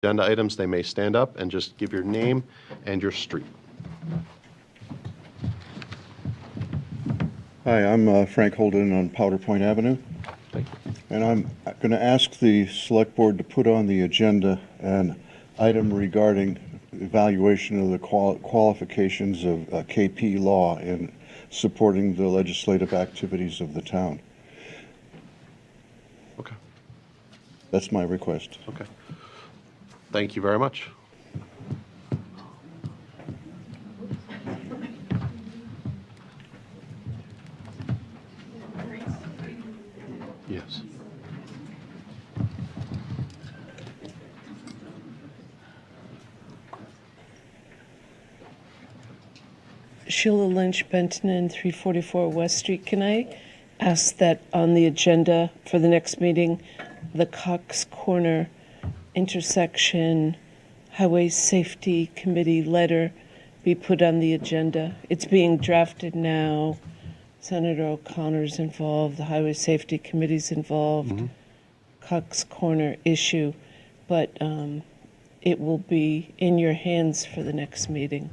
agenda items, they may stand up and just give your name and your street. Hi, I'm Frank Holden on Powder Point Avenue, Thank you. and I'm going to ask the Select Board to put on the agenda an item regarding evaluation of the qualifications of KP law in supporting the legislative activities of the town. Okay. That's my request. Okay. Thank you very much. Yes. Sheila Lynch, Benton, 344 West Street. Can I ask that on the agenda for the next meeting, the Cox Corner intersection Highway Safety Committee letter be put on the agenda? It's being drafted now. Senator O'Connor's involved, the Highway Safety Committee's involved, Cox Corner issue, but it will be in your hands for the next meeting.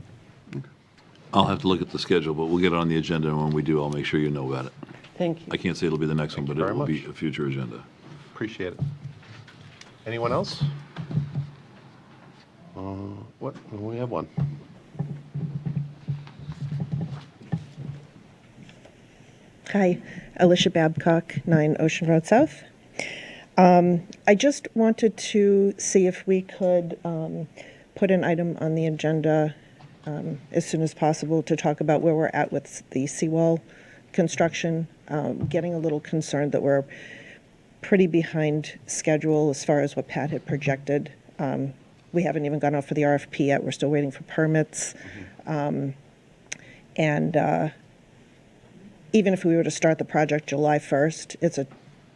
I'll have to look at the schedule, but we'll get it on the agenda, and when we do, I'll make sure you know about it. Thank you. I can't say it'll be the next one, Thank but you it very will be much. a future agenda. Appreciate it. Anyone else? What? We have one. Hi, Alicia Babcock, 9 Ocean Road South. I just wanted to see if we could put an item on the agenda as soon as possible to talk about where we're at with the seawall construction. Getting a little concerned that we're pretty behind schedule as far as what Pat had projected. We haven't even gone out for the RFP yet. We're still waiting for permits. Even if we were to start the project July 1st, it's a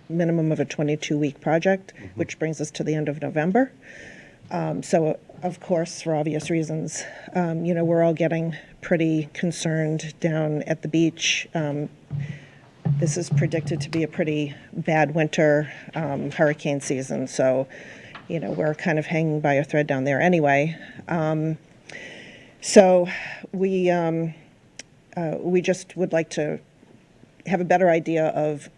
minimum of a 22-week project, which brings us to the end of November. So, of course, for obvious reasons, we're all getting pretty concerned down at the beach. This is predicted to be a pretty bad winter, hurricane season. So, we're kind of hanging by a thread down there anyway. So we just would like to have a better idea of,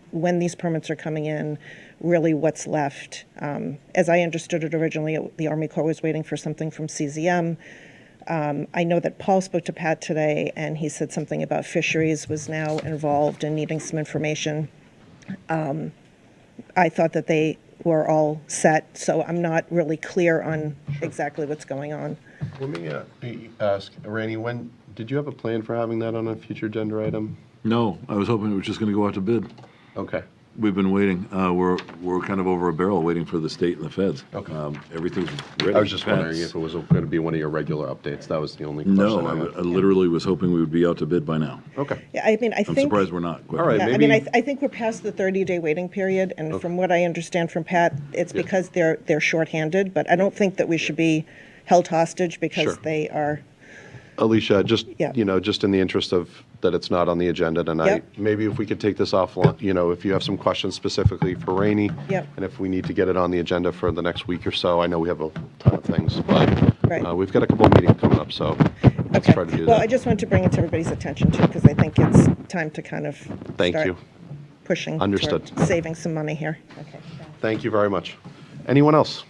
when these permits are coming in, really what's left. As I understood it originally, the Army Corps was waiting for something from CZM. I know that Paul spoke to Pat today, and he said something about fisheries was now involved in needing some information. I thought that they were all set, so I'm not really clear on exactly what's going on. Let me ask, Randy, did you have a plan for having that on a future agenda item? No, I was hoping it was just going to go out to bid. Okay. We've been waiting. We're kind of over a barrel waiting for the state and the feds. Okay. Everything's ready. I was just wondering Pat's- if it was going to be one of your regular updates. That was the only question No, I I had. literally was hoping we would be out to bid by now. Okay. Yeah, I mean, I I'm think. surprised we're not. quite All right. Yeah, maybe- I think we're past the 30-day waiting period, and from what I understand from Pat, it's because they're shorthanded, but I don't think that we should be held hostage because Sure. they are. Alicia, just, Yeah. just in the interest of that it's not on the agenda tonight, Yep. maybe if we could take this offline, if you have some questions specifically for Rainey. Yep. And if we need to get it on the agenda for the next week or so, I know we have a ton of things, but Right. we've got a couple of meetings coming up, so let's Okay. try to do Well, that. I just want to bring it to everybody's attention too, because I think it's time to kind of Thank start you. pushing Understood. toward saving some money here. Okay. Thank you very much. Anyone else?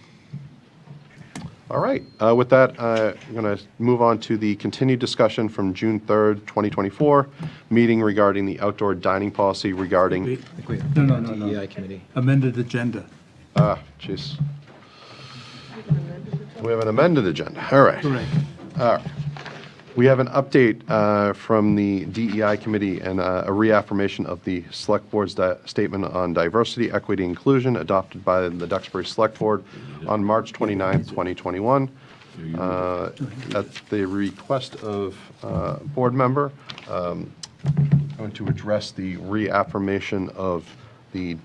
All right. With that, I'm going to move on to the continued discussion from June 3rd, 2024, meeting regarding the outdoor dining policy regarding, No. DEI committee. Amended agenda. jeez. We have an amended agenda. All right. Correct. We have an update from the DEI committee and a reaffirmation of the Select Board's statement on diversity, equity, inclusion adopted by the Duxbury Selectboard on March 29th, 2021. At the request of board member, I'm going to address the reaffirmation of the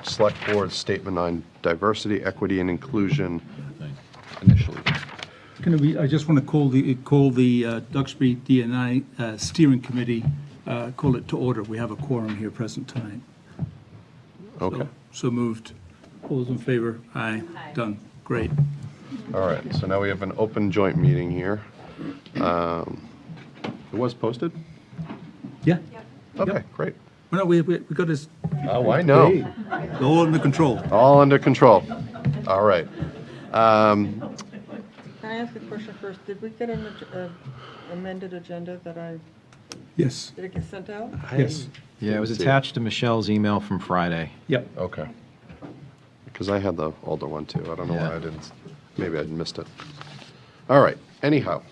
Select Board's statement on diversity, equity, and inclusion initially. I just want to call the Duxbury DNI Steering Committee, call it to order. We have a quorum here present tonight. Okay. So moved. All those in favor? Aye. Done. Great. All right, so now we have an open joint meeting here. It was posted? Yeah. Okay, great. Well, no, we got this Oh, I know. all under control. All under control. All right. Can I ask a question first? Did we get an amended agenda Yes. did it get sent out? Yes. Yeah, it was See. attached to Michelle's email from Friday. Yep. Okay. Because I had the older one too. I don't know why Yeah. I didn't, maybe I missed it. All right, anyhow.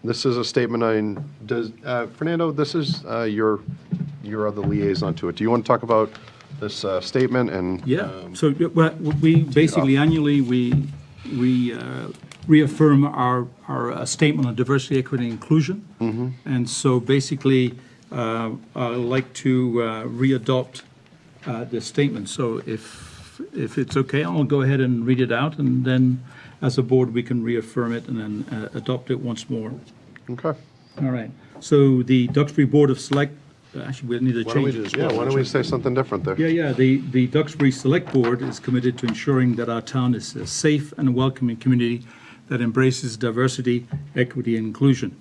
This is a statement Fernando, this is your other liaison to it. Do you want to talk about this statement and? Yeah, so well, we basically annually, we reaffirm our statement on diversity, equity, and inclusion. And so basically, I'd like to readopt this statement. So if it's okay, I'll go ahead and read it out, and then as a board, we can reaffirm it and then adopt it once more. Okay. All right, so the Duxbury Board of actually, we need to Why don't we change it as yeah, well. why don't we say something different there? Yeah, the Duxbury Select Board is committed to ensuring that our town is a safe and welcoming community that embraces diversity, equity, and inclusion.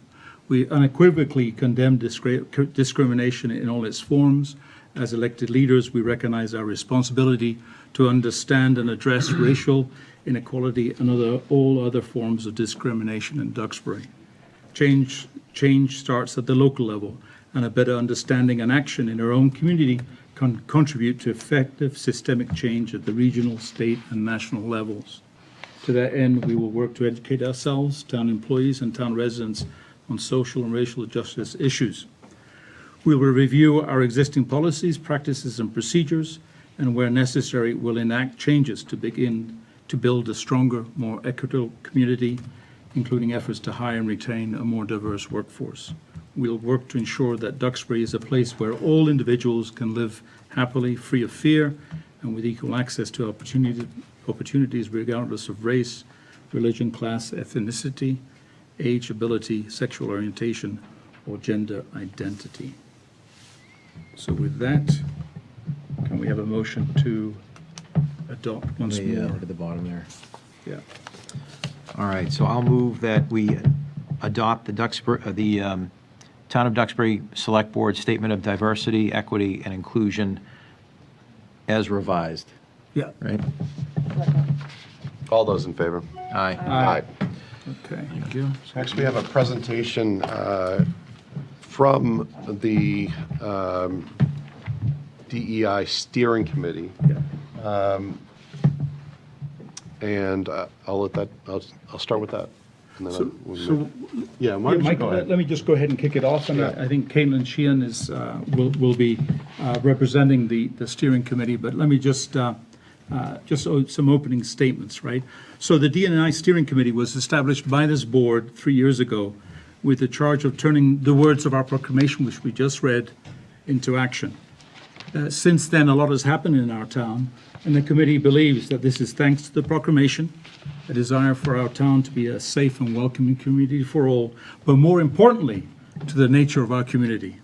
We unequivocally condemn discrimination in all its forms. As elected leaders, we recognize our responsibility to understand and address racial inequality and all other forms of discrimination in Duxbury. Change starts at the local level, and a better understanding and action in our own community can contribute to effective systemic change at the regional, state, and national levels. To that end, we will work to educate ourselves, town employees, and town residents on social and racial justice issues. We will review our existing policies, practices, and procedures, and where necessary, will enact changes to begin to build a stronger, more equitable community, including efforts to hire and retain a more diverse workforce. We'll work to ensure that Duxbury is a place where all individuals can live happily, free of fear, and with equal access to opportunities regardless of race, religion, class, ethnicity, age, ability, sexual orientation, or gender identity. So with that, can we have a motion to adopt once more? Look at the bottom there. Yeah. All right, so I'll move that we adopt the Town of Duxbury Select Board Statement of Diversity, Equity, and Inclusion as revised, Yeah. right? All those in favor? Aye. Aye. Okay, thank you. Next, we have a presentation from the DEI Steering Committee. Yeah. And I'll start with that. And then So, yeah, why don't you Mike, go ahead? let me just go ahead and kick it off, and Yeah. I think Caitlin Sheehan will be representing the steering committee, but let me just some opening statements, right? So the D&I Steering Committee was established by this board 3 years ago with the charge of turning the words of our proclamation, which we just read, into action. Since then, a lot has happened in our town, and the committee believes that this is thanks to the proclamation, a desire for our town to be a safe and welcoming community for all, but more importantly, to the nature of our community.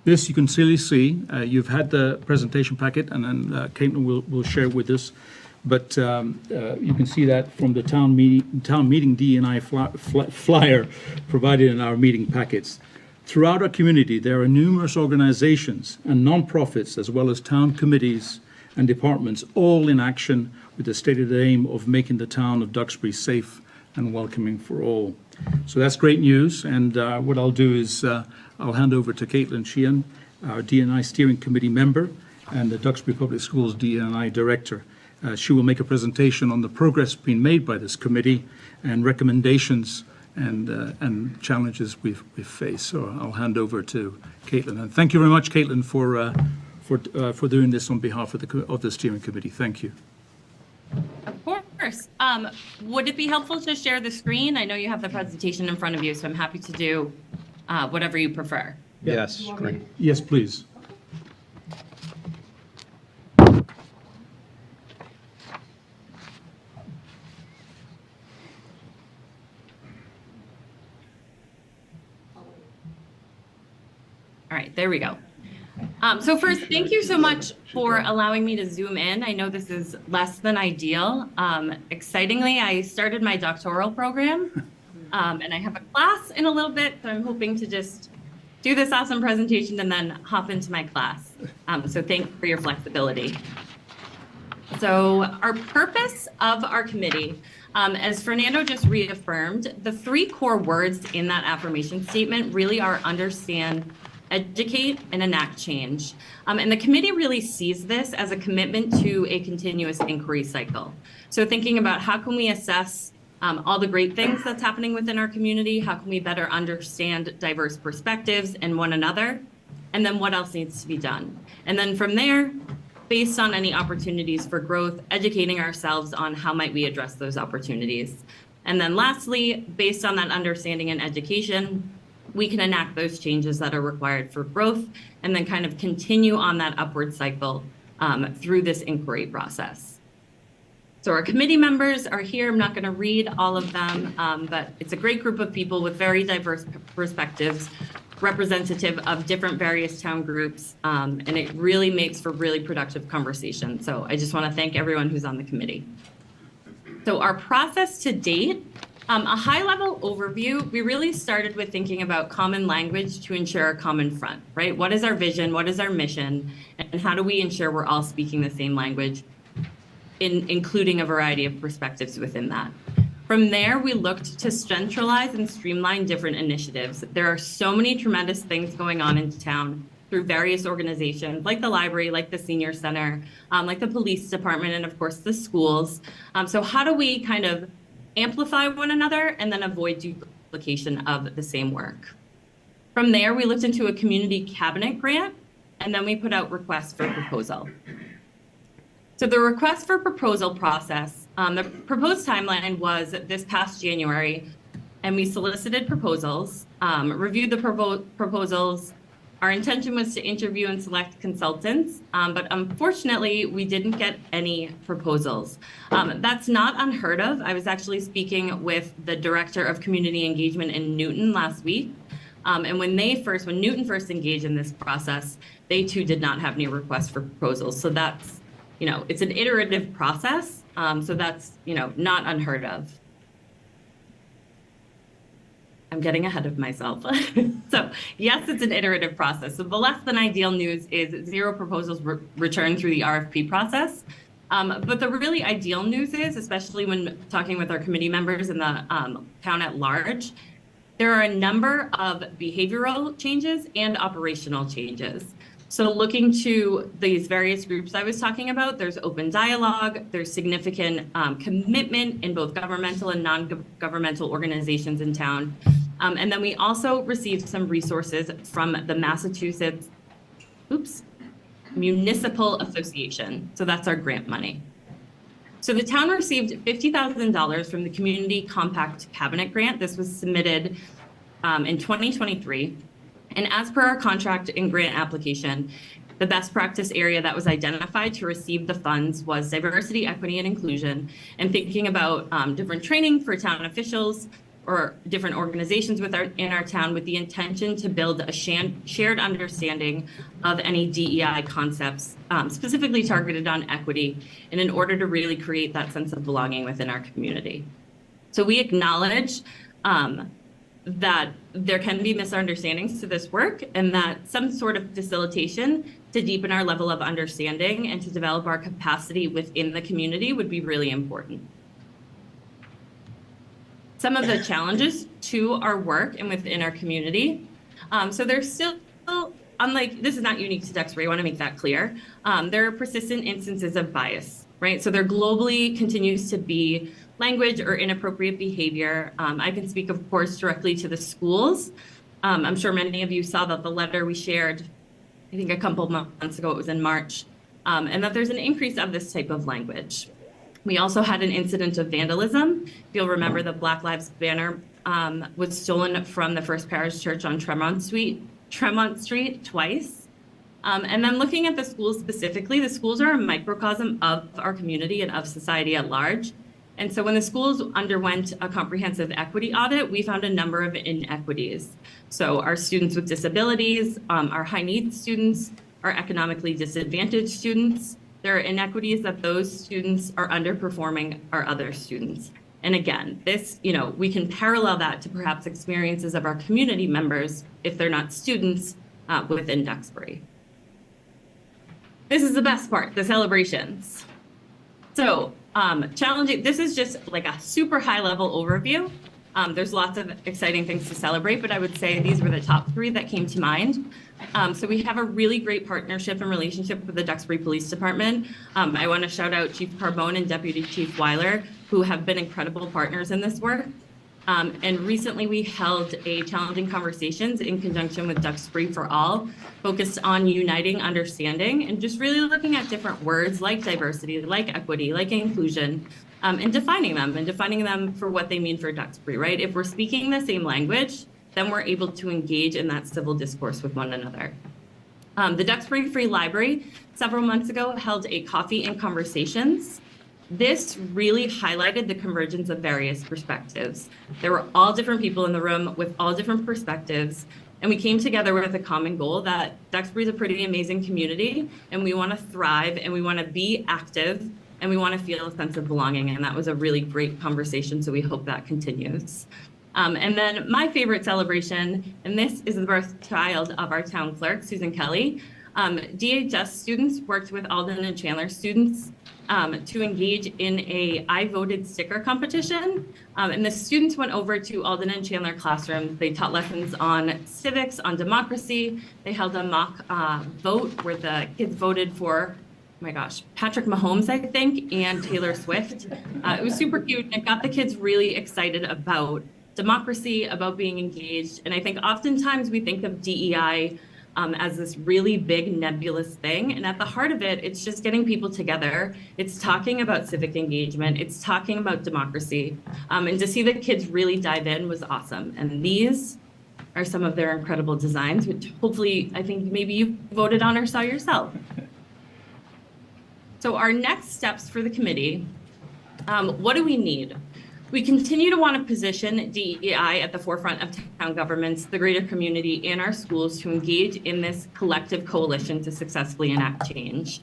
This you can clearly see. You've had the presentation packet, and then Caitlin will share with us. But you can see that from the town meeting D&I flyer provided in our meeting packets. Throughout our community, there are numerous organizations and nonprofits, as well as town committees and departments, all in action with the stated aim of making the town of Duxbury safe and welcoming for all. So that's great news, and what I'll do is I'll hand over to Caitlin Sheehan, our D&I Steering Committee member and the Duxbury Public Schools D&I Director. She will make a presentation on the progress being made by this committee and recommendations and challenges we've faced. So I'll hand over to Caitlin. And thank you very much, Caitlin, for doing this on behalf of the steering committee. Thank you. Of course. Would it be helpful to share the screen? I know you have the presentation in front of you, so I'm happy to do whatever you prefer. Yes. Yes, please. All right, there we go. So first, thank you so much for allowing me to zoom in. I know this is less than ideal. Excitingly, I started my doctoral program, and I have a class in a little bit, so I'm hoping to just do this awesome presentation and then hop into my class. So thank you for your flexibility. So our purpose of our committee, as Fernando just reaffirmed, the 3 core words in that affirmation statement really are understand, educate, and enact change. And the committee really sees this as a commitment to a continuous inquiry cycle. So thinking about how can we assess all the great things that's happening within our community, how can we better understand diverse perspectives and one another, and then what else needs to be done. And then from there, based on any opportunities for growth, educating ourselves on how might we address those opportunities. And then lastly, based on that understanding and education, we can enact those changes that are required for growth and then kind of continue on that upward cycle through this inquiry process. So our committee members are here. I'm not going to read all of them, but it's a great group of people with very diverse perspectives, representative of different various town groups, and it really makes for really productive conversation. So I just want to thank everyone who's on the committee. So our process to date, a high-level overview, we really started with thinking about common language to ensure a common front, right? What is our vision? What is our mission? And how do we ensure we're all speaking the same language, including a variety of perspectives within that? From there, we looked to centralize and streamline different initiatives. There are so many tremendous things going on in town through various organizations like the library, like the senior center, like the police department, and of course the schools. So how do we kind of amplify one another and then avoid duplication of the same work? From there, we looked into a community cabinet grant, and then we put out requests for proposal. So the request for proposal process, the proposed timeline was this past January, and we solicited proposals, reviewed the proposals. Our intention was to interview and select consultants, but unfortunately, we didn't get any proposals. That's not unheard of. I was actually speaking with the Director of Community Engagement in Newton last week, and when Newton first engaged in this process, they too did not have any requests for proposals. So that's, it's an iterative process, so that's, not unheard of. I'm getting ahead of myself. So yes, it's an iterative process. So the less than ideal news is 0 proposals returned through the RFP process. But the really ideal news is, especially when talking with our committee members in the town at large, there are a number of behavioral changes and operational changes. So looking to these various groups I was talking about, there's open dialogue, there's significant commitment in both governmental and non-governmental organizations in town. And then we also received some resources from the Massachusetts Municipal Association. So that's our grant money. So the town received $50,000 from the Community Compact Cabinet Grant. This was submitted in 2023. And as per our contract and grant application, the best practice area that was identified to receive the funds was diversity, equity, and inclusion, and thinking about different training for town officials or different organizations in our town with the intention to build a shared understanding of any DEI concepts, specifically targeted on equity, and in order to really create that sense of belonging within our community. So we acknowledge that there can be misunderstandings to this work, and that some sort of facilitation to deepen our level of understanding and to develop our capacity within the community would be really important. Some of the challenges to our work and within our community. So there's still, unlike, this is not unique to Duxbury, I want to make that clear. There are persistent instances of bias, right? So there globally continues to be language or inappropriate behavior. I can speak, of course, directly to the schools. I'm sure many of you saw that the letter we shared, I think a couple months ago, it was in March, and that there's an increase of this type of language. We also had an incident of vandalism. If you'll remember, the Black Lives banner was stolen from the First Parish Church on Tremont Street twice. And then looking at the schools specifically, the schools are a microcosm of our community and of society at large. And so when the schools underwent a comprehensive equity audit, we found a number of inequities. So our students with disabilities, our high needs students, are economically disadvantaged students. There are inequities that those students are underperforming our other students. And again, this, we can parallel that to perhaps experiences of our community members if they're not students within Duxbury. This is the best part, the celebrations. So challenging, this is just like a super high level overview. There's lots of exciting things to celebrate, but I would say these were the top 3 that came to mind. So we have a really great partnership and relationship with the Duxbury Police Department. I want to shout out Chief Carbone and Deputy Chief Weiler, who have been incredible partners in this work. And recently we held a challenging conversations in conjunction with Duxbury for All, focused on uniting understanding and just really looking at different words like diversity, like equity, like inclusion, and defining them for what they mean for Duxbury, right? If we're speaking the same language, then we're able to engage in that civil discourse with one another. The Duxbury Free Library several months ago held a coffee and conversations. This really highlighted the convergence of various perspectives. There were all different people in the room with all different perspectives, and we came together with a common goal that Duxbury is a pretty amazing community, and we want to thrive, and we want to be active, and we want to feel a sense of belonging, and that was a really great conversation, so we hope that continues. And then my favorite celebration, and this is the birth child of our town clerk, Susan Kelly. DHS students worked with Alden and Chandler students to engage in a I Voted sticker competition. And the students went over to Alden and Chandler classrooms. They taught lessons on civics, on democracy. They held a mock vote where the kids voted for, oh my gosh, Patrick Mahomes, I think, and Taylor Swift. It was super cute, and it got the kids really excited about democracy, about being engaged. And I think oftentimes we think of DEI as this really big nebulous thing. And at the heart of it, it's just getting people together. It's talking about civic engagement. It's talking about democracy. And to see the kids really dive in was awesome. And these are some of their incredible designs, which hopefully I think maybe you voted on or saw yourself. So our next steps for the committee, what do we need? We continue to want to position DEI at the forefront of town governments, the greater community, and our schools to engage in this collective coalition to successfully enact change.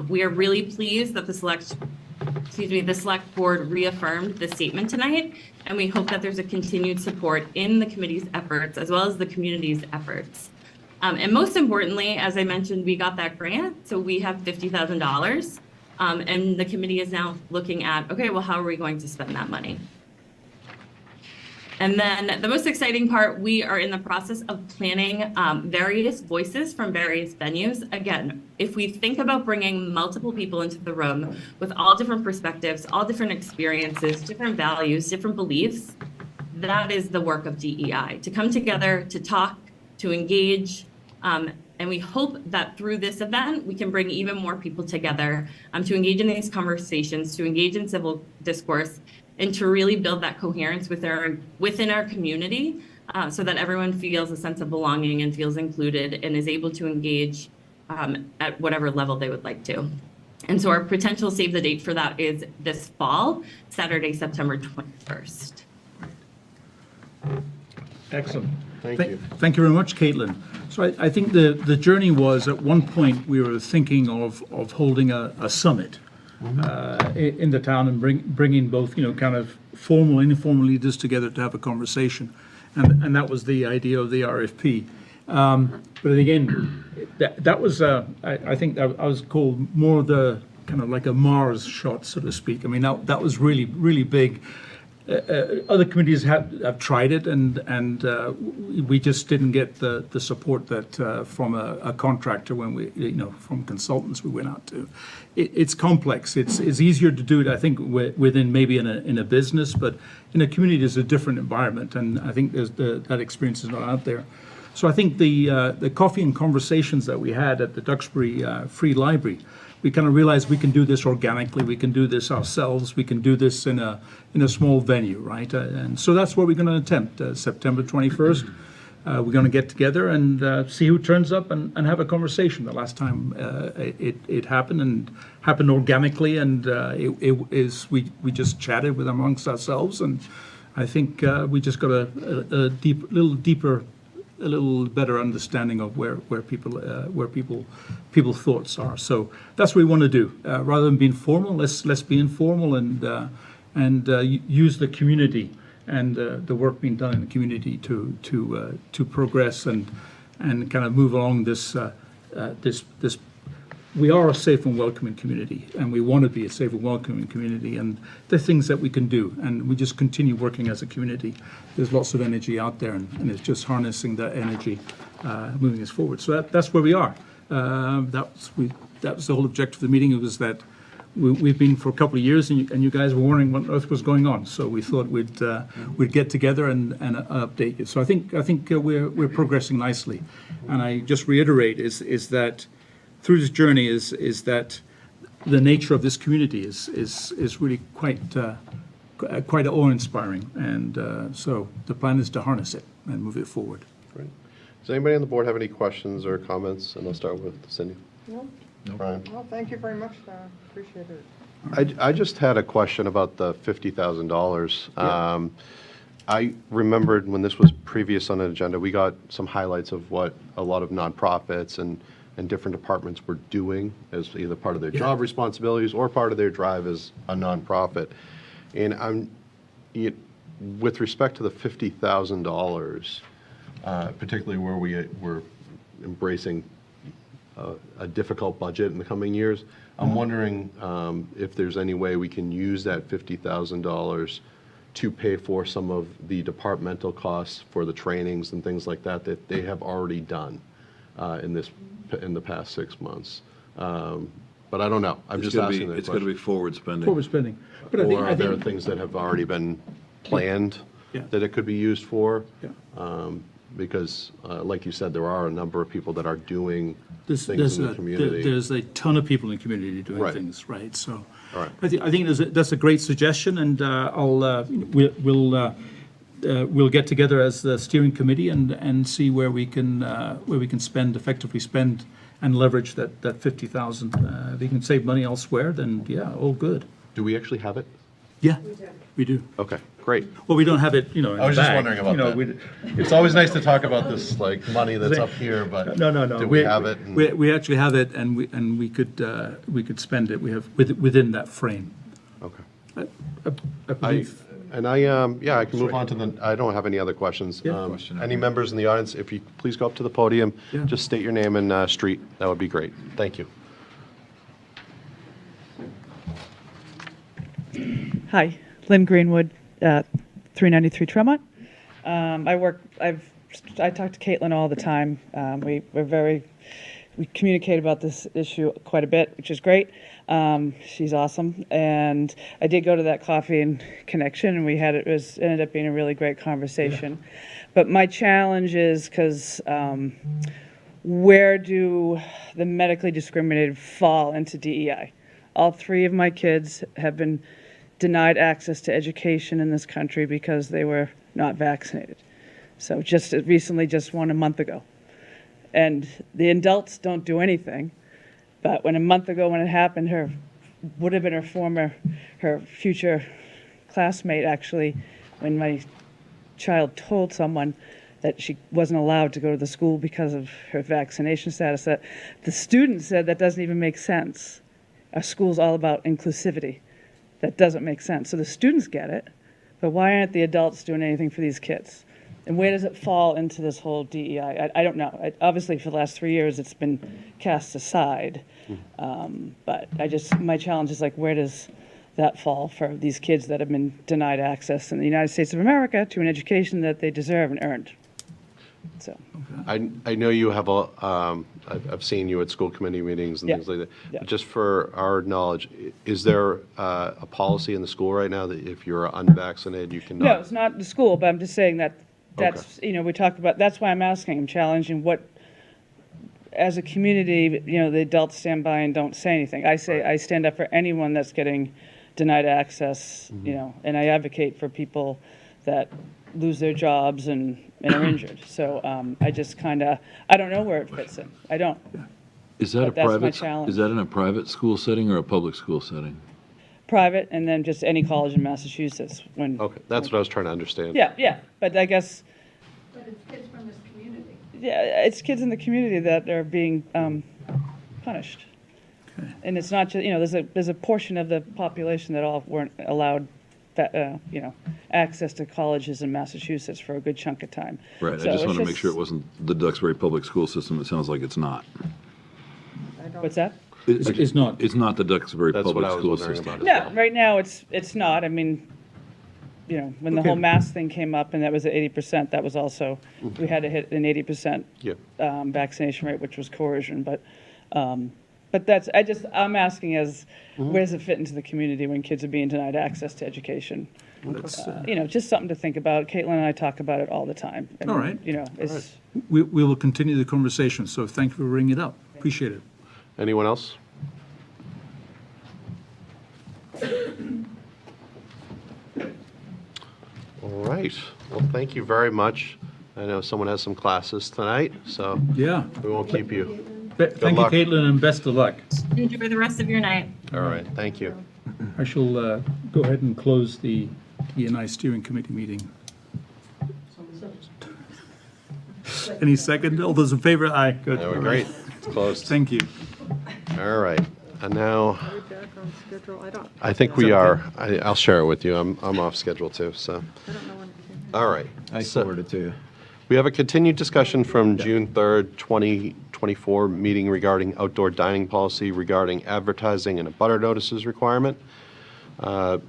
We are really pleased that the select board reaffirmed the statement tonight, and we hope that there's a continued support in the committee's efforts as well as the community's efforts. And most importantly, as I mentioned, we got that grant, so we have $50,000. And the committee is now looking at, okay, well, how are we going to spend that money? And then the most exciting part, we are in the process of planning various voices from various venues. Again, if we think about bringing multiple people into the room with all different perspectives, all different experiences, different values, different beliefs, that is the work of DEI, to come together, to talk, to engage, and we hope that through this event, we can bring even more people together to engage in these conversations, to engage in civil discourse, and to really build that coherence within our community so that everyone feels a sense of belonging and feels included and is able to engage at whatever level they would like to. And so our potential save the date for that is this fall, Saturday, September 21st. Excellent. Thank you. Thank you very much, Caitlin. So I think the journey was, at one point, we were thinking of holding a summit in the town and bringing both, kind of formal and informal leaders together to have a conversation. And that was the idea of the RFP. But again, that was, I think that I was called more the kind of like a Mars shot, so to speak. I mean, that was really, really big. Other committees have tried it, and we just didn't get the support that from a contractor when we, from consultants we went out to. It's complex. It's easier to do it, I think, within maybe in a business, but in a community there's a different environment, and I think that experience is not out there. So I think the coffee and conversations that we had at the Duxbury Free Library, we kind of realized we can do this organically, we can do this ourselves, we can do this in a small venue, right? And so that's what we're going to attempt, September 21st. We're going to get together and see who turns up and have a conversation. The last time it happened organically, and we just chatted with amongst ourselves, and I think we just got a little deeper little better understanding of where people's thoughts are. So that's what we want to do. Rather than being formal, let's be informal and use the community and the work being done in the community to progress and kind of move along this. We are a safe and welcoming community, and we want to be a safe and welcoming community, and there are things that we can do, and we just continue working as a community. There's lots of energy out there, and it's just harnessing that energy, moving us forward. So that's where we are. That was the whole objective of the meeting. It was that we've been for a couple of years, and you guys were wondering what on earth was going on. So we thought we'd get together and update you. So I think we're progressing nicely, and I just reiterate is that through this journey is that the nature of this community is really quite awe-inspiring, and so the plan is to harness it and move it forward. Great. Does anybody on the board have any questions or comments? And I'll start with Cindy. No? Brian? Well, thank you very much, appreciate it. I just had a question about the $50,000. I remembered when this was previous on the agenda, we got some highlights of what a lot of nonprofits and different departments were doing as either part of their job responsibilities or part of their drive as a nonprofit. And with respect to the $50,000, particularly where we're embracing a difficult budget in the coming years, I'm wondering if there's any way we can use that $50,000 to pay for some of the departmental costs for the trainings and things like that that they have already done in the past 6 months. But I don't know. I'm just asking that It's going to be forward spending. Forward spending. But I Or are there think things that have already been planned Yeah. that it could be used for? Yeah. Because, like you said, there are a number of people that are doing There's things in the community. there's a ton of people in the community doing Right. things, right? So All right. I think that's a great suggestion, and we'll get together as the steering committee and see where we can effectively spend and leverage that 50,000. If we can save money elsewhere, then yeah, all good. Do we actually have it? Yeah, we do. Okay, great. Well, we don't have it, in I was the just bag, wondering about that. It's always nice to talk about this, like, money that's up here, but No. do we have it? And- We actually have it, and we could spend it. We have within that frame. Okay. I believe. I can move on to I don't have any other questions. Yeah. Any members in the audience, if you please go up to the podium, Yeah. just state your name and street, that would be great. Thank you. Hi, Lynn Greenwood, 393 Tremont. I talk to Caitlin all the time. We communicate about this issue quite a bit, which is great. She's awesome, and I did go to that coffee and connection, and ended up being a really great conversation. Yeah. But my challenge is because where do the medically discriminated fall into DEI? All 3 of my kids have been denied access to education in this country because they were not vaccinated. So just recently, just one a month ago. And the adults don't do anything. But a month ago when it happened, would have been her future classmate actually, when my child told someone that she wasn't allowed to go to the school because of her vaccination status, that the student said that doesn't even make sense. Our school's all about inclusivity. That doesn't make sense. So the students get it, but why aren't the adults doing anything for these kids? And where does it fall into this whole DEI? I don't know. Obviously, for the last 3 years, it's been cast aside. But my challenge is where does that fall for these kids that have been denied access in the United States of America to an education that they deserve and earned? So. I know you have I've seen you at school committee meetings and Yeah. things like that. Yeah. But just for our knowledge, is there a policy in the school right now that if you're unvaccinated, you cannot? No, it's not the school, but I'm just saying that's, we talked about, that's why I'm asking, I'm challenging what, as a community, the adults stand by and don't say anything. I say, I stand up for anyone that's getting denied access, and I advocate for people that lose their jobs and are injured. So I just I don't know where it fits in. I don't. Is that But that's my challenge. Is that in a private school setting or a public school setting? Private, and then just any college in Massachusetts. Okay, that's what I was trying to understand. Yeah, but I guess. But it's kids from this community. yeah, it's kids in the community that are being punished. And it's not just, there's a portion of the population that all weren't allowed, access to colleges in Massachusetts for a good chunk of time. Right, I So just it's want to make sure it wasn't the Duxbury Public School System. It sounds like it's not. What's that? It's not. It's not the Duxbury That's what Public I was School wondering System. about. No, right now, it's not. I mean, when the whole mask thing came up and that was at 80%, that was also, we had to hit an 80% Yeah. vaccination rate, which was coercion, but that's, I'm asking as, where does it fit into the community when kids are being denied access to education? Just something to think about. Caitlin and I talk about it all the time. And, All right. It's, We will continue the conversation, so thank you for bringing it up. Appreciate it. Anyone else? All right. Well, thank you very much. I know someone has some classes tonight, so Yeah. we won't keep you. Thank you, luck. Caitlin, and best of luck. Enjoy the rest of your night. All right. Thank you. I shall go ahead and close the E&I Steering Committee meeting. Any second? All those in favor? Aye. Good. That was great. It's closed. Thank you. All right. And now, Are we back on schedule? I think we are. I'll share it with you. I'm off schedule too, so. I don't know when it came. All right. I So- forwarded it to you. We have a continued discussion from June 3rd, 2024 meeting regarding outdoor dining policy regarding advertising and a butter notices requirement. The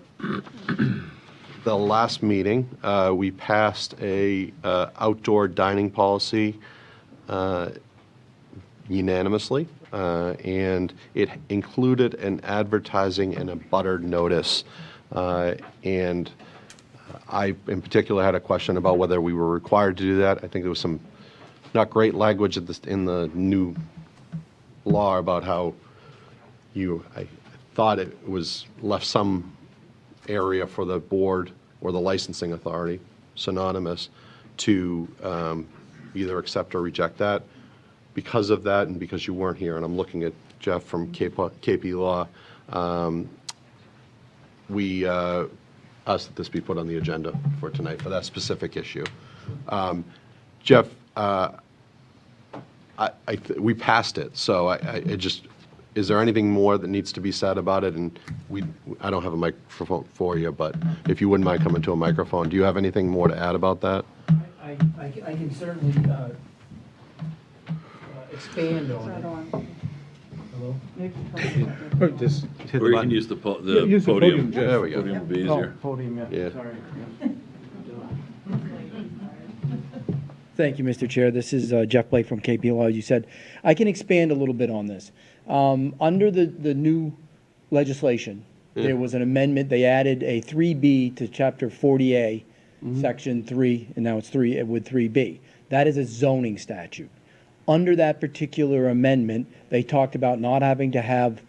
last meeting, we passed a outdoor dining policy unanimously, and it included an advertising and a butter notice. And I, in particular, had a question about whether we were required to do that. I think there was some not great language in the new law about how I thought it was left some area for the board or the licensing authority, synonymous, to either accept or reject that. Because of that, and because you weren't here, and I'm looking at Jeff from KP Law, we asked that this be put on the agenda for tonight for that specific issue. Jeff, we passed it, so it just, is there anything more that needs to be said about it? And I don't have a microphone for you, but if you wouldn't mind coming to a microphone, do you have anything more to add about that? I can certainly expand on it. Hello? Just Hit the Or you can button. use the use the podium. podium, Jeff. There we go. Podium would be Oh, easier. podium, Yeah. yeah, sorry. Thank you, Mr. Chair. This is Jeff Blake from KP Law. You said, I can expand a little bit on this. Under the new legislation, there was an amendment. They added a 3B to Chapter 40A, Section 3, and now it's 3 with 3B. That is a zoning statute. Under that particular amendment, they talked about not having to have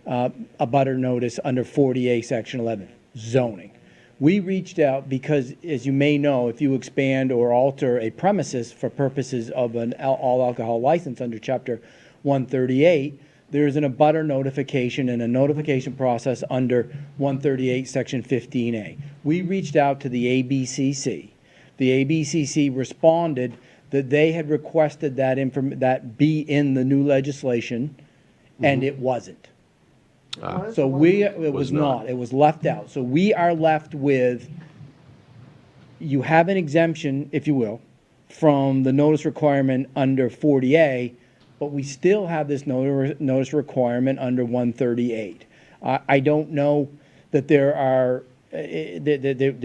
a butter notice under 40A, Section 11, zoning. We reached out because, as you may know, if you expand or alter a premises for purposes of an all alcohol license under Chapter 138, there's an abutter notification and a notification process under 138, Section 15A. We reached out to the ABCC. The ABCC responded that they had requested that be in the new legislation, and it wasn't. So it was not. It was left out. So we are left with, you have an exemption, if you will, from the notice requirement under 40A, but we still have this notice requirement under 138. I don't know that there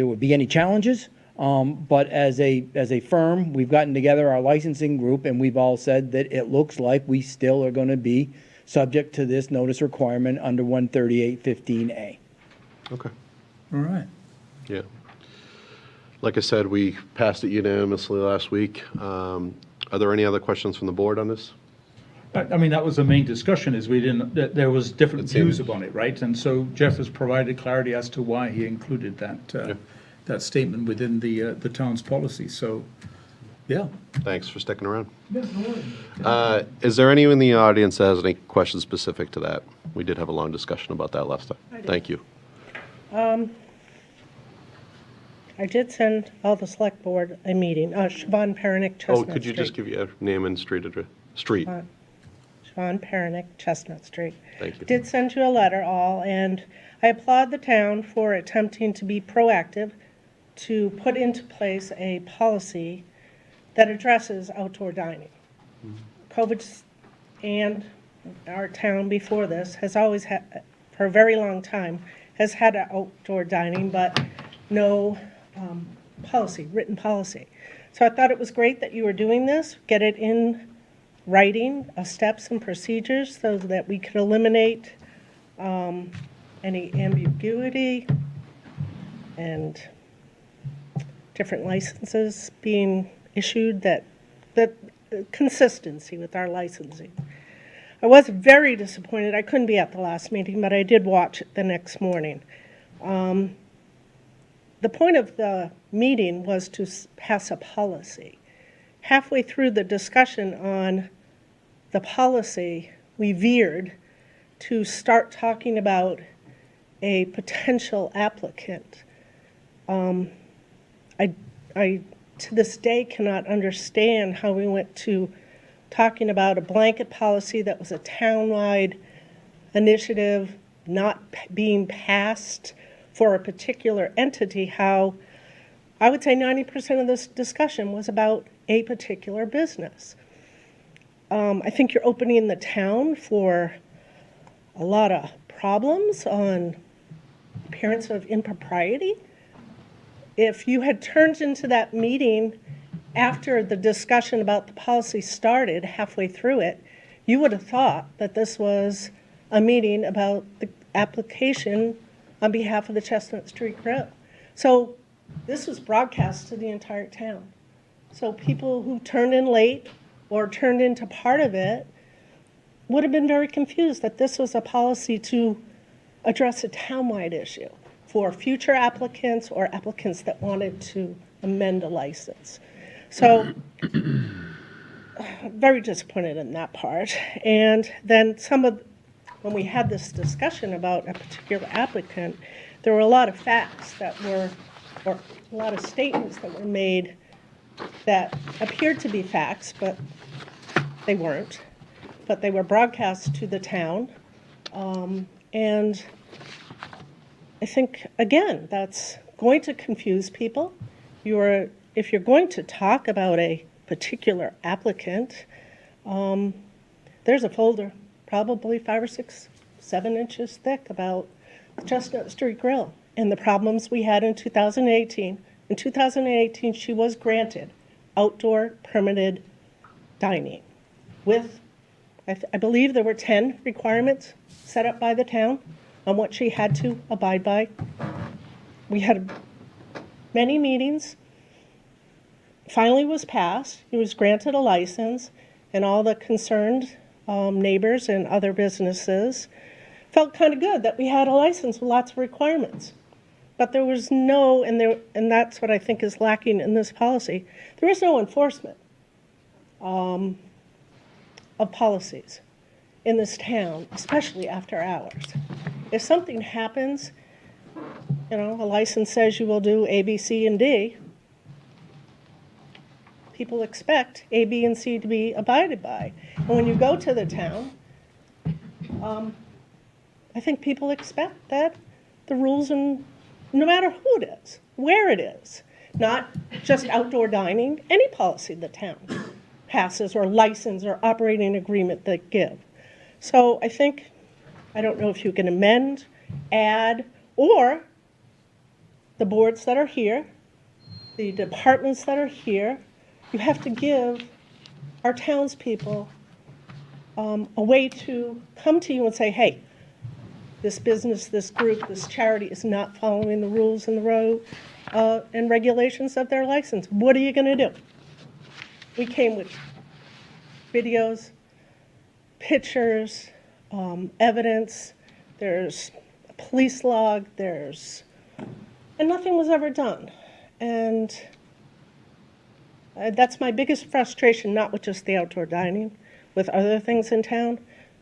would be any challenges, but as a firm, we've gotten together our licensing group, and we've all said that it looks like we still are going to be subject to this notice requirement under 138-15A. Okay. All right. Yeah. Like I said, we passed it unanimously last week. Are there any other questions from the board on this? I mean, that was the main discussion, is that there was different It seemed- views upon it, right? And so Jeff has provided clarity as to why he included that statement within the town's policy. So, yeah. Thanks for sticking around. Is there anyone in the audience that has any questions specific to that? We did have a long discussion about that last time. Thank you. I did send all the select board a meeting, Siobhan Pernick, Chestnut Oh, Street. could you just give your name and street address? Street. Siobhan Pernick, Chestnut Street. Thank you. Did send you a letter all, and I applaud the town for attempting to be proactive to put into place a policy that addresses outdoor dining. COVID and our town before this has always had, for a very long time, has had outdoor dining, but no policy, written policy. So I thought it was great that you were doing this, get it in writing, steps and procedures so that we could eliminate any ambiguity and different licenses being issued, that consistency with our licensing. I was very disappointed. I couldn't be at the last meeting, but I did watch it the next morning. The point of the meeting was to pass a policy. Halfway through the discussion on the policy, we veered to start talking about a potential applicant. I to this day cannot understand how we went to talking about a blanket policy that was a townwide initiative not being passed for a particular entity, how I would say 90% of this discussion was about a particular business. I think you're opening the town for a lot of problems on appearance of impropriety. If you had turned into that meeting after the discussion about the policy started, halfway through it, you would have thought that this was a meeting about the application on behalf of the Chestnut Street Grill. So this was broadcast to the entire town. So people who turned in late or turned into part of it would have been very confused that this was a policy to address a townwide issue for future applicants or applicants that wanted to amend a license. So very disappointed in that part. And then when we had this discussion about a particular applicant, there were a lot of facts that were, or a lot of statements that were made that appeared to be facts, but they weren't. But they were broadcast to the town. And I think, again, that's going to confuse people. If you're going to talk about a particular applicant, there's a folder, probably 5 or 6, 7 inches thick, about the Chestnut Street Grill and the problems we had in 2018. In 2018, she was granted outdoor permitted dining with, I believe there were 10 requirements set up by the town on what she had to abide by. We had many meetings. Finally was passed. He was granted a license, and all the concerned neighbors and other businesses felt kind of good that we had a license with lots of requirements. But there was no, and that's what I think is lacking in this policy, there is no enforcement of policies in this town, especially after hours. If something happens, a license says you will do A, B, C, and D, people expect A, B, and C to be abided by. And when you go to the town, I think people expect that the rules, and no matter who it is, where it is, not just outdoor dining, any policy the town passes or license or operating agreement they give. So I don't know if you can amend, add, or the boards that are here, the departments that are here, you have to give our townspeople a way to come to you and say, hey, this business, this group, this charity is not following the rules and the road and regulations of their license. What are you going to do? We came with videos, pictures, evidence, there's a police log, and nothing was ever done. And that's my biggest frustration, not with just the outdoor dining, with other things in town.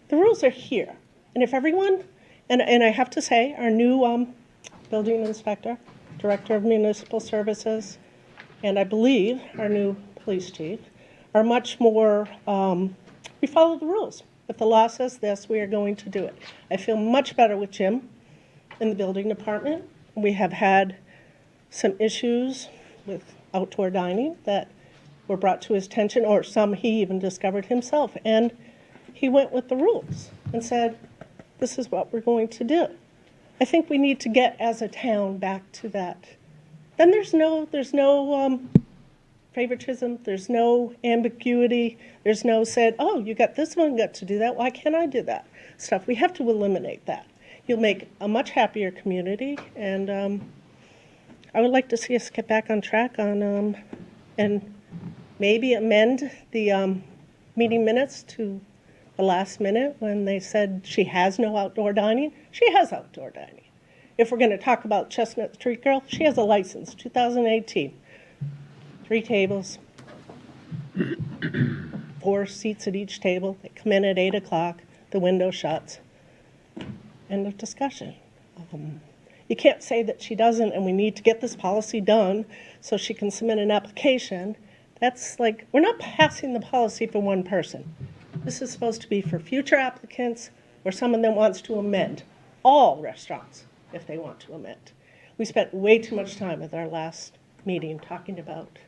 The rules are here. And if everyone, and I have to say, our new building inspector Director of Municipal Services, and I believe our new police chief are much more, we follow the rules. If the law says this, we are going to do it. I feel much better with Jim in the building department. We have had some issues with outdoor dining that were brought to his attention, or some he even discovered himself. And he went with the rules and said, this is what we're going to do. I think we need to get as a town back to that. Then there's no favoritism, there's no ambiguity, there's no said, oh, you got this one, got to do that, why can't I do that? Stuff. We have to eliminate that. You'll make a much happier community, and I would like to see us get back on track on, and maybe amend the meeting minutes to the last minute when they said she has no outdoor dining. She has outdoor dining. If we're going to talk about Chestnut Street Girl, she has a license, 2018. 3 tables, 4 seats at each table. They come in at 8 o'clock, the window shuts. End of discussion. You can't say that she doesn't, and we need to get this policy done so she can submit an application. That's like, we're not passing the policy for one person. This is supposed to be for future applicants or someone that wants to amend. All restaurants, if they want to amend. We spent way too much time at our last meeting talking about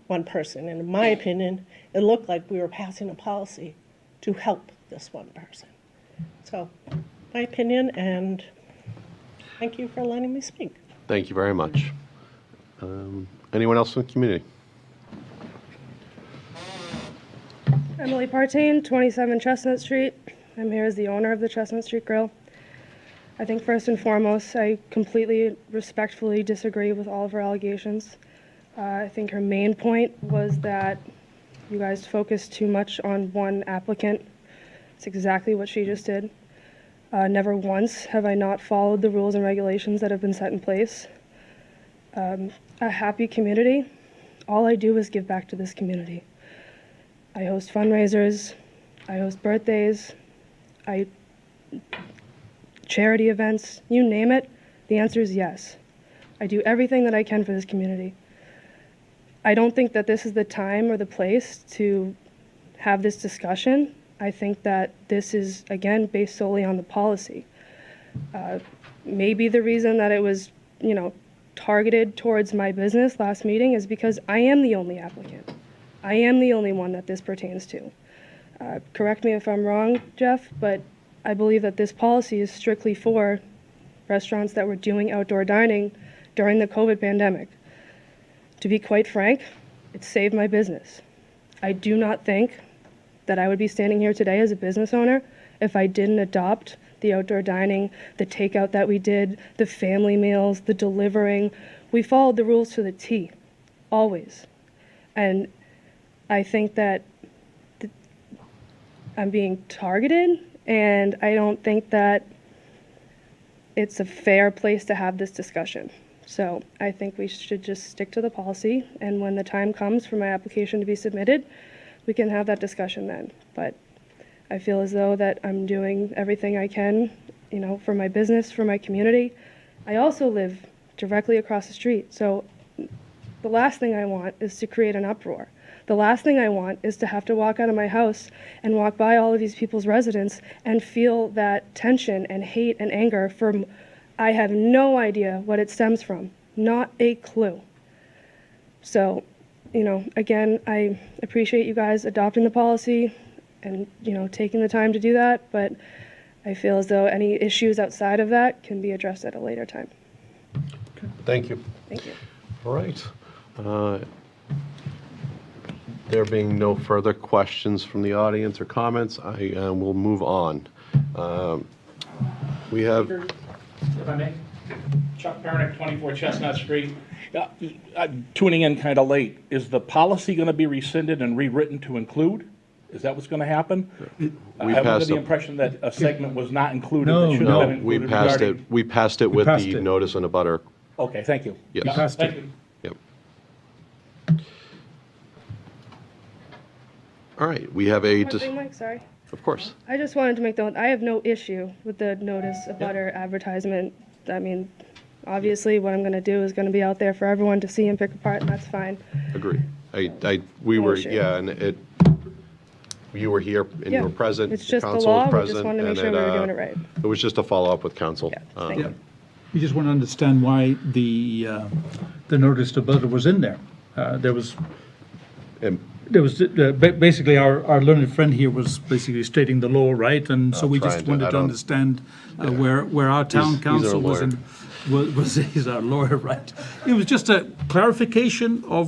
one person, and in my opinion, it looked like we were passing a policy to help this one person. So, my opinion, and thank you for letting me speak. Thank you very much. Anyone else in the community? Emily Partain, 27 Chestnut Street. I'm here as the owner of the Chestnut Street Grill. I think first and foremost, I completely respectfully disagree with all of her allegations. I think her main point was that you guys focused too much on one applicant. It's exactly what she just did. Never once have I not followed the rules and regulations that have been set in place. A happy community, all I do is give back to this community. I host fundraisers, I host birthdays, charity events, you name it, the answer is yes. I do everything that I can for this community. I don't think that this is the time or the place to have this discussion. I think that this is, again, based solely on the policy. Maybe the reason that it was, targeted towards my business last meeting is because I am the only applicant. I am the only one that this pertains to. Correct me if I'm wrong, Jeff, but I believe that this policy is strictly for restaurants that were doing outdoor dining during the COVID pandemic. To be quite frank, it saved my business. I do not think that I would be standing here today as a business owner if I didn't adopt the outdoor dining, the takeout that we did, the family meals, the delivering. We followed the rules to the T, always. And I think that I'm being targeted, and I don't think that it's a fair place to have this discussion. So I think we should just stick to the policy, and when the time comes for my application to be submitted, we can have that discussion then. But I feel as though that I'm doing everything I can, for my business, for my community. I also live directly across the street, so the last thing I want is to create an uproar. The last thing I want is to have to walk out of my house and walk by all of these people's residence and feel that tension and hate and anger from, I have no idea what it stems from, not a clue. So, again, I appreciate you guys adopting the policy and, taking the time to do that, but I feel as though any issues outside of that can be addressed at a later time. Thank you. Thank you. All right. There being no further questions from the audience or comments, I will move on. We have... If I may, Chuck Pernick, 24 Chestnut Street. I'm tuning in kind of late. Is the policy going to be rescinded and rewritten to include? Is that what's going to happen? I have under the impression that a segment was not included. No, that should have been we included passed regarding- it. We passed it with the notice and a butter. Okay, thank you. Yes. We passed Thank it. you. Yep. All right. We have a... One thing, Mike, sorry. Of course. I just wanted to make note, I have no issue with the notice of butter advertisement. I mean, Obviously, what I'm going to do is going to be out there for everyone to see and pick apart, and that's fine. Agree. We were, sure. yeah, and you were here and you Yeah, were present. it's just the council law, was we just present, wanted to make and sure we were doing it right. It was just a follow-up with council. thank you. We just want to understand why the notice to butter was in there. And Basically, our learned friend here was basically stating the law, right? And so we just trying to- I wanted to don't- understand where our town He's our council was lawyer. he's our lawyer, right? It was just a clarification of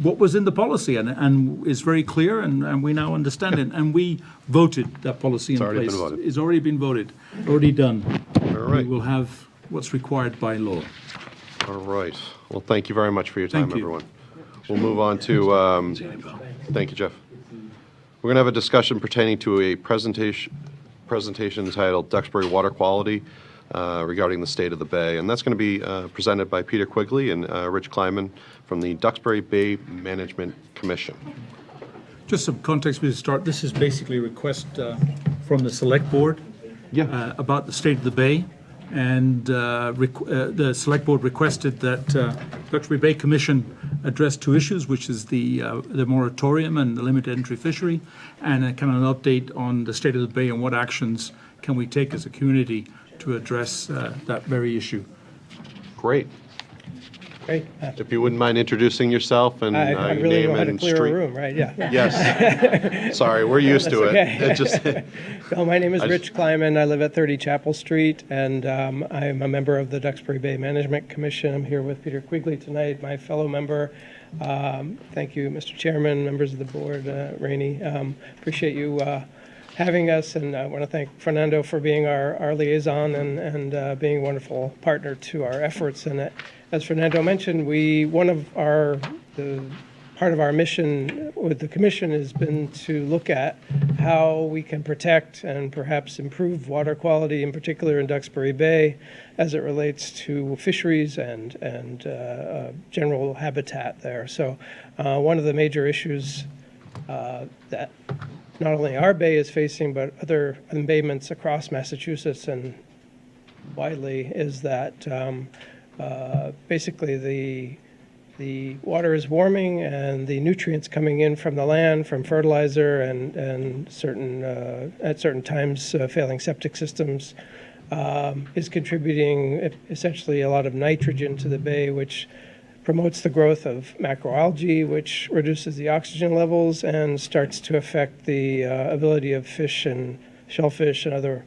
what was in the policy, and it's very clear, and we now understand it. And we voted that policy in place. already been voted. It's already been voted, already done. All right. We will have what's required by law. All right. Well, thank you very much for your time, Thank you. everyone. We'll move on to, thank you, Jeff. We're going to have a discussion pertaining to a presentation entitled Duxbury Water Quality regarding the state of the bay. And that's going to be presented by Peter Quigley and Rich Kleiman from the Duxbury Bay Management Commission. Just some context we start. This is basically a request from the Select Board about the state of the bay. And the Select Board requested that Duxbury Bay Commission address two issues, which is the moratorium and the limited entry fishery, and a kind of an update on the state of the bay and what actions can we take as a community to address that very issue. Great. Great. If you wouldn't mind introducing yourself and I your really name know how to and clear a street. room, right? Yeah. Yes. Sorry, we're used to it. okay. It just, No, my name is I Rich Kleiman. I live at 30 Chapel Street, and I'm a member of the Duxbury Bay Management Commission. I'm here with Peter Quigley tonight, my fellow member. Thank you, Mr. Chairman, members of the board, Rainey. Appreciate you having us, and I want to thank Fernando for being our liaison and being a wonderful partner to our efforts. And as Fernando mentioned, part of our mission with the commission has been to look at how we can protect and perhaps improve water quality, in particular in Duxbury Bay, as it relates to fisheries and general habitat there. So one of the major issues that not only our bay is facing, but other embayments across Massachusetts and widely, is that basically the water is warming, and the nutrients coming in from the land, from fertilizer and certain at certain times failing septic systems, is contributing essentially a lot of nitrogen to the bay, which promotes the growth of macroalgae, which reduces the oxygen levels and starts to affect the ability of fish and shellfish and other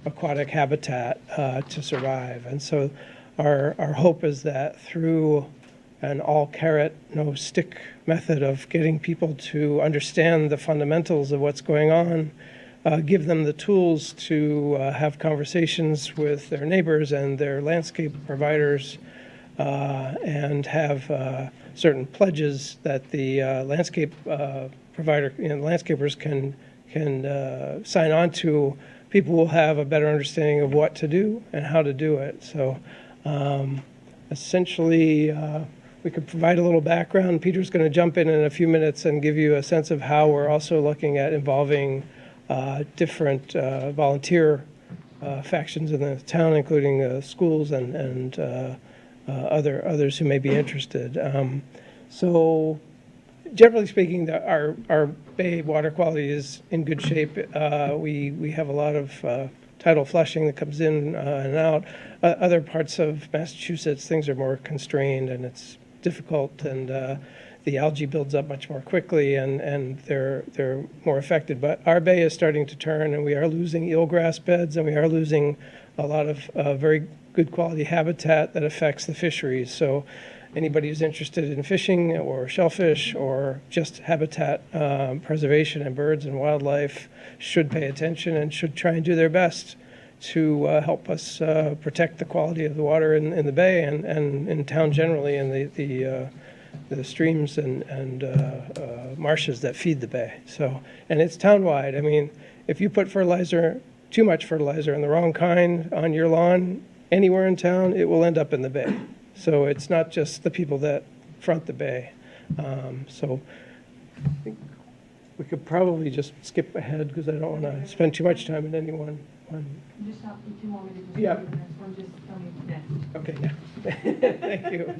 aquatic habitat to survive. And so our hope is that through an all carrot, no stick method of getting people to understand the fundamentals of what's going on, give them the tools to have conversations with their neighbors and their landscape providers, and have certain pledges that the landscape provider, landscapers can sign on to. People will have a better understanding of what to do and how to do it. So essentially, we could provide a little background. Peter's going to jump in a few minutes and give you a sense of how we're also looking at involving different volunteer factions in the town, including schools and others who may be interested. So generally speaking, our bay water quality is in good shape. We have a lot of tidal flushing that comes in and out. Other parts of Massachusetts, things are more constrained, and it's difficult, and the algae builds up much more quickly, and they're more affected. But our bay is starting to turn, and we are losing eelgrass beds, and we are losing a lot of very good quality habitat that affects the fisheries. So anybody who's interested in fishing or shellfish or just habitat preservation and birds and wildlife should pay attention and should try and do their best to help us protect the quality of the water in the bay and in town generally, and the streams and marshes that feed the bay. So, and it's townwide. I mean, if you put too much fertilizer and the wrong kind on your lawn anywhere in town, it will end up in the bay. So it's not just the people that front the bay. So I think we could probably just skip ahead because I don't want to spend too much time in any one. Just have 2 more minutes. Yeah. Just tell me Okay, yeah. Thank you.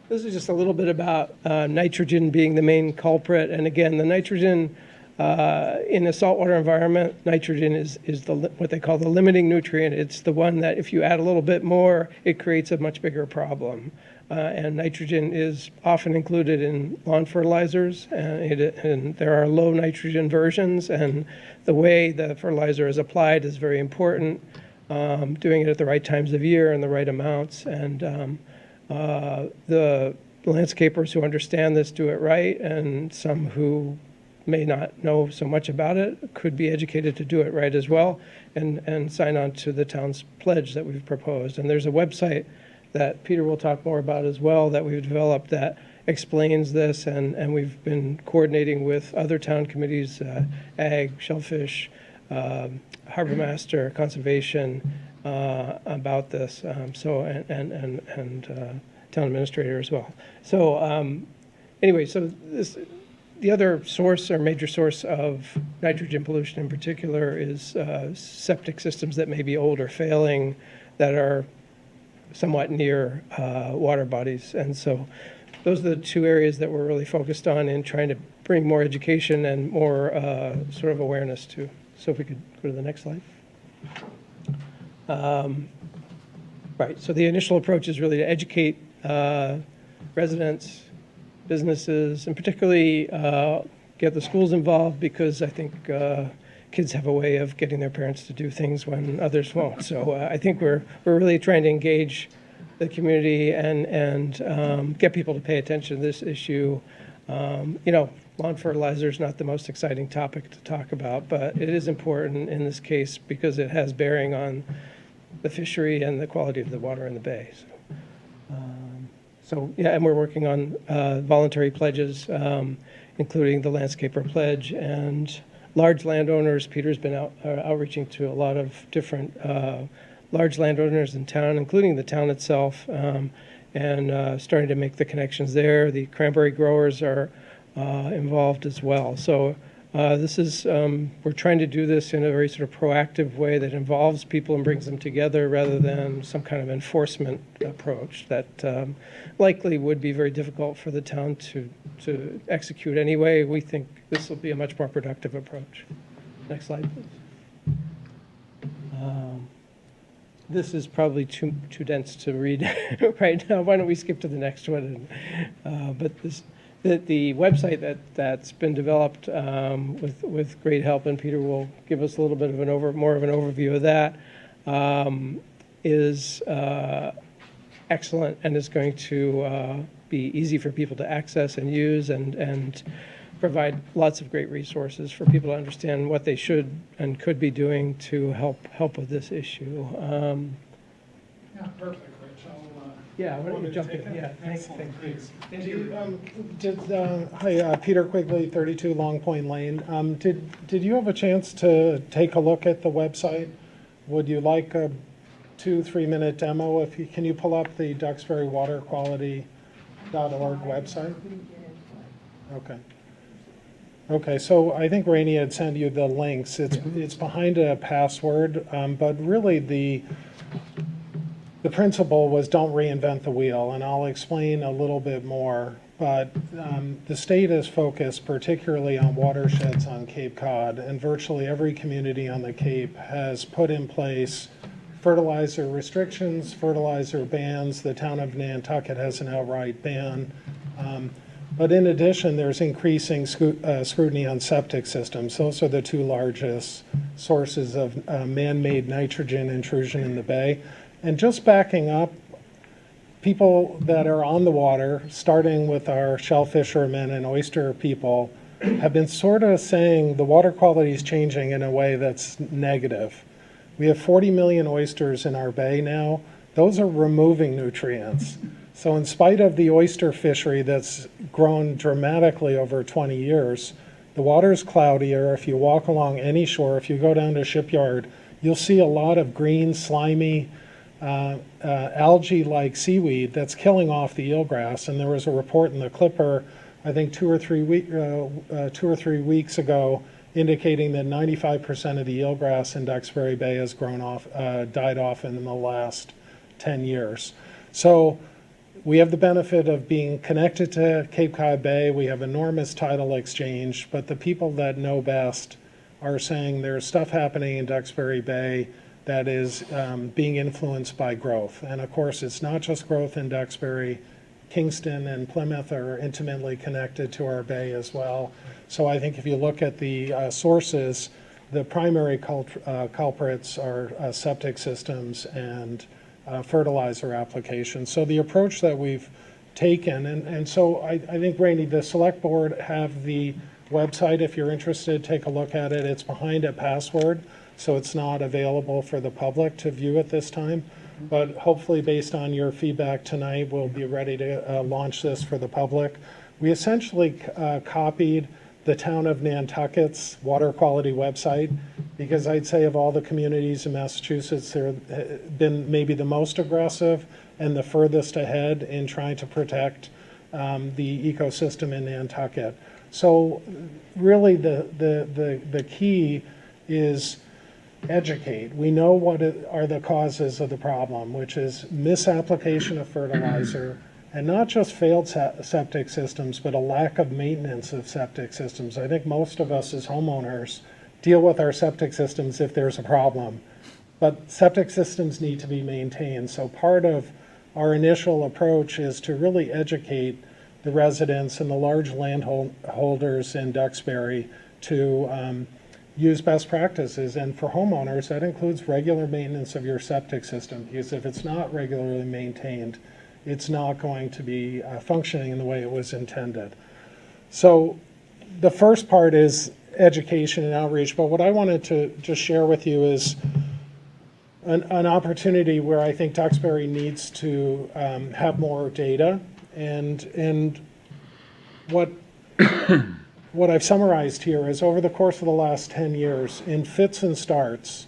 This is just a little bit about nitrogen being the main culprit. And again, the nitrogen in a saltwater environment, nitrogen is what they call the limiting nutrient. It's the one that if you add a little bit more, it creates a much bigger problem. And nitrogen is often included in lawn fertilizers, and there are low nitrogen versions, and the way the fertilizer is applied is very important. Doing it at the right times of year and the right amounts, and the landscapers who understand this do it right, and some who may not know so much about it could be educated to do it right as well, and sign on to the town's pledge that we've proposed. And there's a website that Peter will talk more about as well that we've developed that explains this, and we've been coordinating with other town committees, Ag, Shellfish, Harbor Master, Conservation, about this, and town administrator as well. So anyway, so the other source or major source of nitrogen pollution in particular is septic systems that may be old or failing, that are somewhat near water bodies. And so those are the two areas that we're really focused on in trying to bring more education and more sort of awareness to. So if we could go to the next slide. Right, so the initial approach is really to educate residents, businesses, and particularly get the schools involved, because I think kids have a way of getting their parents to do things when others won't. So I think we're really trying to engage the community and get people to pay attention to this issue. Lawn fertilizer is not the most exciting topic to talk about, but it is important in this case because it has bearing on the fishery and the quality of the water in the bay. So yeah, and we're working on voluntary pledges, including the landscaper pledge, and large landowners. Peter's been outreaching to a lot of different large landowners in town, including the town itself, and starting to make the connections there. The cranberry growers are involved as well. So this is, we're trying to do this in a very sort of proactive way that involves people and brings them together rather than some kind of enforcement approach that likely would be very difficult for the town to execute anyway. We think this will be a much more productive approach. Next slide, please. This is probably too dense to read right now. Why don't we skip to the next one? But the website that's been developed with great help, and Peter will give us a little bit of more of an overview of that, is excellent and is going to be easy for people to access and use, and provide lots of great resources for people to understand what they should and could be doing to help with this issue. Yeah, perfect, Rich. Yeah, why don't you jump in? Yeah, thanks. Hi, Peter Quigley, 32 Long Point Lane. Did you have a chance to take a look at the website? Would you like a 2-3 minute demo? Can you pull up the DuxburyWaterQuality.org website? Okay, so I think Rainey had sent you the links. It's behind a password, but really the principle was don't reinvent the wheel, and I'll explain a little bit more. But the state is focused particularly on watersheds on Cape Cod, and virtually every community on the Cape has put in place fertilizer restrictions, fertilizer bans. The town of Nantucket has an outright ban. But in addition, there's increasing scrutiny on septic systems. Those are the two largest sources of man-made nitrogen intrusion in the bay. And just backing up, people that are on the water, starting with our shellfishermen and oyster people, have been sort of saying the water quality is changing in a way that's negative. We have 40 million oysters in our bay now. Those are removing nutrients. So in spite of the oyster fishery that's grown dramatically over 20 years, the water's cloudier. If you walk along any shore, if you go down to Shipyard, you'll see a lot of green, slimy, algae-like seaweed that's killing off the eelgrass. And there was a report in the Clipper, I think 2 or 3 weeks ago, indicating that 95% of the eelgrass in Duxbury Bay has died off in the last 10 years. So we have the benefit of being connected to Cape Cod Bay. We have enormous tidal exchange, but the people that know best are saying there's stuff happening in Duxbury Bay that is being influenced by growth. And of course, it's not just growth in Duxbury. Kingston and Plymouth are intimately connected to our bay as well. So I think if you look at the sources, the primary culprits are septic systems and fertilizer applications. So the approach that we've taken, and so I think, Rainey, the select board have the website. If you're interested, take a look at it. It's behind a password, so it's not available for the public to view at this time. But hopefully, based on your feedback tonight, we'll be ready to launch this for the public. We essentially copied the town of Nantucket's water quality website, because I'd say of all the communities in Massachusetts, they've been maybe the most aggressive and the furthest ahead in trying to protect the ecosystem in Nantucket. So really the key is educate. We know what are the causes of the problem, which is misapplication of fertilizer, and not just failed septic systems, but a lack of maintenance of septic systems. I think most of us as homeowners deal with our septic systems if there's a problem, but septic systems need to be maintained. So part of our initial approach is to really educate the residents and the large landholders in Duxbury to use best practices. And for homeowners, that includes regular maintenance of your septic system, because if it's not regularly maintained, it's not going to be functioning in the way it was intended. So the first part is education and outreach, but what I wanted to just share with you is an opportunity where I think Duxbury needs to have more data. And what what I've summarized here is, over the course of the last 10 years, in fits and starts,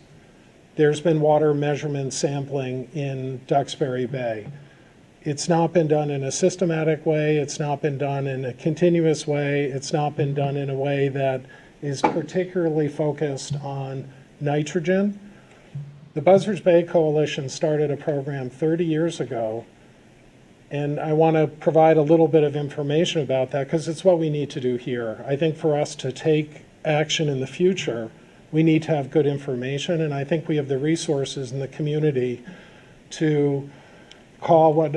there's been water measurement sampling in Duxbury Bay. It's not been done in a systematic way. It's not been done in a continuous way. It's not been done in a way that is particularly focused on nitrogen. The Buzzards Bay Coalition started a program 30 years ago, and I want to provide a little bit of information about that because it's what we need to do here. I think for us to take action in the future, we need to have good information, and I think we have the resources in the community to call what,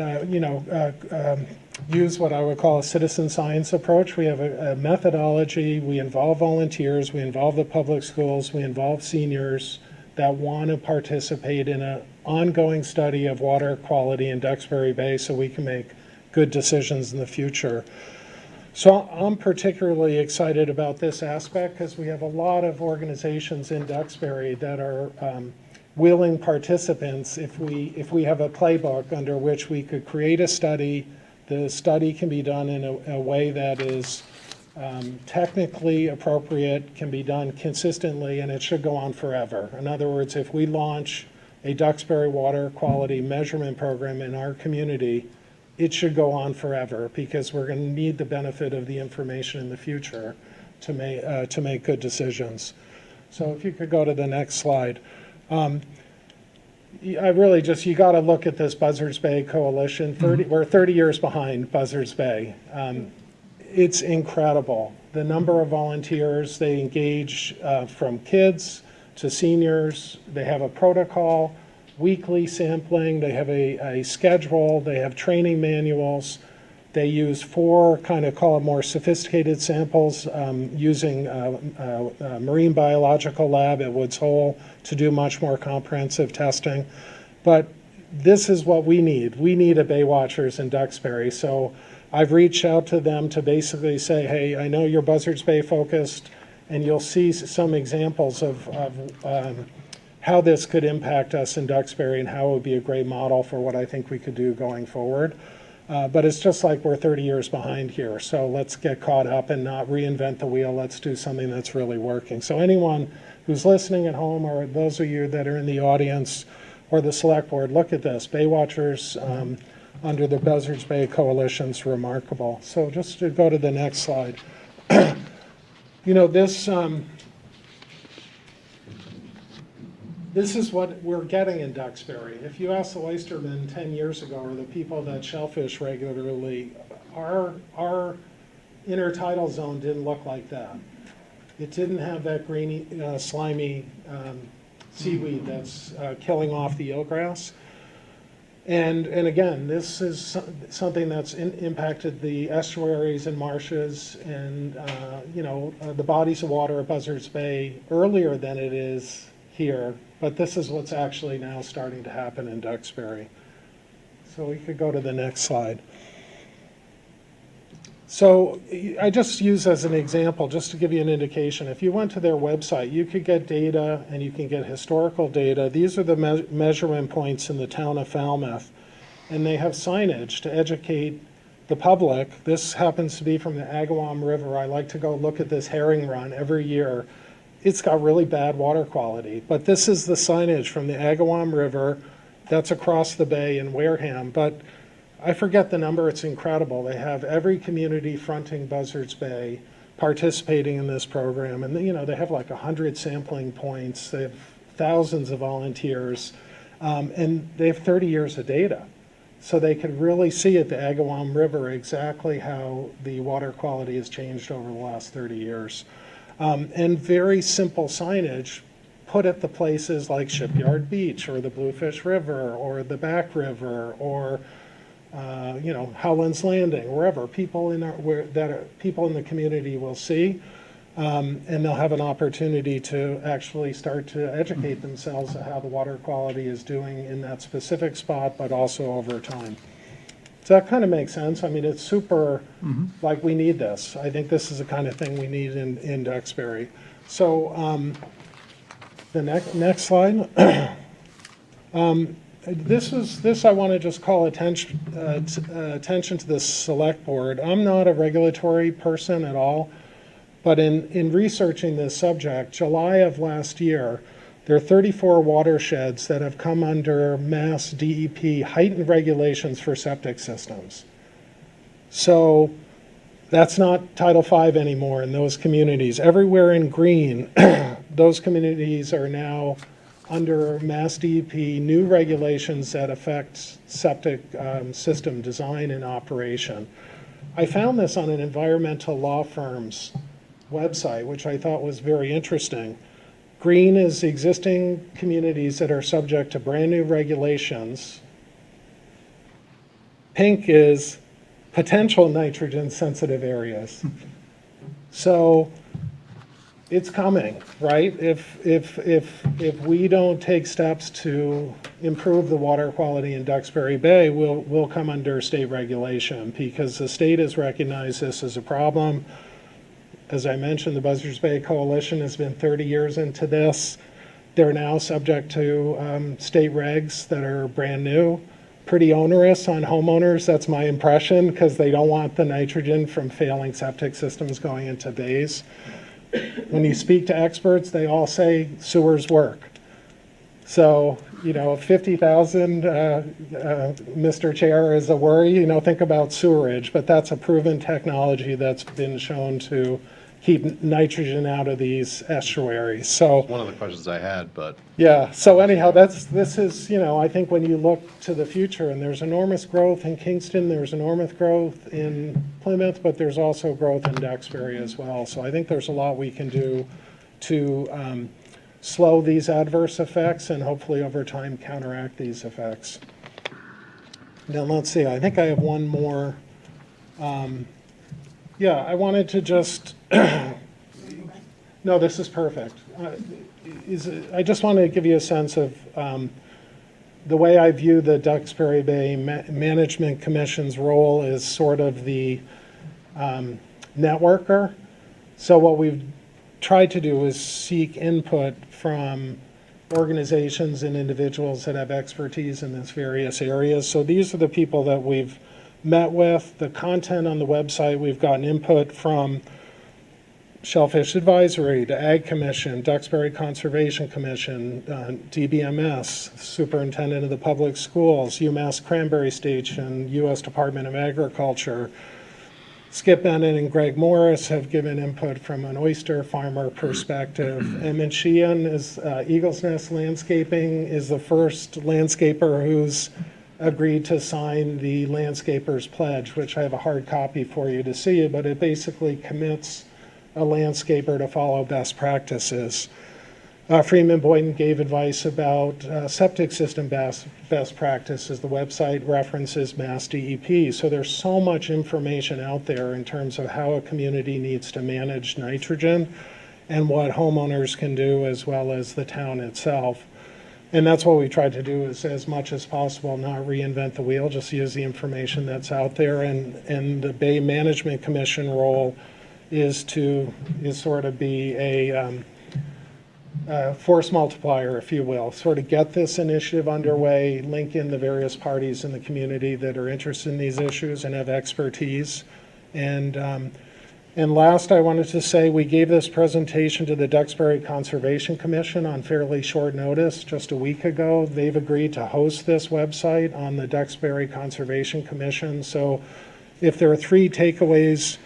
use what I would call a citizen science approach. We have a methodology. We involve volunteers. We involve the public schools. We involve seniors that want to participate in an ongoing study of water quality in Duxbury Bay so we can make good decisions in the future. So I'm particularly excited about this aspect because we have a lot of organizations in Duxbury that are willing participants if we have a playbook under which we could create a study. The study can be done in a way that is technically appropriate, can be done consistently, and it should go on forever. In other words, if we launch a Duxbury water quality measurement program in our community, it should go on forever because we're going to need the benefit of the information in the future to make good decisions. So if you could go to the next slide. I really just, you got to look at this Buzzards Bay Coalition. We're 30 years behind Buzzards Bay. It's incredible. The number of volunteers they engage, from kids to seniors. They have a protocol, weekly sampling. They have a schedule. They have training manuals. They use 4 kind of call it more sophisticated samples using a marine biological lab at Woods Hole to do much more comprehensive testing. But this is what we need. We need a Bay Watchers in Duxbury. So I've reached out to them to basically say, hey, I know you're Buzzards Bay focused, and you'll see some examples of how this could impact us in Duxbury and how it would be a great model for what I think we could do going forward. But it's just like we're 30 years behind here. So let's get caught up and not reinvent the wheel. Let's do something that's really working. So anyone who's listening at home, or those of you that are in the audience or the select board, look at this. Bay Watchers under the Buzzards Bay Coalition is remarkable. So just to go to the next slide. this is what we're getting in Duxbury. If you ask the oystermen 10 years ago, or the people that shellfish regularly, our intertidal zone didn't look like that. It didn't have that greeny, slimy seaweed that's killing off the eelgrass. And again, this is something that's impacted the estuaries and marshes and, the bodies of water at Buzzards Bay earlier than it is here. But this is what's actually now starting to happen in Duxbury. So we could go to the next slide. So I just use as an example, just to give you an indication, if you went to their website, you could get data and you can get historical data. These are the measurement points in the town of Falmouth, and they have signage to educate the public. This happens to be from the Agawam River. I like to go look at this herring run every year. It's got really bad water quality, but this is the signage from the Agawam River. That's across the bay in Wareham, but I forget the number, it's incredible. They have every community fronting Buzzards Bay participating in this program. And they have like 100 sampling points. They have thousands of volunteers. And they have 30 years of data. So they could really see at the Agawam River exactly how the water quality has changed over the last 30 years. And very simple signage put at the places like Shipyard Beach or the Bluefish River or the Back River or Howland's Landing, wherever people in people in the community will see, and they'll have an opportunity to actually start to educate themselves on how the water quality is doing in that specific spot, but also over time. So that kind of makes sense. I mean, it's super, like we need this. I think this is the kind of thing we need in Duxbury. So the next slide. This I want to just call attention to the select board. I'm not a regulatory person at all, but in researching this subject, July of last year, there are 34 watersheds that have come under Mass DEP heightened regulations for septic systems. So that's not Title V anymore in those communities. Everywhere in green, those communities are now under Mass DEP new regulations that affect septic system design and operation. I found this on an environmental law firm's website, which I thought was very interesting. Green is existing communities that are subject to brand new regulations. Pink is potential nitrogen sensitive areas. So it's coming, right? If we don't take steps to improve the water quality in Duxbury Bay, we'll come under state regulation because the state has recognized this as a problem. As I mentioned, the Buzzards Bay Coalition has been 30 years into this. They're now subject to state regs that are brand new, pretty onerous on homeowners. That's my impression because they don't want the nitrogen from failing septic systems going into bays. When you speak to experts, they all say sewers work. So, 50,000, Mr. Chair, is a worry. Think about sewerage, but that's a proven technology that's been shown to keep nitrogen out of these estuaries. So one of the questions I had, but yeah. So anyhow, this is, I think when you look to the future, and there's enormous growth in Kingston, there's enormous growth in Plymouth, but there's also growth in Duxbury as well. So I think there's a lot we can do to slow these adverse effects and hopefully over time counteract these effects. Now let's see. I think I have one more. Yeah, I wanted to just. No, this is perfect. I just want to give you a sense of the way I view the Duxbury Bay Management Commission's role is sort of the networker. So what we've tried to do is seek input from organizations and individuals that have expertise in these various areas. So these are the people that we've met with. The content on the website, we've gotten input from Shellfish Advisory, the Ag Commission, Duxbury Conservation Commission, DBMS, Superintendent of the Public Schools, UMass Cranberry Station, U.S. Department of Agriculture, Skip Bennett and Greg Morris have given input from an oyster farmer perspective. Emmett Sheehan is Eagles Nest Landscaping is the first landscaper who's agreed to sign the Landscapers Pledge, which I have a hard copy for you to see, but it basically commits a landscaper to follow best practices. Freeman Boyden gave advice about septic system best practices. The website references Mass DEP. So there's so much information out there in terms of how a community needs to manage nitrogen and what homeowners can do as well as the town itself. And that's what we tried to do, is as much as possible not reinvent the wheel, just use the information that's out there. And the Bay Management Commission role is sort of be a force multiplier, if you will, sort of get this initiative underway, link in the various parties in the community that are interested in these issues and have expertise. And last, I wanted to say we gave this presentation to the Duxbury Conservation Commission on fairly short notice just a week ago. They've agreed to host this website on the Duxbury Conservation Commission. So if there are 3 takeaways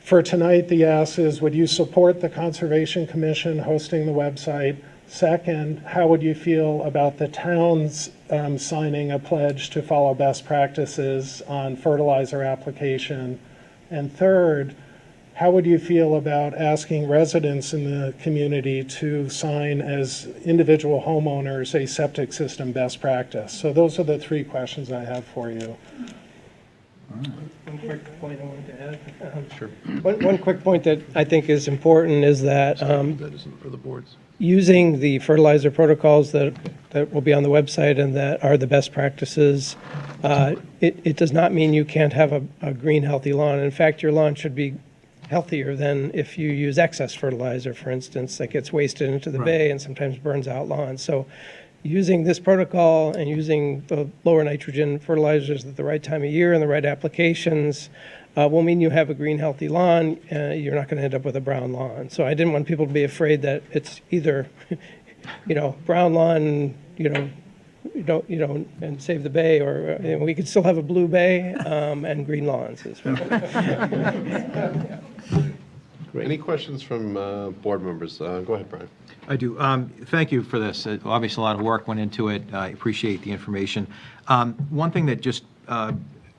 for tonight, the ask is, would you support the Conservation Commission hosting the website? Second, how would you feel about the town's signing a pledge to follow best practices on fertilizer application? And third, how would you feel about asking residents in the community to sign as individual homeowners a septic system best practice? So those are the 3 questions I have for you. One quick point I wanted to add. Sure. One quick point that I think is important is that That isn't for the boards. using the fertilizer protocols that will be on the website and that are the best practices, it does not mean you can't have a green, healthy lawn. In fact, your lawn should be healthier than if you use excess fertilizer, for instance, that gets wasted into the bay and sometimes burns out lawns. So using this protocol and using the lower nitrogen fertilizers at the right time of year and the right applications will mean you have a green, healthy lawn. You're not going to end up with a brown lawn. So I didn't want people to be afraid that it's either, brown lawn, and save the bay, or we could still have a blue bay and green lawns as well. Great. Any questions from board members? Go ahead, Brian. I do. Thank you for this. Obviously, a lot of work went into it. I appreciate the information. One thing that just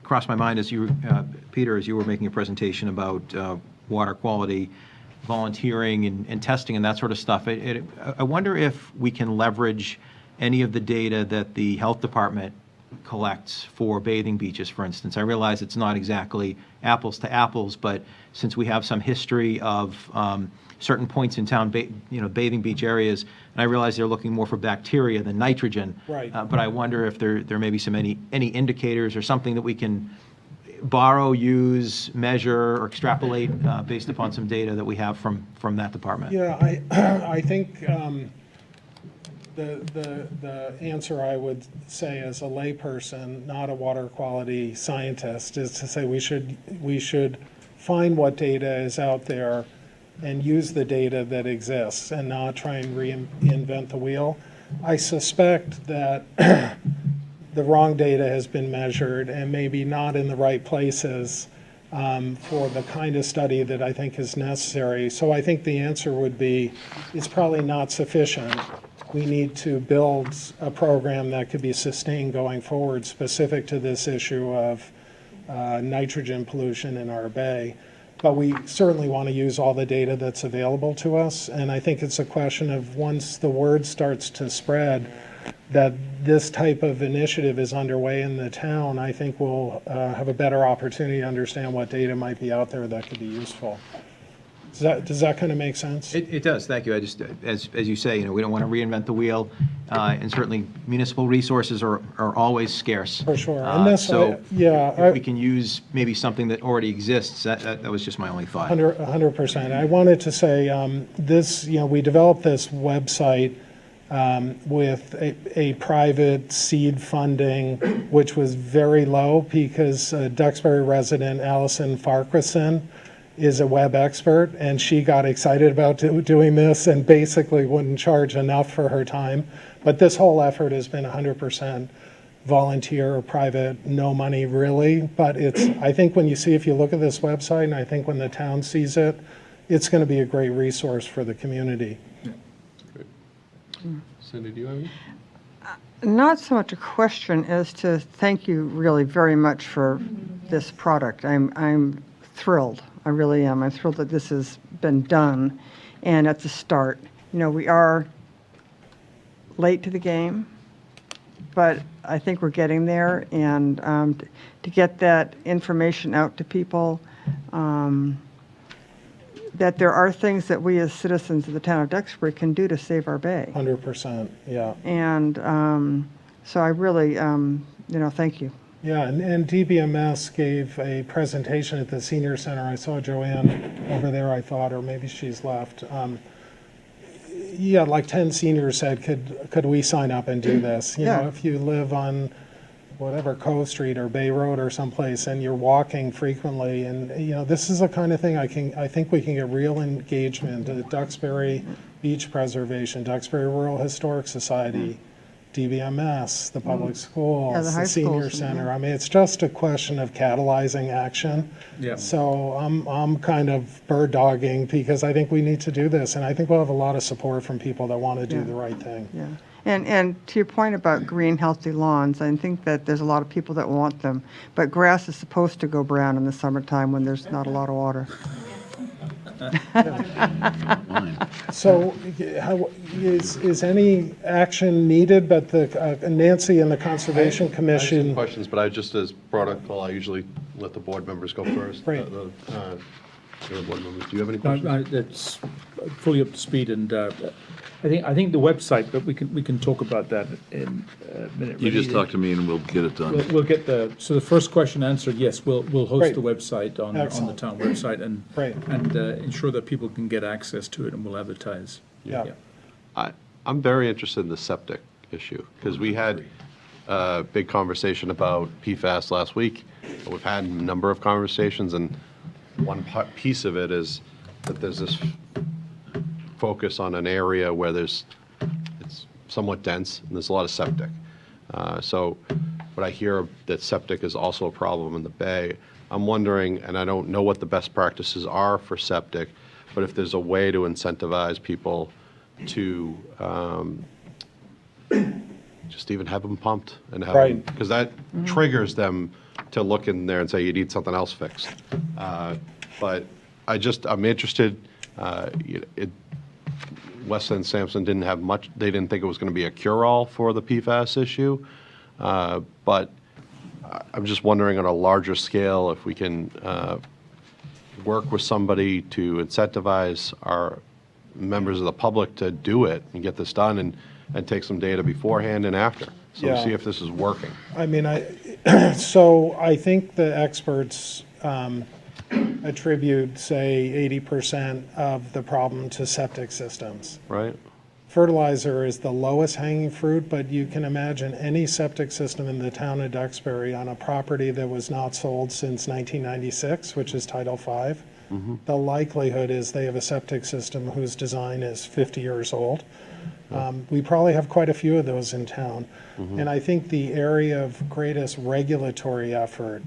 crossed my mind as Peter, as you were making a presentation about water quality, volunteering and testing and that sort of stuff, I wonder if we can leverage any of the data that the health department collects for bathing beaches, for instance. I realize it's not exactly apples to apples, but since we have some history of certain points in town, bathing beach areas, and I realize they're looking more for bacteria than nitrogen. Right. But I wonder if there may be any indicators or something that we can borrow, use, measure, or extrapolate based upon some data that we have from that department. Yeah, I think the answer I would say as a layperson, not a water quality scientist, is to say we should find what data is out there and use the data that exists and not try and reinvent the wheel. I suspect that the wrong data has been measured and maybe not in the right places for the kind of study that I think is necessary. So I think the answer would be it's probably not sufficient. We need to build a program that could be sustained going forward specific to this issue of nitrogen pollution in our bay. But we certainly want to use all the data that's available to us. And I think it's a question of once the word starts to spread that this type of initiative is underway in the town, I think we'll have a better opportunity to understand what data might be out there that could be useful. Does that kind of make sense? It does, thank you. I just, as you say, we don't want to reinvent the wheel, and certainly municipal resources are always scarce. For sure, and that's so yeah. If we can use maybe something that already exists, that was just my only thought. 100%. I wanted to say this. We developed this website with a private seed funding, which was very low because Duxbury resident Allison Farquharson is a web expert, and she got excited about doing this and basically wouldn't charge enough for her time. But this whole effort has been 100% volunteer or private, no money really, but I think if you look at this website, and I think when the town sees it, it's going to be a great resource for the community. Cindy, do you have any? Not so much a question as to thank you really very much for this product. I'm thrilled. I really am. I'm thrilled that this has been done, and at the start. We are late to the game, but I think we're getting there, and to get that information out to people, that there are things that we as citizens of the town of Duxbury can do to save our bay. 100%, yeah. And so I really, thank you. Yeah, and DBMS gave a presentation at the senior center. I saw Joanne over there, I thought, or maybe she's left. Yeah, like 10 seniors said, could we sign up and do this? You know, if you live on whatever, Cove Street or Bay Road or someplace, and you're walking frequently, and this is the kind of thing I think we can get real engagement at Duxbury Beach Preservation, Duxbury Rural Historic Society, DBMS, the public schools, the senior center. I mean, it's just a question of catalyzing action. Yeah. So I'm kind of bird dogging because I think we need to do this, and I think we'll have a lot of support from people that want to do the right thing. Yeah. And to your point about green, healthy lawns, I think that there's a lot of people that want them, but grass is supposed to go brown in the summertime when there's not a lot of water. So is any action needed, but Nancy and the Conservation Commission? I have some questions, but just as protocol, I usually let the board members go first. Right. The board members, do you have any questions? That's fully up to speed, and I think the website, but we can talk about that in a minute. You just talk to me and we'll get it done. We'll get so the first question answered, yes, we'll host Great. the website on the Excellent. town website and Great. ensure that people can get access to it, and we'll advertise. Yeah. I'm very interested in the septic issue, because we had a big conversation about PFAS last week. We've had a number of conversations, and one piece of it is that there's this focus on an area where it's somewhat dense, and there's a lot of septic. So what I hear that septic is also a problem in the bay. I'm wondering, and I don't know what the best practices are for septic, but if there's a way to incentivize people to just even have them pumped and have them, because that triggers them to look in there and say, you need something else fixed. But I'm interested. Weston and Sampson didn't have much, they didn't think it was going to be a cure-all for the PFAS issue. But I'm just wondering on a larger scale if we can work with somebody to incentivize our members of the public to do it and get this done, and take some data beforehand and after. So Yeah. see if this is working. I mean, so I think the experts attribute, say, 80% of the problem to septic systems. Right? Fertilizer is the lowest hanging fruit, but you can imagine any septic system in the town of Duxbury on a property that was not sold since 1996, which is Title V. The likelihood is they have a septic system whose design is 50 years old. We probably have quite a few of those in town. And I think the area of greatest regulatory effort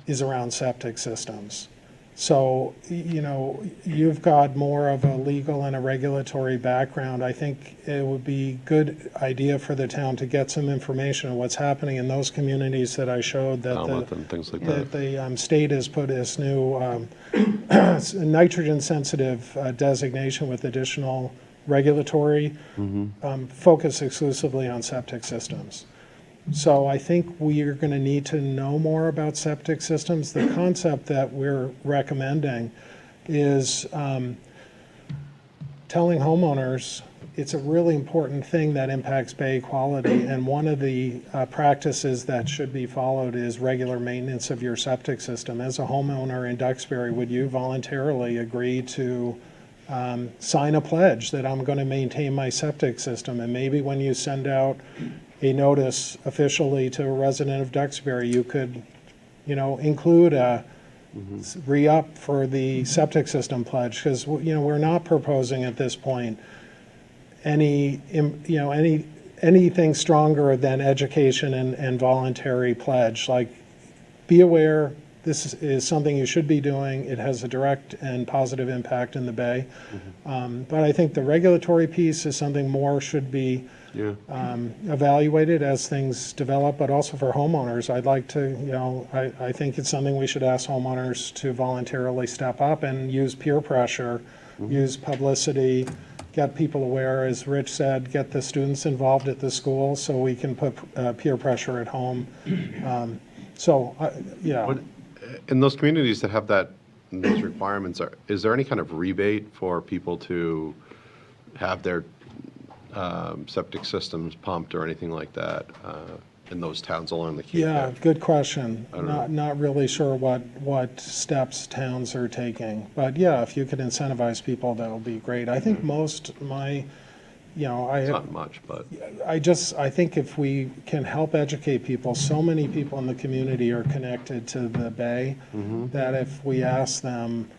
is around septic systems. So, you've got more of a legal and a regulatory background. I think it would be a good idea for the town to get some information on what's happening in those communities that I showed, that and things like that. the state has put this new nitrogen-sensitive designation with additional regulatory focus exclusively on septic systems. So I think we are going to need to know more about septic systems. The concept that we're recommending is telling homeowners it's a really important thing that impacts bay quality, and one of the practices that should be followed is regular maintenance of your septic system. As a homeowner in Duxbury, would you voluntarily agree to sign a pledge that I'm going to maintain my septic system? And maybe when you send out a notice officially to a resident of Duxbury, you could, include a re-up for the septic system pledge, because, we're not proposing at this point any anything stronger than education and voluntary pledge. Like, be aware, this is something you should be doing. It has a direct and positive impact in the Bay. But I think the regulatory piece is something more should be evaluated as things develop, but also for homeowners. I'd like to, I think it's something we should ask homeowners to voluntarily step up and use peer pressure, use publicity, get people aware, as Rich said, get the students involved at the school so we can put peer pressure at home. In those communities that have those requirements, is there any kind of rebate for people to have their septic systems pumped or anything like that in those towns along the Cape? Yeah, good question. I don't know. Not really sure what steps towns are taking. But yeah, if you could incentivize people, that would be great. I think it's not much, but I think if we can help educate people, so many people in the community are connected to the Bay, that if we ask them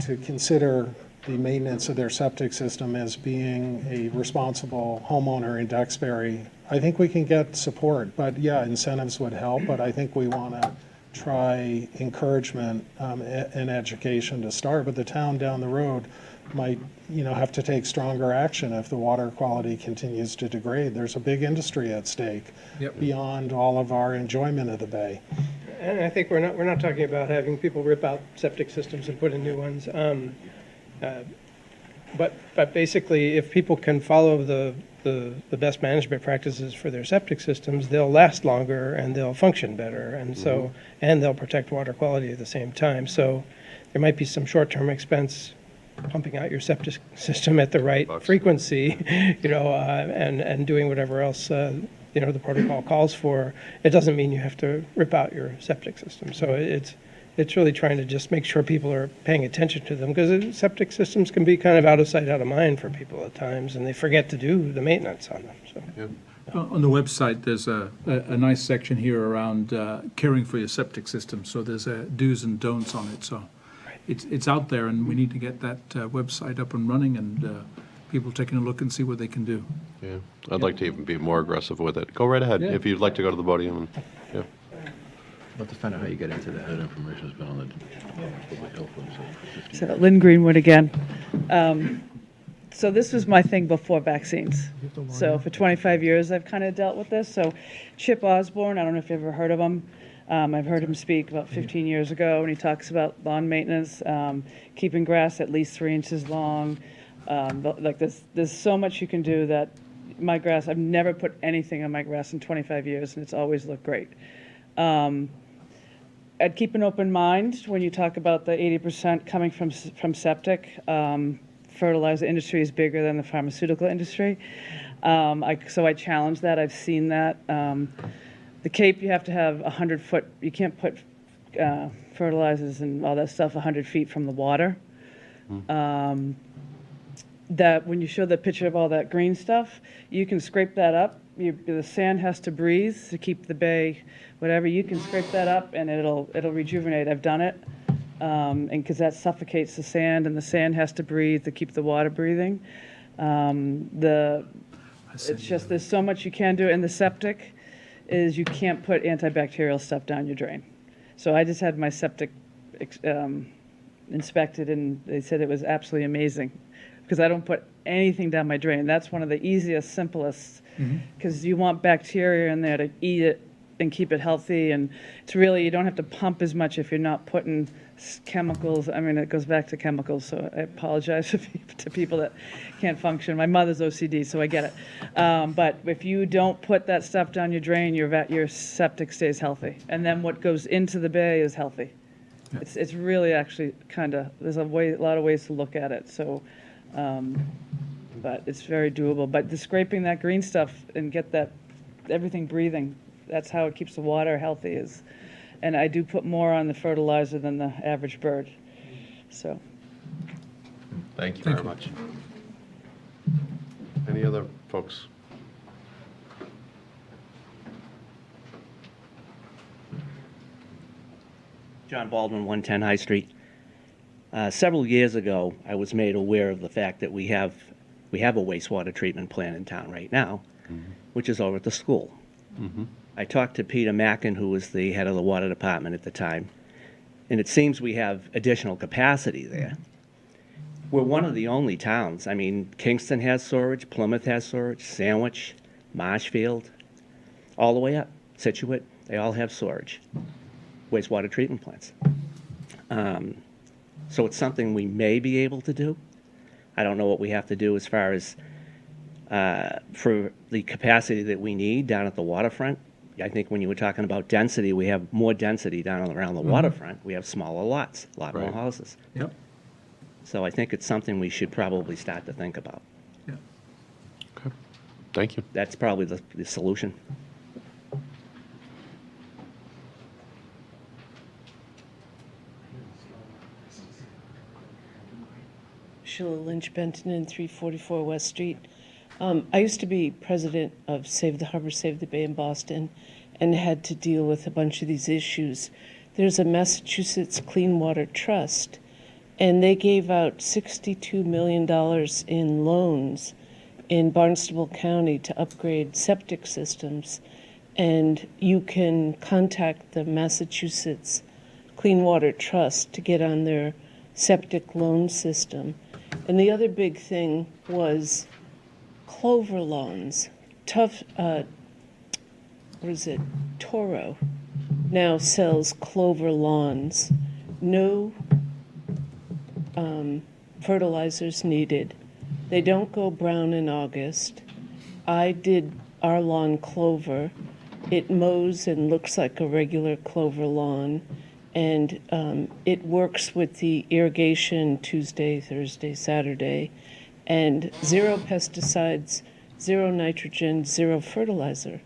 to consider the maintenance of their septic system as being a responsible homeowner in Duxbury, I think we can get support. But yeah, incentives would help, but I think we want to try encouragement and education to start. But the town down the road might, have to take stronger action if the water quality continues to degrade. There's a big industry at stake beyond all of our enjoyment of the Bay. And I think we're not talking about having people rip out septic systems and put in new ones. But basically, if people can follow the best management practices for their septic systems, they'll last longer and they'll function better, and and they'll protect water quality at the same time. So there might be some short-term expense pumping out your septic system at the right frequency, and doing whatever else the protocol calls for. It doesn't mean you have to rip out your septic system. So it's really trying to just make sure people are paying attention to them, because septic systems can be kind of out of sight, out of mind for people at times, and they forget to do the maintenance on them. So. On the website, there's a nice section here around caring for your septic system. So there's do's and don'ts on it. So it's out there, and we need to get that website up and running, and people taking a look and see what they can do. Yeah, I'd like to even be more aggressive with it. Go right ahead if you'd like to go to the podium. I'll have to find out how you get into that. That information's been on the public health website for 15 So years. Lynn Greenwood again. So this was my thing before vaccines. So for 25 years, I've kind of dealt with this. So Chip Osborne, I don't know if you've ever heard of him. I've heard him speak about 15 years ago, and he talks about lawn maintenance, keeping grass at least 3 inches long. Like there's so much you can do that my grass, I've never put anything on my grass in 25 years, and it's always looked great. I'd keep an open mind when you talk about the 80% coming from septic. Fertilizer industry is bigger than the pharmaceutical industry. So I challenge that. I've seen that. The Cape, you have to have 100-foot, you can't put fertilizers and all that stuff 100 feet from the water. That when you show the picture of all that green stuff, you can scrape that up. The sand has to breathe to keep the bay, whatever. You can scrape that up and it'll rejuvenate. I've done it, and because that suffocates the sand, and the sand has to breathe to keep the water breathing. It's just there's so much you can do. And the septic is you can't put antibacterial stuff down your drain. So I just had my septic inspected, and they said it was absolutely amazing, because I don't put anything down my drain. That's one of the easiest, simplest, because you want bacteria in there to eat it and keep it healthy. And it's really, you don't have to pump as much if you're not putting chemicals. I mean, it goes back to chemicals, so I apologize to people that can't function. My mother's OCD, so I get it. But if you don't put that stuff down your drain, your septic stays healthy. And then what goes into the bay is healthy. Yeah. It's really actually kind of, there's a lot of ways to look at it. So. But it's very doable. But the scraping that green stuff and get that everything breathing, that's how it keeps the water healthy. And I do put more on the fertilizer than the average bird. So. Thank you very much. Any other folks? John Baldwin, 110 High Street. Several years ago, I was made aware of the fact that we have we have a wastewater treatment plant in town right now, which is over at the school. I talked to Peter Mackin, who was the head of the water department at the time, and it seems we have additional capacity there. We're one of the only towns. I mean, Kingston has storage, Plymouth has storage, Sandwich, Marshfield, all the way up, Situate, they all have storage, wastewater treatment plants. So it's something we may be able to do. I don't know what we have to do as far as for the capacity that we need down at the waterfront. I think when you were talking about density, we have more density down around the waterfront. We have smaller lots, a lot more houses. Yep. So I think it's something we should probably start to think about. Yeah. Okay. Thank you. That's probably the solution. Sheila Lynch Benton in 344 West Street. I used to be president of Save the Harbor, Save the Bay in Boston and had to deal with a bunch of these issues. There's a Massachusetts Clean Water Trust, and they gave out $62 million in loans in Barnstable County to upgrade septic systems. And you can contact the Massachusetts Clean Water Trust to get on their septic loan system. And the other big thing was clover lawns. Toro now sells clover lawns. No fertilizers needed. They don't go brown in August. I did our lawn clover. It mows and looks like a regular clover lawn. And it works with the irrigation Tuesday, Thursday, Saturday, and 0 pesticides, 0 nitrogen, 0 fertilizer.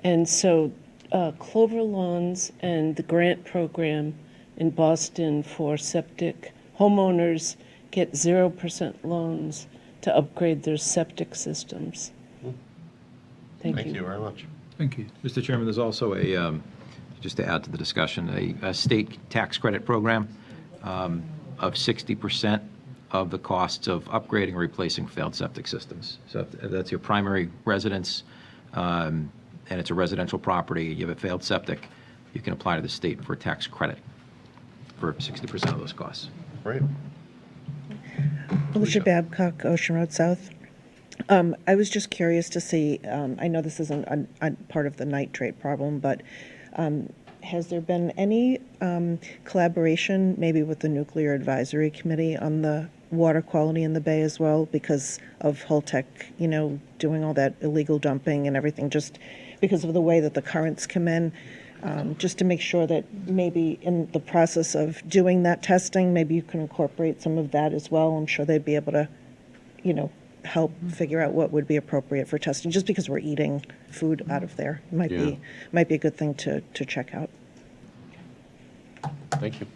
And so clover lawns and the grant program in Boston for septic homeowners get 0% loans to upgrade their septic systems. Thank you. Thank you very much. Thank you. Mr. Chairman, there's also a, just to add to the discussion, a state tax credit program of 60% of the costs of upgrading or replacing failed septic systems. So if that's your primary residence, and it's a residential property, you have a failed septic, you can apply to the state for a tax credit for 60% of those costs. Great. Alicia Babcock, Ocean Road South. I was just curious to see, I know this isn't a part of the nitrate problem, but has there been any collaboration maybe with the Nuclear Advisory Committee on the water quality in the bay as well because of Holtec, doing all that illegal dumping and everything, just because of the way that the currents come in, just to make sure that maybe in the process of doing that testing, maybe you can incorporate some of that as well. I'm sure they'd be able to, help figure out what would be appropriate for testing, just because we're eating food out of there. Might be a good thing to check out. Thank you.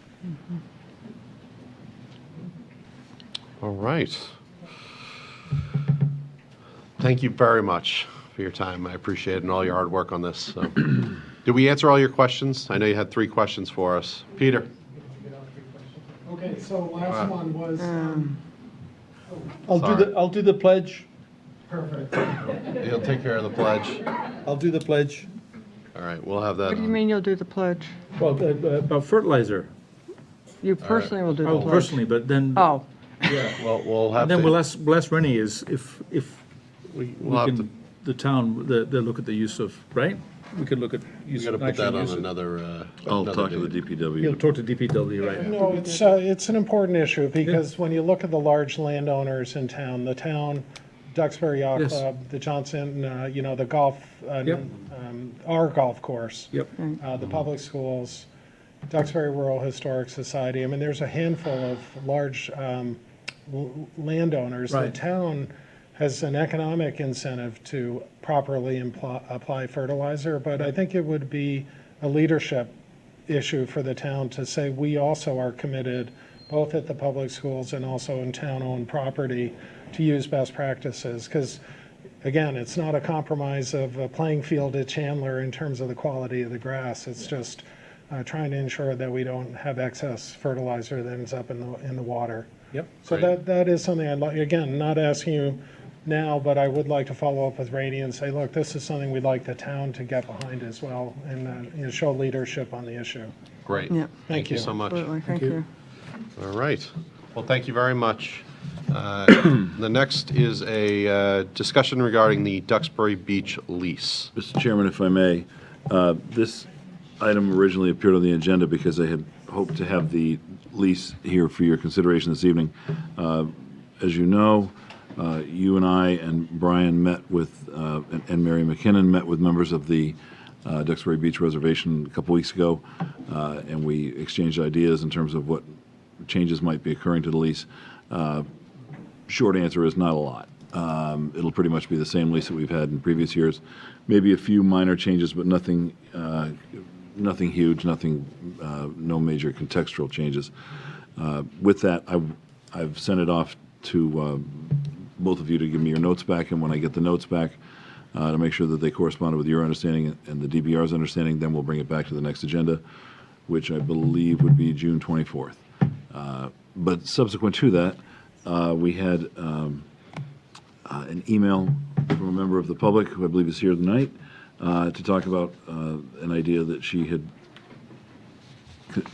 All right. Thank you very much for your time. I appreciate it and all your hard work on this. So. Did we answer all your questions? I know you had 3 questions for us. Peter? Okay, so last one was, I'll do the pledge. perfect. You'll take care of the pledge. I'll do the pledge. All right, we'll have that. What do you on. mean you'll do the pledge? Well, about fertilizer. You personally will do the Oh, pledge? personally, but then. Oh, Well, we'll have And then to. we'll ask Rennie is if we We'll have can, the town, they look at the use of, right? We could look at We use got to of put that nitrogen on use. another. I'll another talk to the date. You'll DPW. talk to DPW, right? No, it's an important issue because when you look at the large landowners in town, the town, Duxbury Yacht Yes. Club, the Johnson, the golf, Yep. our golf course, Yep. the public schools, Duxbury Rural Historic Society. I mean, there's a handful of large landowners. The Right. town has an economic incentive to properly apply fertilizer, but I think it would be a leadership issue for the town to say we also are committed, both at the public schools and also in town-owned property, to use best practices. Because, again, it's not a compromise of a playing field at Chandler in terms of the quality of the grass. It's just trying to ensure that we don't have excess fertilizer that ends up in the water. Yep. So that is something I'd like, again, not asking you now, but I would like to follow up with Rady and say, look, this is something we'd like the town to get behind as well, and show leadership on the issue. Great. Yeah. Thank you so much. Absolutely, thank you. All right. Well, thank you very much. The next is a discussion regarding the Duxbury Beach lease. Mr. Chairman, if I may, this item originally appeared on the agenda because I had hoped to have the lease here for your consideration this evening. As you know, you and I and Brian met with, and Mary McKinnon met with members of the Duxbury Beach Reservation a couple weeks ago, and we exchanged ideas in terms of what changes might be occurring to the lease. Short answer is not a lot. It'll pretty much be the same lease that we've had in previous years. Maybe a few minor changes, but nothing huge, no major contextual changes. With that, I've sent it off to both of you to give me your notes back, and when I get the notes back, to make sure that they correspond with your understanding and the DBR's understanding, then we'll bring it back to the next agenda, which I believe would be June 24th. But subsequent to that, we had an email from a member of the public, who I believe is here tonight, to talk about an idea that she had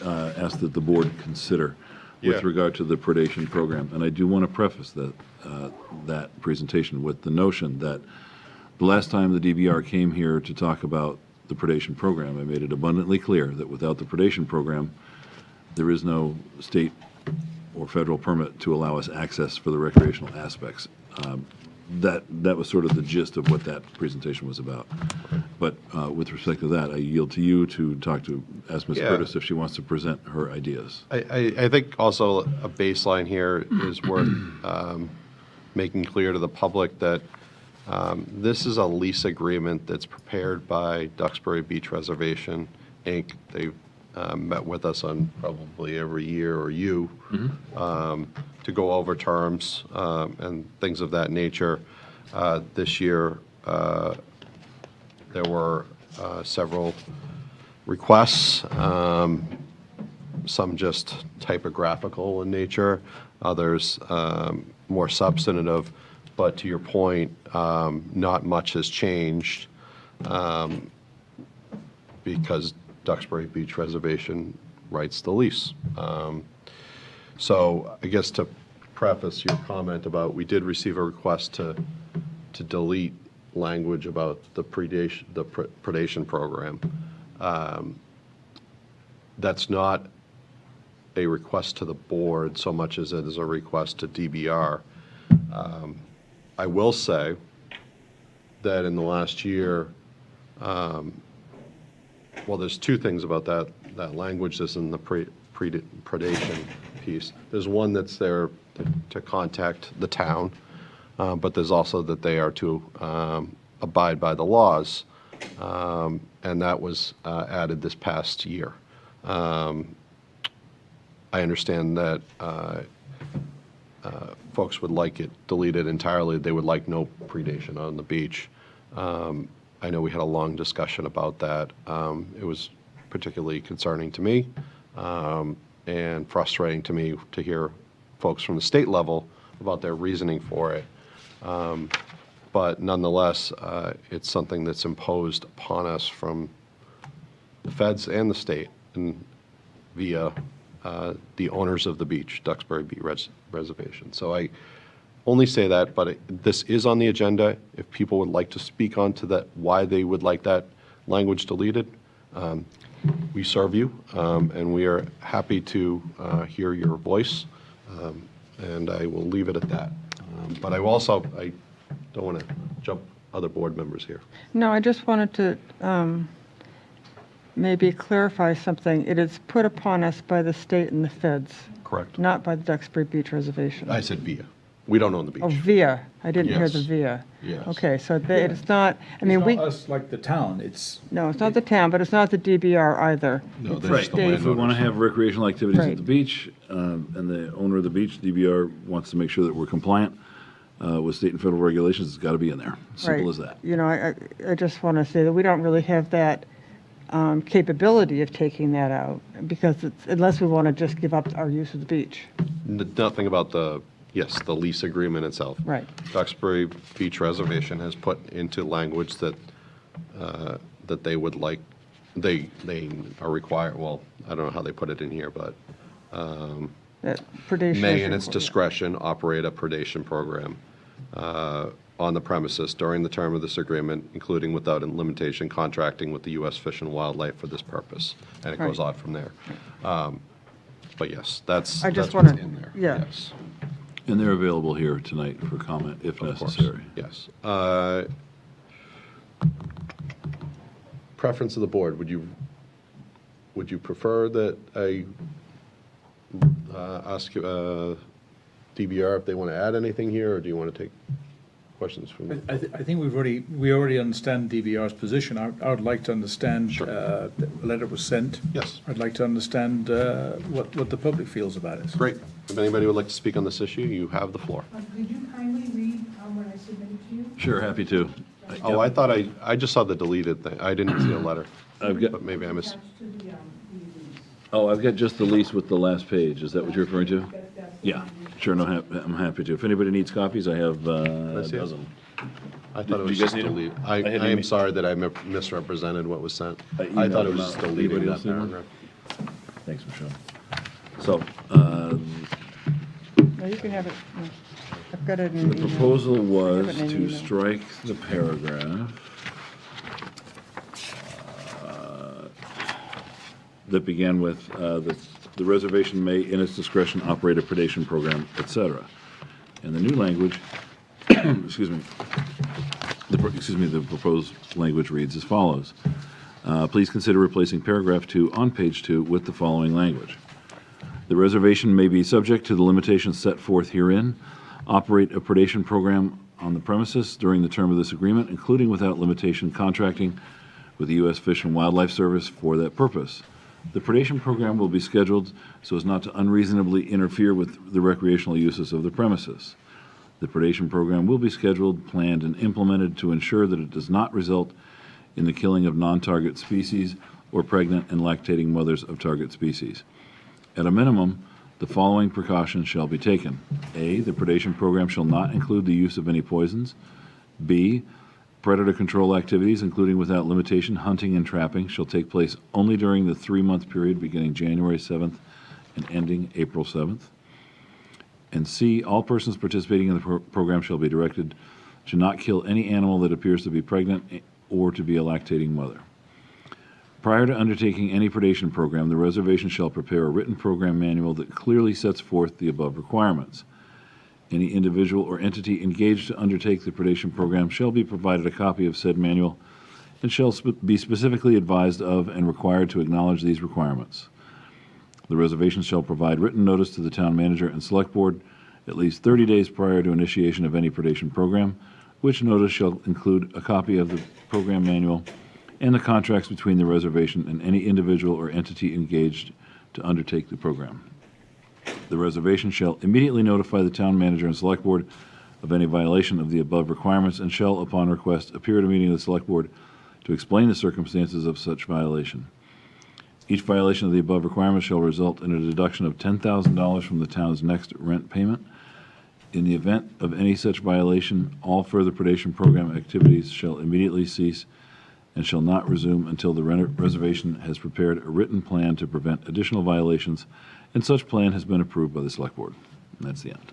asked that the board consider with regard to the predation program. And I do want to preface that presentation with the notion that the last time the DBR came here to talk about the predation program, I made it abundantly clear that without the predation program, there is no state or federal permit to allow us access for the recreational aspects. That was sort of the gist of what that presentation was about. But with respect to that, I yield to you to ask Ms. Curtis if she wants to present her ideas. I think also a baseline here is worth making clear to the public that this is a lease agreement that's prepared by Duxbury Beach Reservation, Inc. They've met with us on probably every year or to go over terms and things of that nature. This year, there were several requests, some just typographical in nature, others more substantive. But to your point, not much has changed because Duxbury Beach Reservation writes the lease. So I guess to preface your comment about, we did receive a request to delete language about the predation program. That's not a request to the board so much as it is a request to DBR. I will say that in the last year, well, there's two things about that language that's in the predation piece. There's one that's there to contact the town, but there's also that they are to abide by the laws, and that was added this past year. I understand that folks would like it deleted entirely. They would like no predation on the beach. I know we had a long discussion about that. It was particularly concerning to me and frustrating to me to hear folks from the state level about their reasoning for it. But nonetheless, it's something that's imposed upon us from the feds and the state and via the owners of the beach, Duxbury Beach Reservation. So I only say that, but this is on the agenda. If people would like to speak on to that, why they would like that language deleted, we serve you, and we are happy to hear your voice, and I will leave it at that. But I don't want to jump other board members here. No, I just wanted to maybe clarify something. It is put upon us by the state and the feds. Correct. Not by the Duxbury Beach Reservation. I said via. We don't own the beach. Oh, via. I didn't hear the Yes. via. Yes. Okay, so it's not, I mean, It's not us like the town, it's. No, it's not the town, but it's not the DBR either. No, It's that's the the state. If we want to have recreational activities Right. at the beach, and the owner of the beach, DBR, wants to make sure that we're compliant with state and federal regulations, it's got to be in there. Simple Right. as that. You know, I just want to say that we don't really have that capability of taking that out, because unless we want to just give up our use of the beach. Nothing about the yes, the lease agreement itself. Right. Duxbury Beach Reservation has put into language that, that they would like, they are required, well, I don't know how they put it in here, but Predation may, is in its required. discretion, operate a predation program on the premises during the term of this agreement, including without limitation contracting with the U.S. Fish and Wildlife for this purpose. And it goes Right. on from there. But yes, that's I just that's what's wanna- in there. yeah. Yes. And they're available here tonight for comment if Of course, necessary. yes. Preference of the board, would you prefer that I ask DBR if they want to add anything here, or do you want to take questions from them? I think we already understand DBR's position. I would like to understand, the letter was sent. Yes. I'd like to understand what the public feels about it. Great. If anybody would like to speak on this issue, you have the floor. Could you kindly read what I submitted to you? Sure, happy to. Oh, I thought I just saw the deleted thing. I didn't see a letter. But maybe I missed. Attached to the lease. Oh, I've got just the lease with the last page. Is that what you're referring to? Yeah, sure, no, I'm happy to. If anybody needs copies, I have a see it? dozen. I thought it Did was you guys just need 'em? deleted. I had I am emailed- sorry that I misrepresented what was sent. I I emailed thought it them was just out. deleting Anybody that else need one? paragraph. Thanks, Michelle. So, No, you can have it. No. I've got it in the email. proposal I was have it in to email. strike the paragraph that began with, the reservation may, in its discretion, operate a predation program, et cetera. And the new language, excuse me, the proposed language reads as follows. Please consider replacing paragraph 2 on page 2 with the following language. The reservation may be subject to the limitations set forth herein, operate a predation program on the premises during the term of this agreement, including without limitation contracting with the U.S. Fish and Wildlife Service for that purpose. The predation program will be scheduled so as not to unreasonably interfere with the recreational uses of the premises. The predation program will be scheduled, planned, and implemented to ensure that it does not result in the killing of non-target species or pregnant and lactating mothers of target species. At a minimum, the following precautions shall be taken. A, the predation program shall not include the use of any poisons. B, predator control activities, including without limitation hunting and trapping, shall take place only during the 3-month period beginning January 7th and ending April 7th. And C, all persons participating in the program shall be directed to not kill any animal that appears to be pregnant or to be a lactating mother. Prior to undertaking any predation program, the reservation shall prepare a written program manual that clearly sets forth the above requirements. Any individual or entity engaged to undertake the predation program shall be provided a copy of said manual and shall be specifically advised of and required to acknowledge these requirements. The reservation shall provide written notice to the town manager and select board at least 30 days prior to initiation of any predation program, which notice shall include a copy of the program manual and the contracts between the reservation and any individual or entity engaged to undertake the program. The reservation shall immediately notify the town manager and select board of any violation of the above requirements and shall, upon request, appear at a meeting of the select board to explain the circumstances of such violation. Each violation of the above requirements shall result in a deduction of $10,000 from the town's next rent payment. In the event of any such violation, all further predation program activities shall immediately cease and shall not resume until the reservation has prepared a written plan to prevent additional violations, and such plan has been approved by the select board. And that's the end.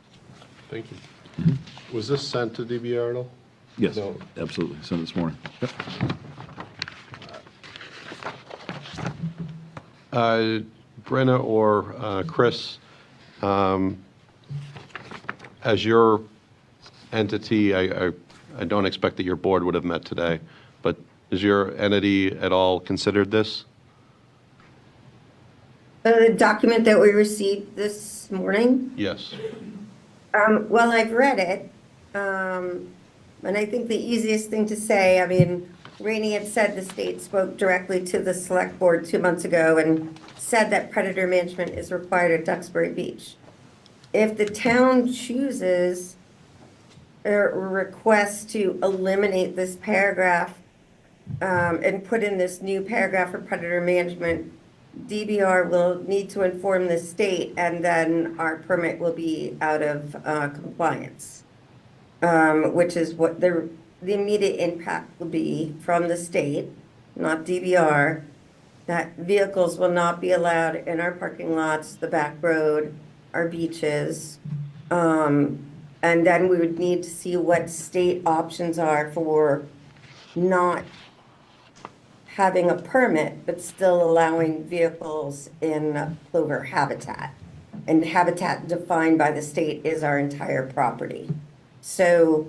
Thank you. Was this sent to DBR at all? Yes, No. absolutely. Sent this morning. Yep. Brenna or Chris, as your entity, I don't expect that your board would have met today, but has your entity at all considered this? The document that we received this morning, Yes. well, I've read it, and I think the easiest thing to say, I mean, Rainey had said the state spoke directly to the select board 2 months ago and said that predator management is required at Duxbury Beach. If the town chooses or requests to eliminate this paragraph and put in this new paragraph for predator management, DBR will need to inform the state, and then our permit will be out of compliance, which is what the immediate impact will be from the state, not DBR, that vehicles will not be allowed in our parking lots, the back road, our beaches. And then we would need to see what state options are for not having a permit, but still allowing vehicles in plover habitat. And habitat defined by the state is our entire property. So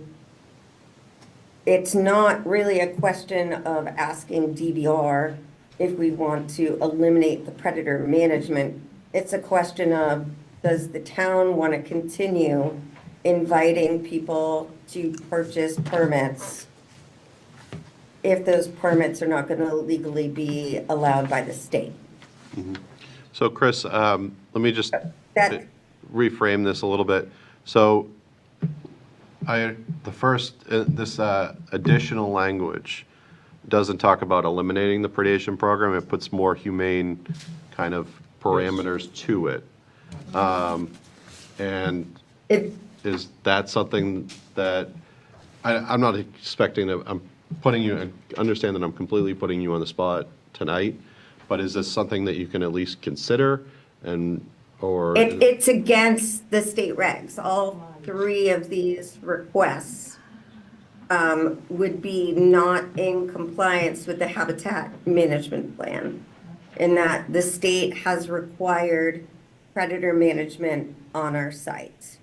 it's not really a question of asking DBR if we want to eliminate the predator management. It's a question of, does the town want to continue inviting people to purchase permits if those permits are not going to legally be allowed by the state? So Chris, let me just reframe this a little bit. So this additional language doesn't talk about eliminating the predation program. It puts more humane kind of parameters to it. And is that something that, I'm not expecting to, I'm putting you, understand that I'm completely putting you on the spot tonight, but is this something that you can at least consider or? It's against the state regs. All three of these requests would be not in compliance with the habitat management plan, in that the state has required predator management on our site.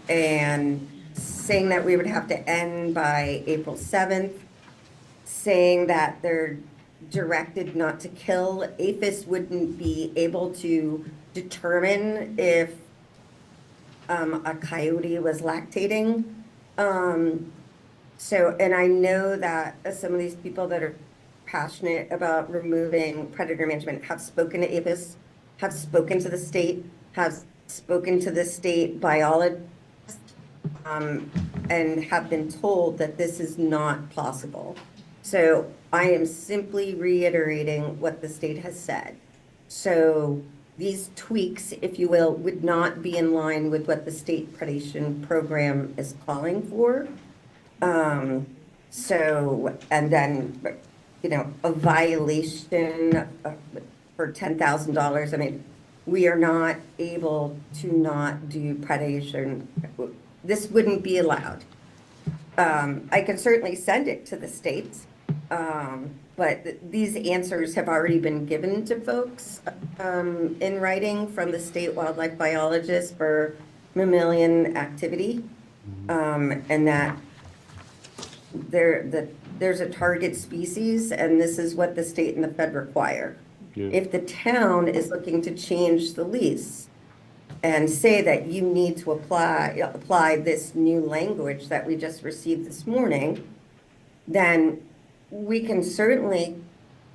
And saying that we would have to end by April 7th, saying that they're directed not to kill. APHIS wouldn't be able to determine if a coyote was lactating. And I know that some of these people that are passionate about removing predator management have spoken to APHIS, have spoken to the state, have spoken to the state biologists, and have been told that this is not possible. So I am simply reiterating what the state has said. So these tweaks, if you will, would not be in line with what the state predation program is calling for. And then, a violation for $10,000. I mean, we are not able to not do predation. This wouldn't be allowed. I can certainly send it to the states, but these answers have already been given to folks in writing from the state wildlife biologist for mammalian activity, and that there's a target species, and this is what the state and the Fed require. Yeah. If the town is looking to change the lease and say that you need to apply this new language that we just received this morning, then we can certainly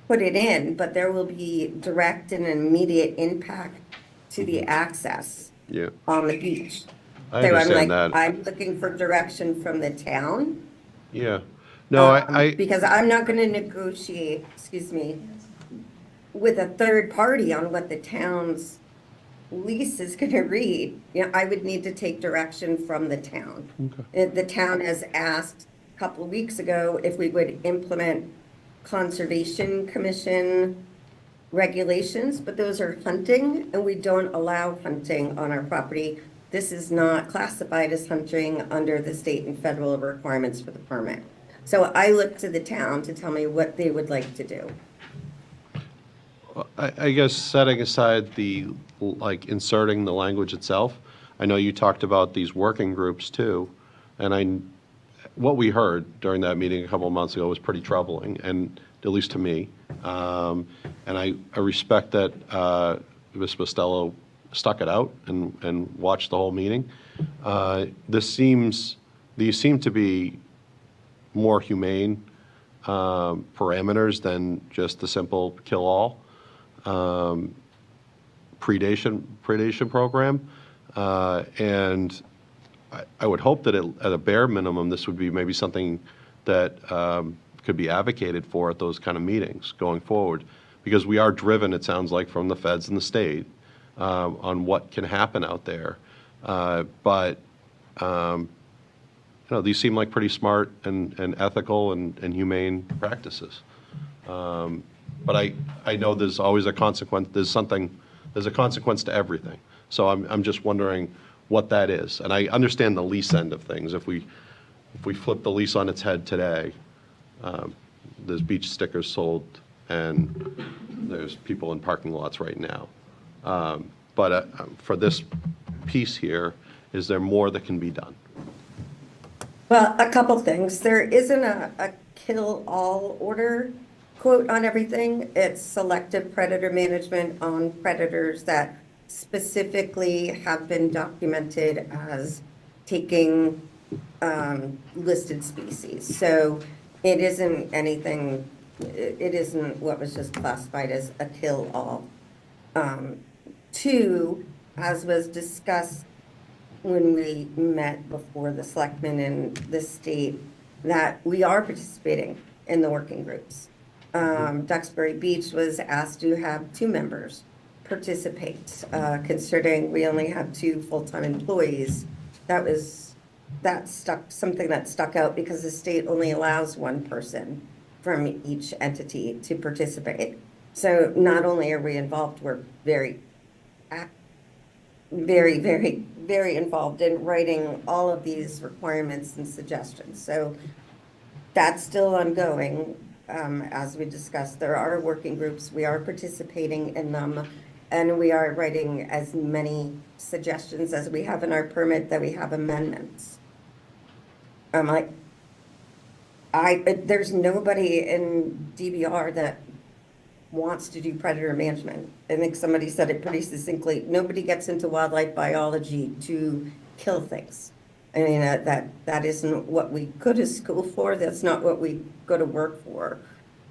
put it in, but there will be direct and immediate impact to the access on the beach. I understand that. I'm looking for direction from the town. Yeah. No, Because I'm not going to negotiate, with a third party on what the town's lease is going to read. I would need to take direction from the town. Okay. The town has asked a couple of weeks ago if we would implement Conservation Commission regulations, but those are hunting, and we don't allow hunting on our property. This is not classified as hunting under the state and federal requirements for the permit. So I look to the town to tell me what they would like to do. I guess setting aside inserting the language itself, I know you talked about these working groups too, and what we heard during that meeting a couple of months ago was pretty troubling, and at least to me. And I respect that Ms. Costello stuck it out and watched the whole meeting. These seem to be more humane parameters than just the simple kill-all predation program. And I would hope that at a bare minimum, this would be maybe something that could be advocated for at those kind of meetings going forward. because we are driven, it sounds like, from the feds and the state on what can happen out there. But these seem like pretty smart and ethical and humane practices. But I know there's always a consequence. There's a consequence to everything. So I'm just wondering what that is. And I understand the lease end of things. If we flip the lease on its head today, there's beach stickers sold and there's people in parking lots right now. But for this piece here, is there more that can be done? Well, a couple things. There isn't a kill-all order quote on everything. It's selective predator management on predators that specifically have been documented as taking listed species. So it isn't anything, it isn't what was just classified as a kill-all. Two, as was discussed when we met before the selectmen and the state, that we are participating in the working groups. Duxbury Beach was asked to have 2 members participate, considering we only have 2 full-time employees. Something that stuck out because the state only allows 1 person from each entity to participate. So not only are we involved, we're very, very involved in writing all of these requirements and suggestions. So that's still ongoing. As we discussed, there are working groups. We are participating in them, and we are writing as many suggestions as we have in our permit that we have amendments. There's nobody in DBR that wants to do predator management. I think somebody said it pretty succinctly. Nobody gets into wildlife biology to kill things. I mean, that isn't what we go to school for. That's not what we go to work for.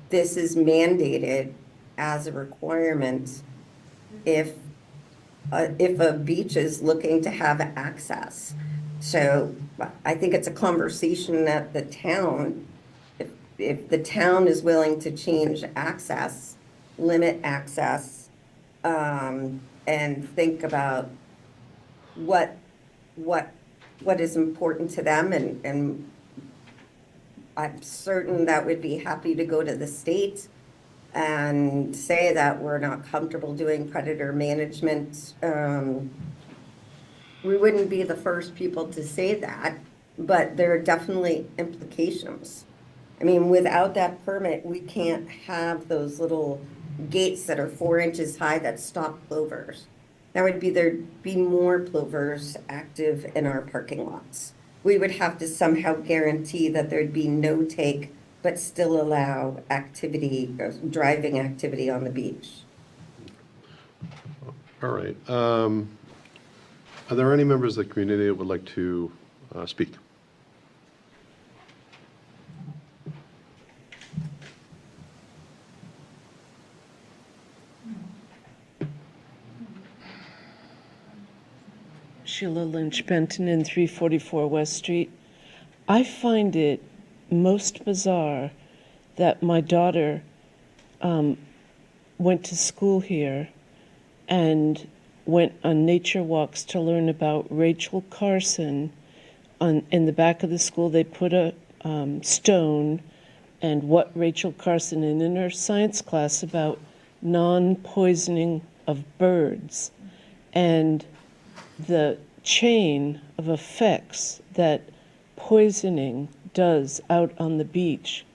This is mandated as a requirement if a beach is looking to have access. So I think it's a conversation that the town, if the town is willing to change access, limit access, and think about what is important to them, and I'm certain that would be happy to go to the state and say that we're not comfortable doing predator management. We wouldn't be the first people to say that, but there are definitely implications. I mean, without that permit, we can't have those little gates that are 4 inches high that stop plovers. There'd be more plovers active in our parking lots. We would have to somehow guarantee that there'd be no take, but still allow activity, driving activity on the beach. All right. Are there any members of the community that would like to speak? Sheila Lynch Benton in 344 West Street. I find it most bizarre that my daughter went to school here and went on nature walks to learn about Rachel Carson. In the back of the school, they put a stone and what Rachel Carson, and in her science class about non-poisoning of birds and the chain of effects that poisoning does out on the beach,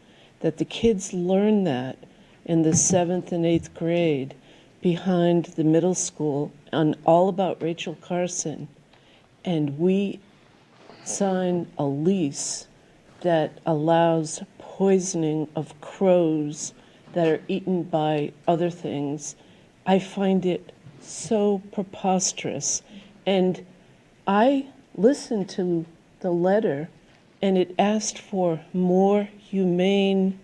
that the kids learn that in the 7th and 8th grade behind the middle school on all about Rachel Carson, and we sign a lease that allows poisoning of crows that are eaten by other things. I find it so preposterous. And I listened to the letter, and it asked for more humane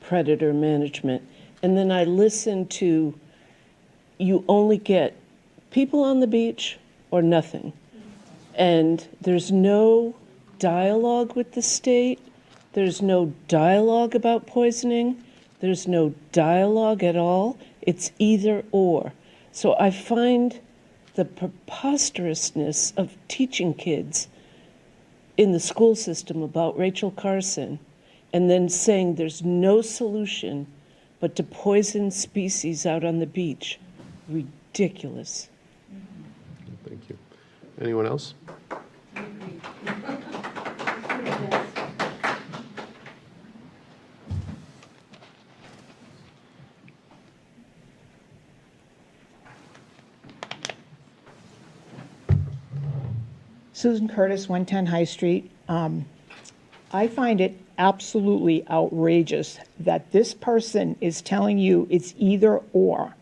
predator management. And then I listened to, you only get people on the beach or nothing. And there's no dialogue with the state. There's no dialogue about poisoning. There's no dialogue at all. It's either or. So I find the preposterousness of teaching kids in the school system about Rachel Carson and then saying there's no solution but to poison species out on the beach. Ridiculous. Thank you. Anyone else? Susan Curtis, 110 High Street. I find it absolutely outrageous that this person is telling you it's either or.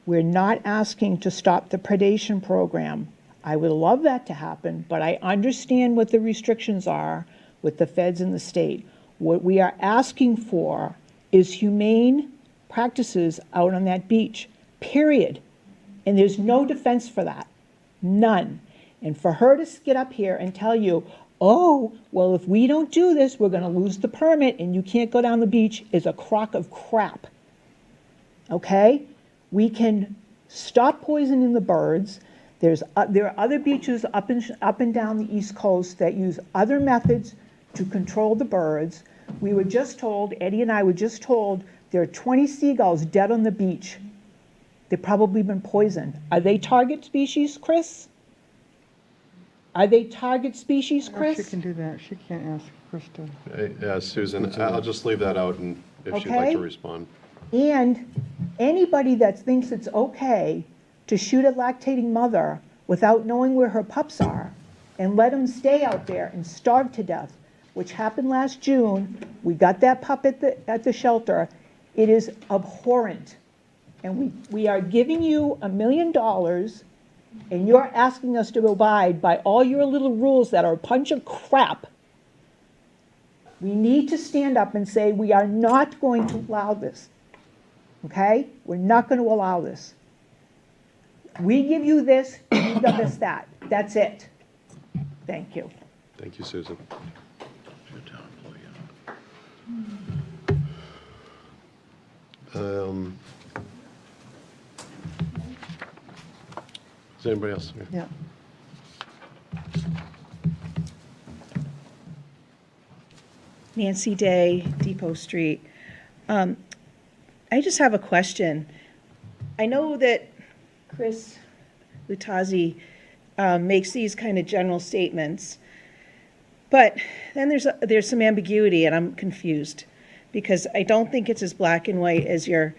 We're not asking to stop the predation program. I would love that to happen, but I understand what the restrictions are with the feds and the state. What we are asking for is humane practices out on that beach, period. And there's no defense for that, none. And for her to get up here and tell you, oh, well, if we don't do this, we're going to lose the permit and you can't go down the beach is a crock of crap. Okay? We can stop poisoning the birds. There are other beaches up and down the East Coast that use other methods to control the birds. We were just told, Eddie and I were just told, there are 20 seagulls dead on the beach. They've probably been poisoned. Are they target species, Chris? Are they target species, Chris? She can do that. She can't ask Chris to. Yeah, Susan, I'll just leave that out and if she'd like Okay. to respond. And anybody that thinks it's okay to shoot a lactating mother without knowing where her pups are and let them stay out there and starve to death, which happened last June. We got that pup at the shelter. It is abhorrent. And we are giving you $1 million and you're asking us to abide by all your little rules that are a bunch of crap. We need to stand up and say we are not going to allow this. Okay? We're not going to allow this. We give you this, you give us that. That's it. Thank you. Thank you, Susan. Is anybody else? Yeah. Nancy Day, Depot Street. I just have a question. I know that Chris Lutazzi makes these kind of general statements, but then there's some ambiguity, and I'm confused because I don't think it's as black and white as you're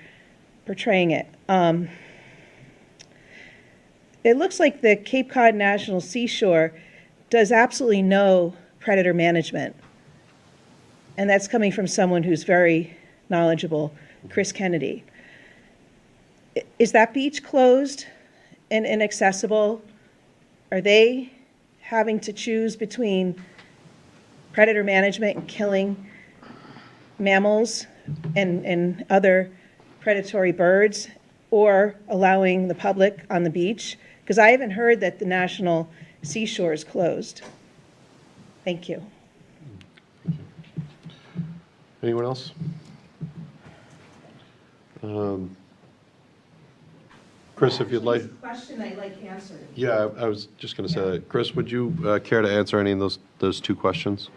portraying it. It looks like the Cape Cod National Seashore does absolutely no predator management. And that's coming from someone who's very knowledgeable, Chris Kennedy. Is that beach closed and inaccessible? Are they having to choose between predator management and killing mammals and other predatory birds, or allowing the public on the beach? Because I haven't heard that the National Seashore is closed. Thank you. Anyone else? Chris, if you'd like. Question I'd like answered. Yeah, I was just going to say that. Chris, would you care to answer any of those two questions?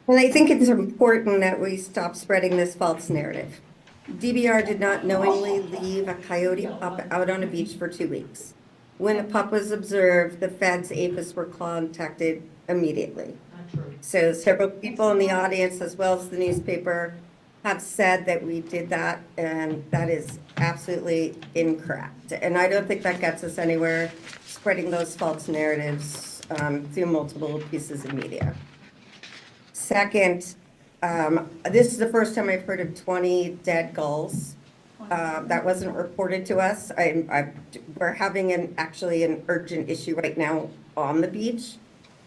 Well, I think it's important that we stop spreading this false narrative. DBR did not knowingly leave a coyote pup out on a beach for 2 weeks. When a pup was observed, the feds, APHIS were contacted immediately. So several people in the audience, as well as the newspaper, have said that we did that, and that is absolutely incorrect. And I don't think that gets us anywhere, spreading those false narratives through multiple pieces of media. Second, this is the first time I've heard of 20 dead gulls. That wasn't reported to us. We're having actually an urgent issue right now on the beach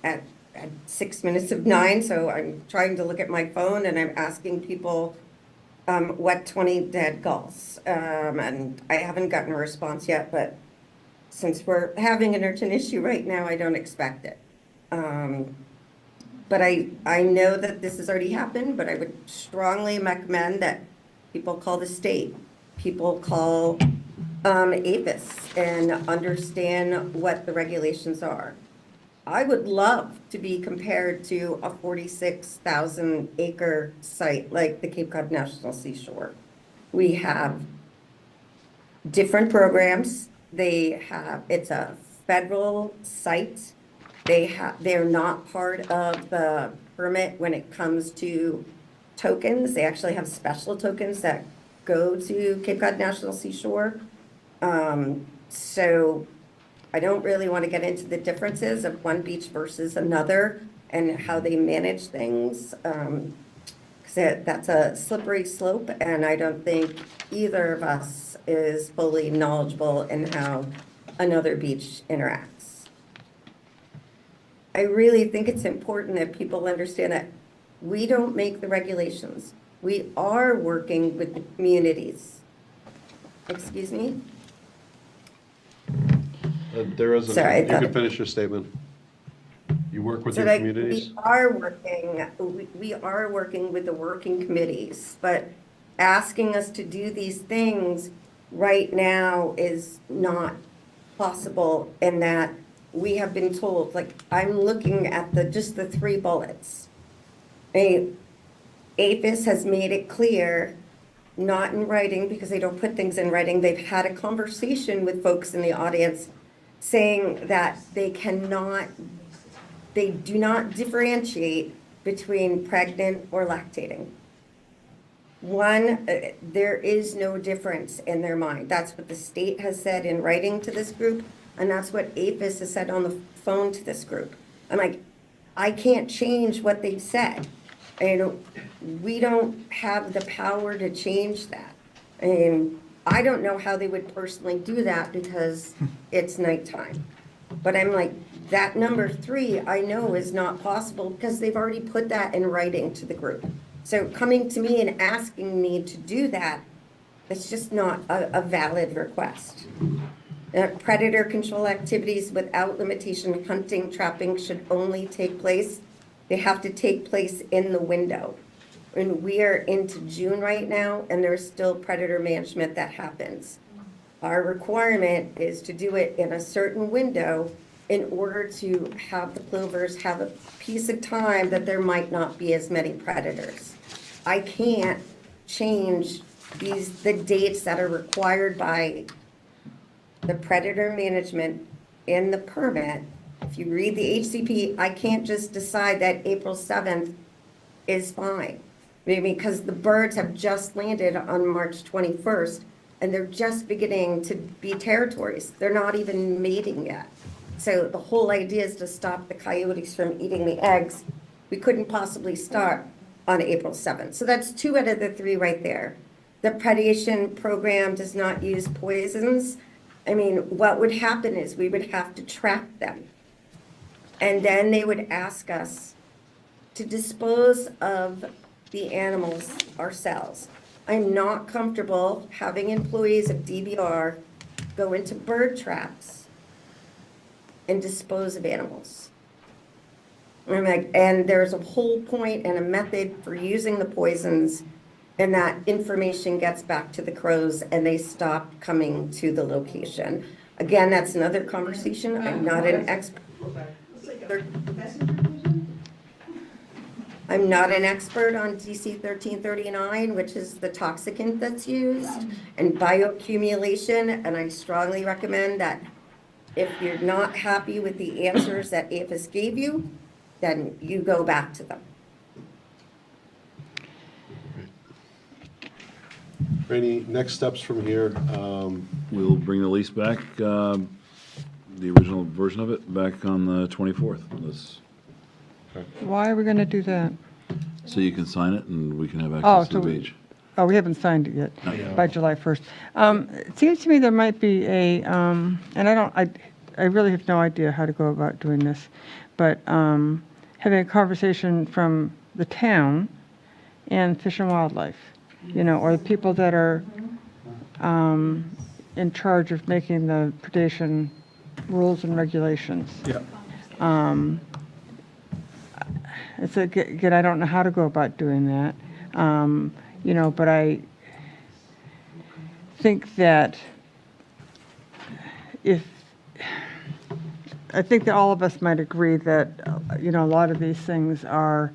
at 6 minutes of 9. So I'm trying to look at my phone and I'm asking people what 20 dead gulls. And I haven't gotten a response yet, but since we're having an urgent issue right now, I don't expect it. but I know that this has already happened, but I would strongly recommend that people call the state, people call APHIS and understand what the regulations are. I would love to be compared to a 46,000 acre site like the Cape Cod National Seashore. We have different programs. It's a federal site. They're not part of the permit when it comes to tokens. They actually have special tokens that go to Cape Cod National Seashore. So I don't really want to get into the differences of one beach versus another and how they manage things, because that's a slippery slope, and I don't think either of us is fully knowledgeable in how another beach interacts. I really think it's important that people understand that we don't make the regulations. We are working with the communities. Excuse me? There is, Sorry, you can finish your statement. You work with So your like, communities? we are working with the working committees, but asking us to do these things right now is not possible, in that we have been told, like, I'm looking at just the 3 bullets. APHIS has made it clear, not in writing, because they don't put things in writing. They've had a conversation with folks in the audience saying that they do not differentiate between pregnant or lactating. One, there is no difference in their mind. That's what the state has said in writing to this group, and that's what APHIS has said on the phone to this group. I'm like, I can't change what they've said. We don't have the power to change that. I don't know how they would personally do that because it's nighttime. But I'm like, that number 3, I know is not possible because they've already put that in writing to the group. So coming to me and asking me to do that, it's just not a valid request. Predator control activities without limitation, hunting, trapping should only take place. They have to take place in the window. And we are into June right now, and there's still predator management that happens. Our requirement is to do it in a certain window in order to have the plovers have a piece of time that there might not be as many predators. I can't change the dates that are required by the predator management in the permit. If you read the HCP, I can't just decide that April 7th is fine. Maybe because the birds have just landed on March 21st, and they're just beginning to be territories. They're not even mating yet. So the whole idea is to stop the coyotes from eating the eggs. We couldn't possibly start on April 7th. So that's 2 out of the 3 right there. The predation program does not use poisons. What would happen is we would have to trap them. And then they would ask us to dispose of the animals ourselves. I'm not comfortable having employees of DBR go into bird traps and dispose of animals. And there's a whole point and a method for using the poisons, and that information gets back to the crows and they stop coming to the location. Again, that's another conversation. I'm not an expert. I'm not an expert on DC 1339, which is the toxicant that's used, and bioaccumulation, and I strongly recommend that if you're not happy with the answers that APHIS gave you, then you go back to them. Any next steps from here? We'll bring the lease back, the original version of it, back on the 24th. Why are we going to do that? So you can sign it and we can have Oh, access to the beach. Oh, we haven't signed it yet, Not yet. by July 1st. It seems to me there might be and I really have no idea how to go about doing this, but having a conversation from the town and Fish and Wildlife, or the people that are in charge of making the predation rules and regulations. Yeah. It's again, I don't know how to go about doing that. But I think that I think that all of us might agree that, a lot of these things are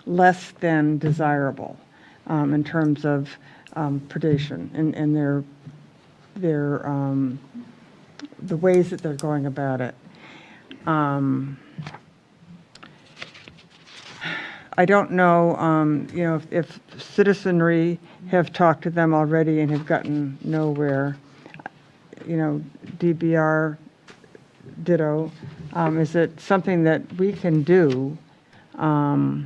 less than desirable in terms of predation and the ways that they're going about it. I don't know, if citizenry have talked to them already and have gotten nowhere. DBR ditto. Is it something that we can do to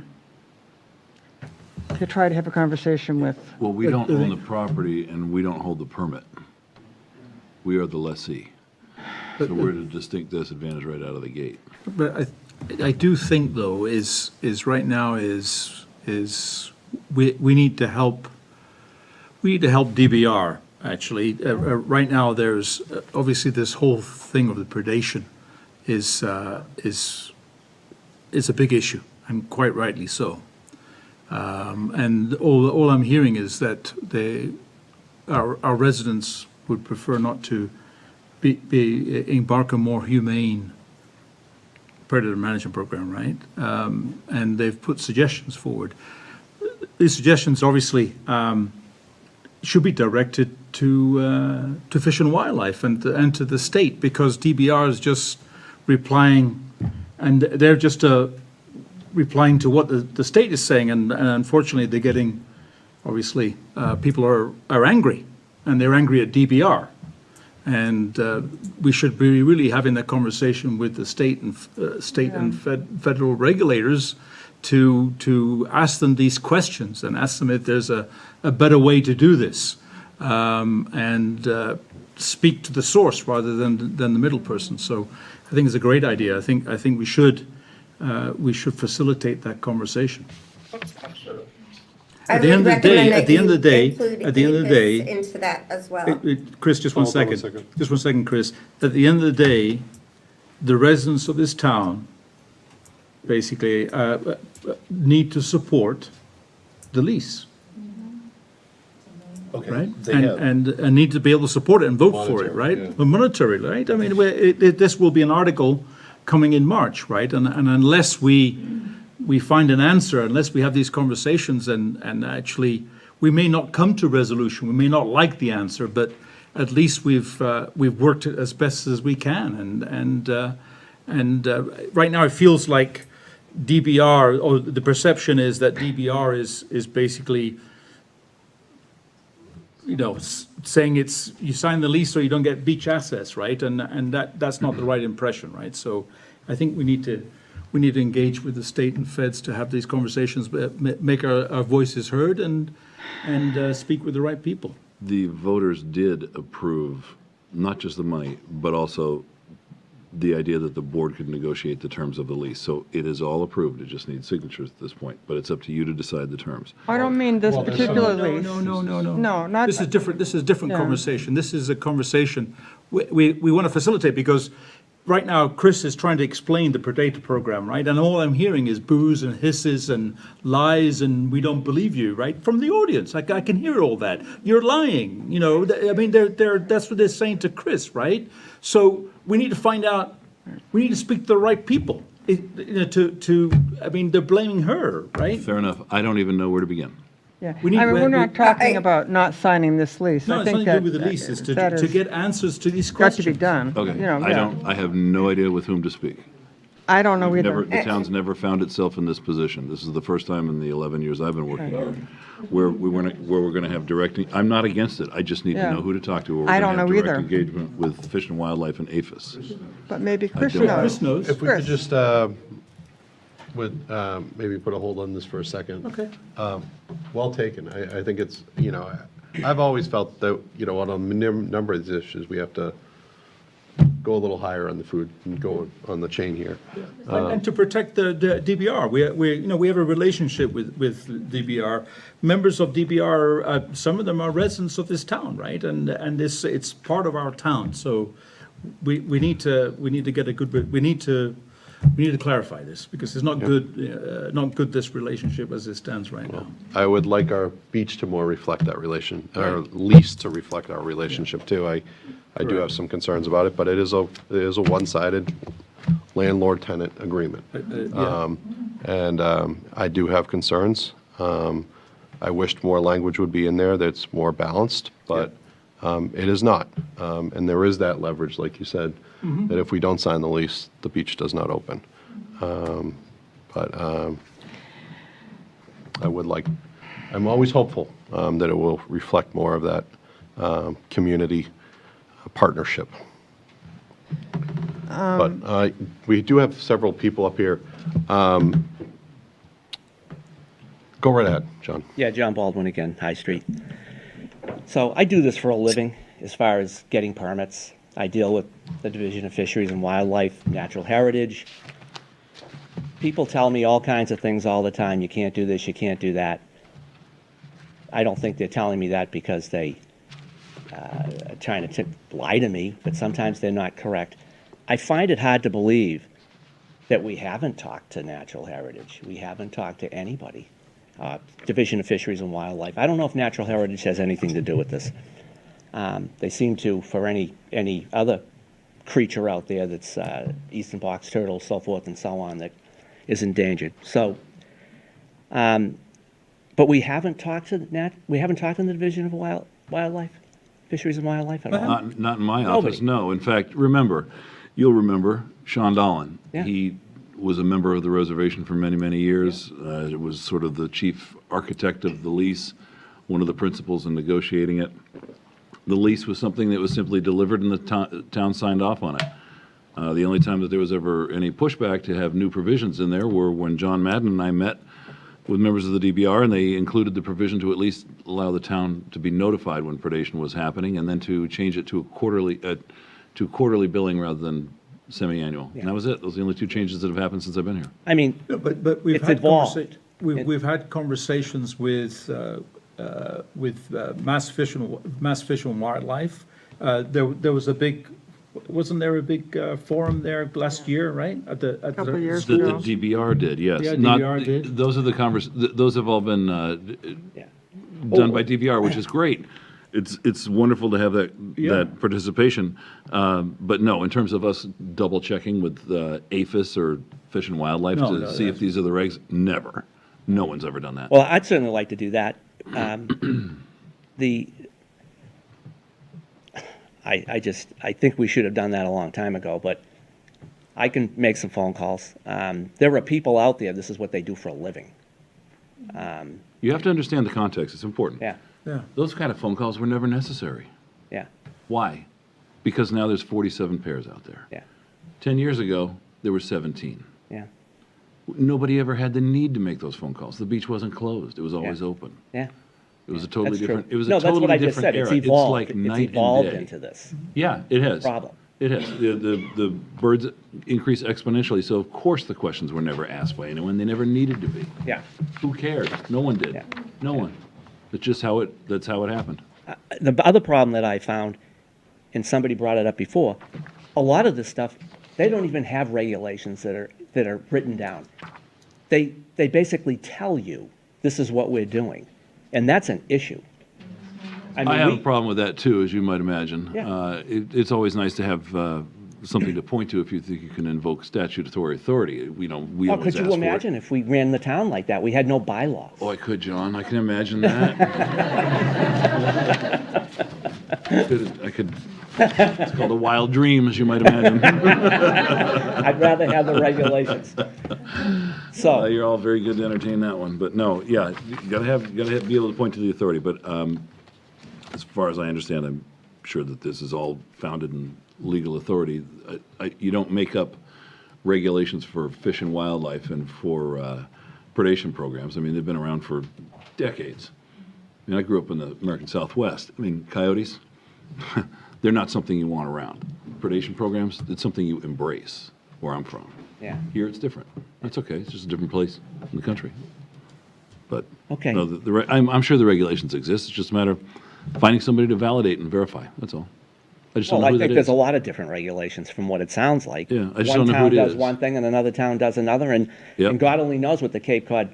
try to have a conversation with? Well, we don't own the property and we don't hold the permit. We are the lessee. So we're at a distinct disadvantage right out of the gate. But I do think, though, is right now we need to help. We need to help DBR, actually. Right now, there's obviously this whole thing of the predation is a big issue, and quite rightly so. And all I'm hearing is that our residents would prefer not to embark on more humane predator management program, right? And they've put suggestions forward. These suggestions obviously should be directed to Fish and Wildlife and to the state, because DBR is just replying, and they're just replying to what the state is saying, and unfortunately they're getting, obviously, people are angry, and they're angry at DBR. And we should be really having that conversation with the state and federal regulators to ask them these questions and ask them if there's a better way to do this, and speak to the source rather than the middle person. So I think it's a great idea. I think we should facilitate that conversation. At the end of the day, into that as well. Chris, just one second. Just one second, Chris. At the end of the day, the residents of this town basically need to support the lease. Okay. Right? They have. And need to be able to support it and vote for it, right? Yeah. Monetary, right? I mean, this will be an article coming in March, right? And unless we find an answer, unless we have these conversations and actually, we may not come to resolution, we may not like the answer, but at least we've worked it as best as we can. And right now it feels like DBR, or the perception is that DBR is basically, saying you sign the lease or you don't get beach access, right? And that's not the right impression, right? So I think we need to engage with the state and feds to have these conversations, make our voices heard, and speak with the right people. The voters did approve not just the money, but also the idea that the board could negotiate the terms of the lease. So it is all approved. It just needs signatures at this point, but it's up to you to decide the terms. I don't mean this particular lease. No. No, not. This is different. This is a different conversation. This is a conversation we want to facilitate, because right now Chris is trying to explain the Predator program, right? And all I'm hearing is boos and hisses and lies and we don't believe you, right? From the audience, I can hear all that. You're lying, I mean, that's what they're saying to Chris, right? So we need to find out. We need to speak to the right people. I mean, they're blaming her, right? Fair enough. I don't even know where to begin. Yeah, we're not talking about not signing this lease. No, I it's think nothing to do that with the lease. It's to that get answers to these got questions. to be done. Okay. I have no idea with whom to speak. I don't know either. The town's never found itself in this position. This is the first time in the 11 years I've been working here where we're going to have directing. I'm not against it. I just need to know who to talk to. I don't know either. Direct engagement with Fish and Wildlife and APHIS. But maybe Chris don't. knows. Chris knows. If we could just maybe put a hold on this for a second. Okay. Well taken. I think it's, I've always felt that, on a number of these issues, we have to go a little higher on the food and go on the chain here. And to protect the DBR, we have a relationship with DBR. Members of DBR, some of them are residents of this town, right? And it's part of our town. So we need to get a good. We need to we need to clarify this, because it's not good, this relationship as it stands right now. I would like our beach to more reflect that our lease to reflect our relationship too. I do have some concerns about it, but it is a one-sided landlord-tenant agreement. And I do have concerns. I wished more language would be in there that's more balanced, but it is not. And there is that leverage, like you said, that if we don't sign the lease, the beach does not open. I'm always hopeful that it will reflect more of that community partnership. But we do have several people up here. Go right ahead, John. Yeah, John Baldwin again, High Street. So I do this for a living as far as getting permits. I deal with the Division of Fisheries and Wildlife, Natural Heritage. People tell me all kinds of things all the time. You can't do this, you can't do that. I don't think they're telling me that because they are trying to lie to me, but sometimes they're not correct. I find it hard to believe that we haven't talked to Natural Heritage. We haven't talked to anybody. Division of Fisheries and Wildlife. I don't know if Natural Heritage has anything to do with this. They seem to, for any other creature out there that's eastern box turtle, so forth and so on, that is endangered. So, but we haven't talked to the Division of Wildlife, Fisheries and Wildlife at all. Not in my office, no. In fact, you'll remember Sean Dolan. Yeah. He was a member of the reservation for many, many years. It was sort of the chief architect of the lease, one of the principals in negotiating it. The lease was something that was simply delivered and the town signed off on it. The only time that there was ever any pushback to have new provisions in there were when John Madden and I met with members of the DBR, and they included the provision to at least allow the town to be notified when predation was happening, and then to change it to quarterly billing rather than semi-annual. And that was it. Those are the only two changes that have happened since I've been here. I mean, But we've it's had evolved. we've had conversations with Mass Fish and Wildlife. There was a big, wasn't there a big forum there last year, right? Couple of years The ago. DBR did, yes. Yeah, Not- DBR did. Those are those have all been done by DBR, which is great. It's wonderful to have that participation. But no, in terms of us double checking with APHIS or Fish and Wildlife to see if these are the regs, never. No one's ever done that. Well, I'd certainly like to do that. I think we should have done that a long time ago, but I can make some phone calls. There are people out there, this is what they do for a living. You have to understand the context. It's important. Yeah. Yeah. Those kind of phone calls were never necessary. Yeah. Why? Because now there's 47 pairs out there. Yeah. 10 years ago, there were 17. Yeah. Nobody ever had the need to make those phone calls. The beach wasn't closed. It was always open. Yeah. It was a totally That's true. different, it was No, a that's what totally I just different said. era. It's evolved. like It's night evolved and day. into this. Yeah, it has. Problem. It has. The birds increase exponentially, so of course the questions were never asked by anyone. They never needed to be. Yeah. Who cared? No one did. No one. It's just that's how it happened. The other problem that I found, and somebody brought it up before, a lot of this stuff, they don't even have regulations that are written down. They basically tell you, this is what we're doing, and that's an issue. I have a problem with that too, as you might imagine. Yeah. It's always nice to have something to point to if you think you can invoke statutory authority. We Oh, always could you ask for it. imagine if we ran the town like that? We had no bylaws. Oh, I could, John. I can imagine that. I could. It's called a wild dream, as you might imagine. I'd rather have the regulations. So you're all very good to entertain that one, but no, yeah, you gotta be able to point to the authority. But as far as I understand, I'm sure that this is all founded in legal authority. You don't make up regulations for fish and wildlife and for predation programs. I mean, they've been around for decades. I mean, I grew up in the American Southwest. I mean, coyotes, they're not something you want around. Predation programs, it's something you embrace where I'm from. Yeah. Here it's different. That's okay. It's just a different place in the country. But Okay. no, I'm sure the regulations exist. It's just a matter of finding somebody to validate and verify. That's all. I just don't Well, know I who that think there's is. a lot of different regulations from what it sounds like. Yeah, I just don't know who One it town does is. one thing and another town does another, and God only knows what the Cape Cod,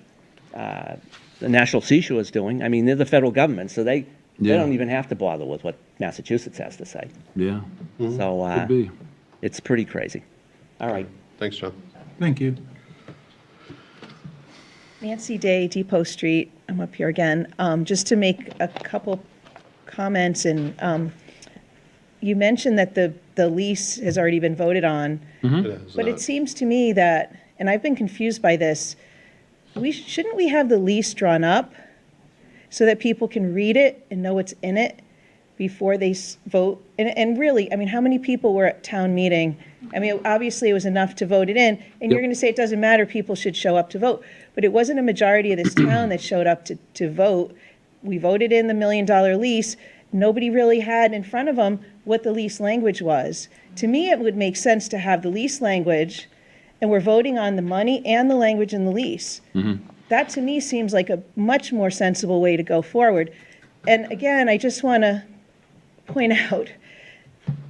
the National Seashore is doing. I mean, they're the federal government, so they Yeah. don't even have to bother with what Massachusetts has to say. Yeah. So, Could be. it's pretty crazy. All right. Thanks, John. Thank you. Nancy Day, Depot Street, I'm up here again, just to make a couple comments, and you mentioned that the lease has already been voted on, but it seems to me that, and I've been confused by this, shouldn't we have the lease drawn up so that people can read it and know what's in it before they vote? And really, I mean, how many people were at town meeting? I mean, obviously it was enough to vote it in, and you're going to say it doesn't matter, people should show up to vote. But it wasn't a majority of this town that showed up to vote. We voted in the $1 million lease. Nobody really had in front of them what the lease language was. To me, it would make sense to have the lease language, and we're voting on the money and the language in the lease. That to me seems like a much more sensible way to go forward. And again, I just want to point out,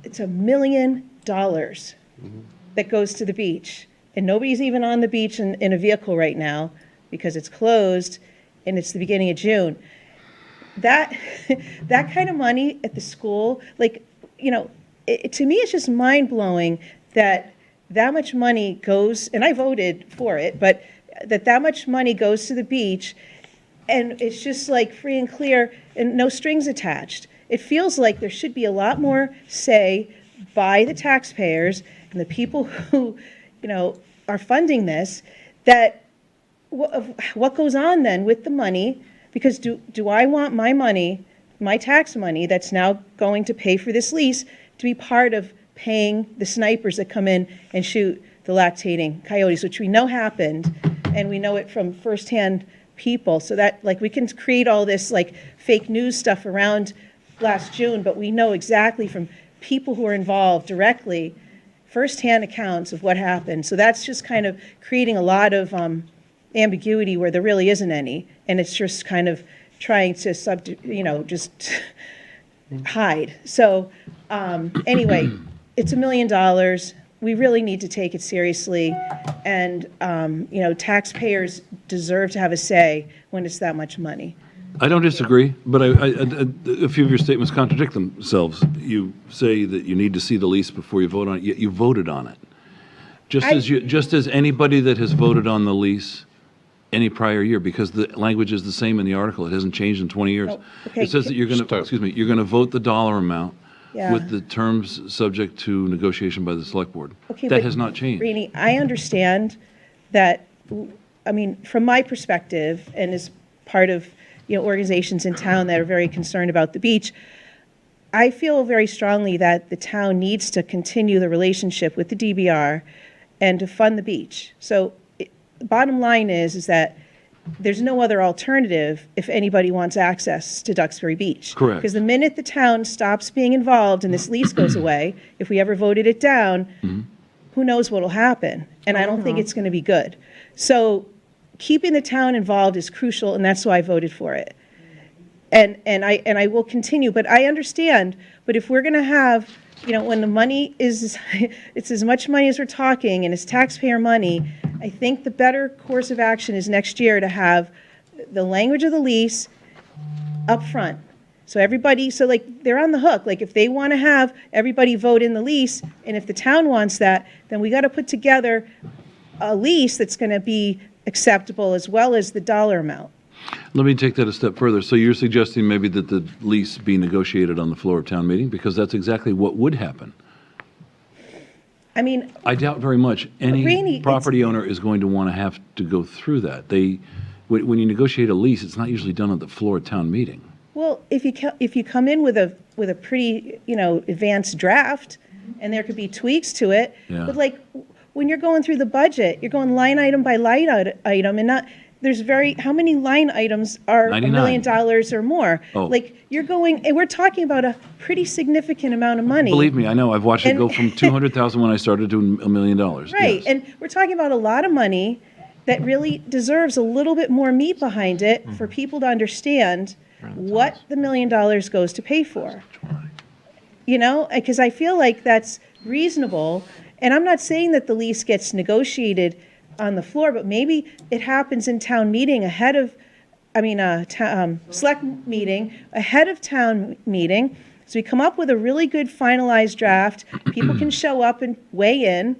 it's $1 million that goes to the beach. And nobody's even on the beach in a vehicle right now because it's closed and it's the beginning of June. That kind of money at the school, like, you know, to me, it's just mind-blowing that much money goes, and I voted for it, but that much money goes to the beach, and it's just like free and clear and no strings attached. It feels like there should be a lot more say by the taxpayers and the people who, you know, are funding this, that what goes on then with the money, because do I want my money, my tax money that's now going to pay for this lease, to be part of paying the snipers that come in and shoot the lactating coyotes, which we know happened, and we know it from firsthand people. So that, like, we can create all this like fake news stuff around last June, but we know exactly from people who are involved directly, firsthand accounts of what happened. So that's just kind of creating a lot of ambiguity where there really isn't any, and it's just kind of trying to just hide. So anyway, it's $1 million. We really need to take it seriously, and taxpayers deserve to have a say when it's that much money. I don't disagree, but a few of your statements contradict themselves. You say that you need to see the lease before you vote on it, yet you voted on it. Just as anybody that has voted on the lease any prior year, because the language is the same in the article. It hasn't changed in 20 years. Oh, okay. It says that you're going to, you're going to vote the dollar amount Yeah. with the terms subject to negotiation by the select board. Okay, That but, has not changed. Rini, I understand that, I mean, from my perspective, and as part of, organizations in town that are very concerned about the beach, I feel very strongly that the town needs to continue the relationship with the DBR and to fund the beach. So the bottom line is that there's no other alternative if anybody wants access to Duxbury Beach. Correct. Because the minute the town stops being involved and this lease goes away, if we ever voted it down, who knows what'll happen? And I don't think it's going to be good. So keeping the town involved is crucial, and that's why I voted for it. And I will continue, but I understand. But if we're going to have, when the money is, it's as much money as we're talking, and it's taxpayer money, I think the better course of action is next year to have the language of the lease up front. So everybody, they're on the hook. Like, if they want to have everybody vote in the lease, and if the town wants that, then we got to put together a lease that's going to be acceptable, as well as the dollar amount. Let me take that a step further. So you're suggesting maybe that the lease be negotiated on the floor of town meeting, because that's exactly what would happen. I mean, I doubt very much any Rainey, property owner is going to want to have to go through that. When you negotiate a lease, it's not usually done at the floor of town meeting. well, if you come in with a pretty, advanced draft, and there could be tweaks to it, Yeah. but when you're going through the budget, you're going line item by line item, and not, how many line items are $1 99. million or more? Oh. And we're talking about a pretty significant amount of money. Believe me, I know. I've watched it And- go from 200,000 when I started to $1 million. Right, Yes. and we're talking about a lot of money that really deserves a little bit more meat behind it for people to understand what the $1 million goes to pay for. you know, because I feel like that's reasonable. And I'm not saying that the lease gets negotiated on the floor, but maybe it happens in town meeting ahead of, select meeting, ahead of town meeting. So we come up with a really good finalized draft, people can show up and weigh in.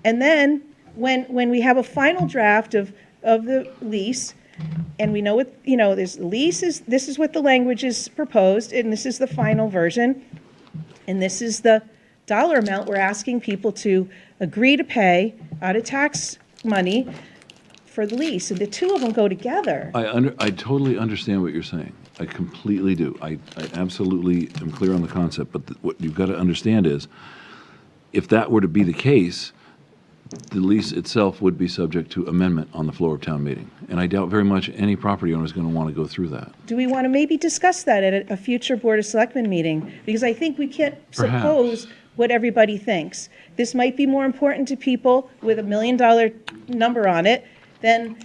And then when we have a final draft of the lease, and we know what, you know, this is what the language is proposed, and this is the final version, and this is the dollar amount we're asking people to agree to pay out of tax money for the lease, and the two of them go together. I totally understand what you're saying. I completely do. I absolutely am clear on the concept, but what you've got to understand is, if that were to be the case, the lease itself would be subject to amendment on the floor of town meeting. And I doubt very much any property owner is going to want to go through that. Do we want to maybe discuss that at a future Board of Selectmen meeting? Because I think we can't suppose what everybody thinks. This might be more important to people with $1 million number on it than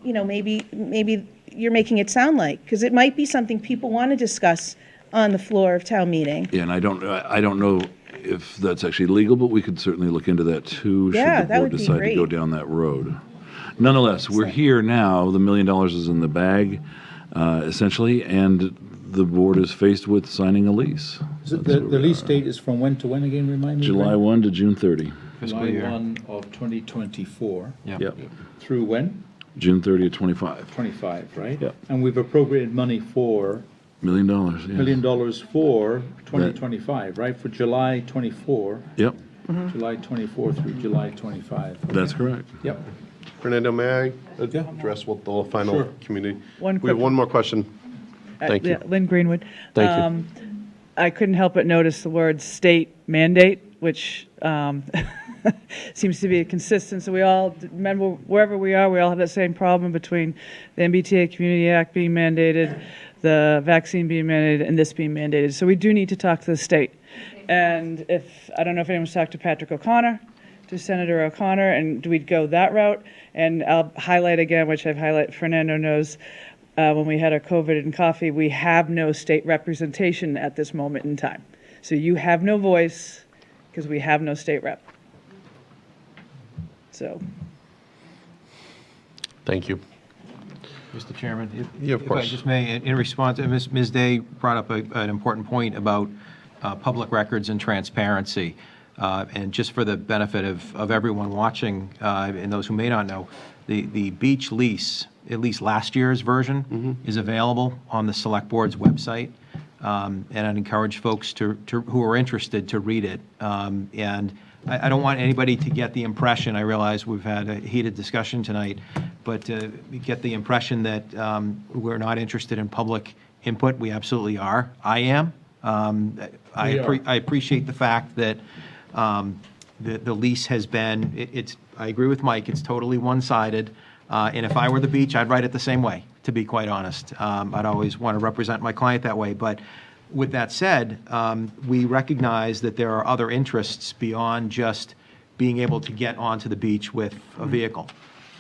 you know, maybe you're making it sound like, because it might be something people want to discuss on the floor of town meeting. Yeah, and I don't know if that's actually legal, but we could certainly look into that too, should Yeah, the that board would be decide to go great. down that road. Nonetheless, we're here now, the $1 million is in the bag, essentially, and the board is faced with signing a lease. The lease date is from when to when again, remind me? July Brent? 1 to June 30. July 1 of 2024. Yep. Through when? June 30 of 25. 25, right? Yep. And we've appropriated money for $1 million, $1 million for 2025, right? For July 24. Yep, July 24 through July 25. that's correct. Yep. Fernando, may I address what the final Sure. community? One We have quick- one more question. Thank you. Lynn Greenwood. Thank you. I couldn't help but notice the word state mandate, which seems to be consistent. So we all, remember, wherever we are, we all have that same problem between the MBTA Community Act being mandated, the vaccine being mandated, and this being mandated. So we do need to talk to the state. And I don't know if anyone's talked to Patrick O'Connor, to Senator O'Connor, and do we go that route? And I'll highlight again, which I've highlighted, Fernando knows, when we had our COVID and coffee, we have no state representation at this moment in time. So you have no voice because we have no state rep. So. Thank you. Mr. Chairman, Yeah, of if course. I just may, in response, Ms. Day brought up an important point about public records and transparency. And just for the benefit of everyone watching and those who may not know, the beach lease, at least last year's version, is available on the Select Board's website. And I'd encourage folks who are interested to read it. And I don't want anybody to get the impression, I realize we've had a heated discussion tonight, but get the impression that we're not interested in public input. We absolutely are. I am. I appreciate the fact that the lease has been, I agree with Mike, it's totally one-sided. And if I were the beach, I'd write it the same way, to be quite honest. I'd always want to represent my client that way. But with that said, we recognize that there are other interests beyond just being able to get onto the beach with a vehicle.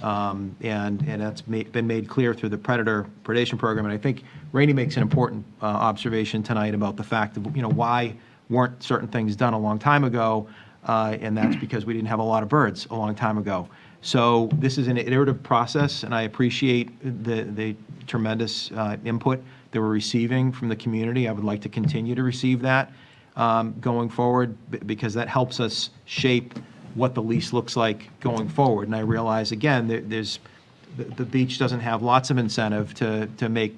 And that's been made clear through the predation program. And I think Rainey makes an important observation tonight about the fact of, why weren't certain things done a long time ago, and that's because we didn't have a lot of birds a long time ago. So this is an iterative process, and I appreciate the tremendous input that we're receiving from the community. I would like to continue to receive that going forward, because that helps us shape what the lease looks like going forward. And I realize, again, the beach doesn't have lots of incentive to make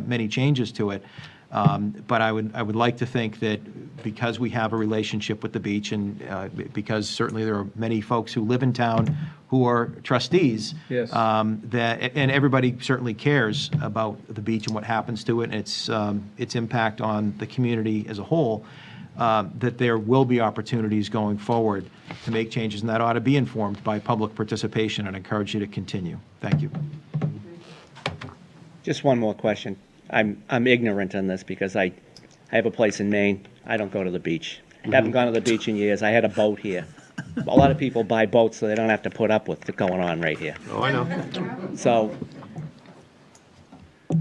many changes to it. But I would like to think that because we have a relationship with the beach, and because certainly there are many folks who live in town who are trustees, Yes. and everybody certainly cares about the beach and what happens to it and its impact on the community as a whole, that there will be opportunities going forward to make changes, and that ought to be informed by public participation, and I encourage you to continue. Thank you. Just one more question. I'm ignorant on this because I have a place in Maine. I don't go to the beach. I haven't gone to the beach in years. I had a boat here. A lot of people buy boats so they don't have to put up with what's going on right here. Oh, I know. So,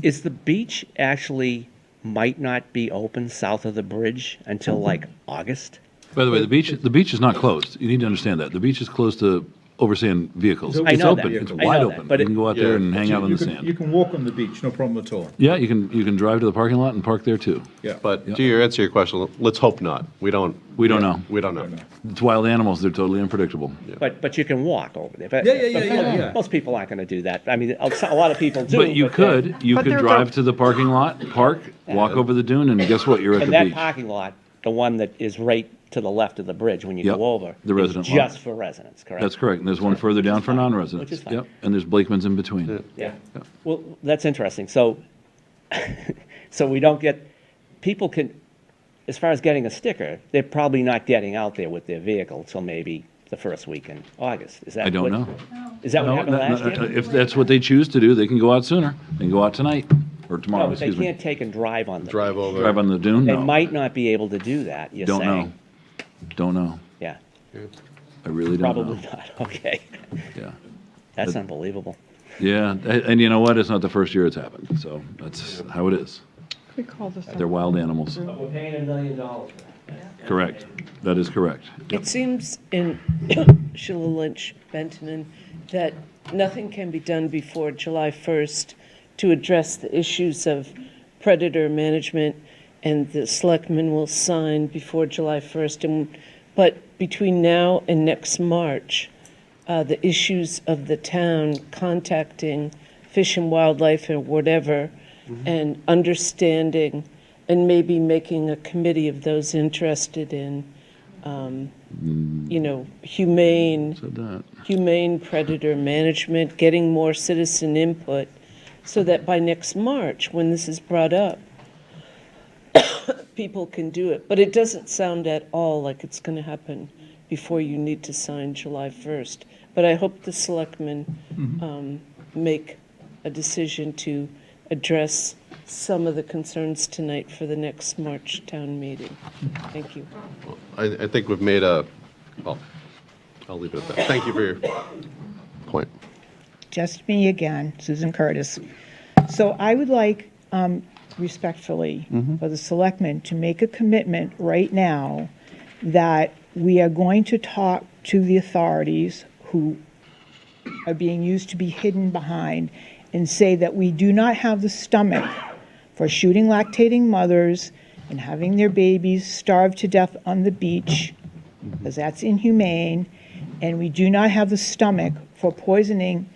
is the beach actually might not be open south of the bridge until like August. By the way, the beach is not closed. You need to understand that. The beach is closed to overseeing vehicles. I It's know open. that. It's I wide know that, open. but You can go out there and hang out on the You sand. can walk on the beach, no problem at all. Yeah, you can drive to the parking lot and park there too. Yeah. But to answer your question, let's hope not. We don't know. We don't know. It's wild animals. They're totally unpredictable. But you can walk over there. But, Yeah. Most people aren't going to do that. I mean, a lot of people do. But you could drive to the parking lot, park, walk over the dune, and guess what? You're at And the that beach. parking lot, the one that is right to the left of the bridge when you Yep, go over, the is resident lot. just for residents, correct? That's correct. And there's one further down for non-residents. Which is fine. Yep. And there's Blakeman's in between. Yeah. Well, that's interesting. So, so we don't get, people can, as far as getting a sticker, they're probably not getting out there with their vehicle till maybe the first week in August. Is that I don't what- know. Is that what No, happened last year? If that's what they choose to do, they can go out sooner. They can go out tonight or tomorrow, No, but they excuse me. can't take and drive on the Drive beach. over. Drive on the dune? They No. might not be able to do that, you're Don't saying. know. Don't know. Yeah, I really don't know. probably not, okay. Yeah. That's But- unbelievable. Yeah, and you know what? It's not the first year it's happened, so that's how it is. We call this. They're wild animals. But we're paying $1 million. Correct. That is correct. It seems in Sheila Lynch, Benton, that nothing can be done before July 1st to address the issues of predator management, and the selectmen will sign before July 1st. But between now and next March, the issues of the town contacting Fish and Wildlife or whatever, and understanding and maybe making a committee of those interested in, humane predator management, getting more citizen input, so that by next March, when this is brought up, people can do it. But it doesn't sound at all like it's going to happen before you need to sign July 1st. But I hope the selectmen make a decision to address some of the concerns tonight for the next March town meeting. Thank you. I think we've made well, I'll leave it at that. Thank you for your point. Just me again, Susan Curtis. So I would like, respectfully, for the selectmen to make a commitment right now that we are going to talk to the authorities who are being used to be hidden behind and say that we do not have the stomach for shooting lactating mothers and having their babies starve to death on the beach, because that's inhumane, and we do not have the stomach for poisoning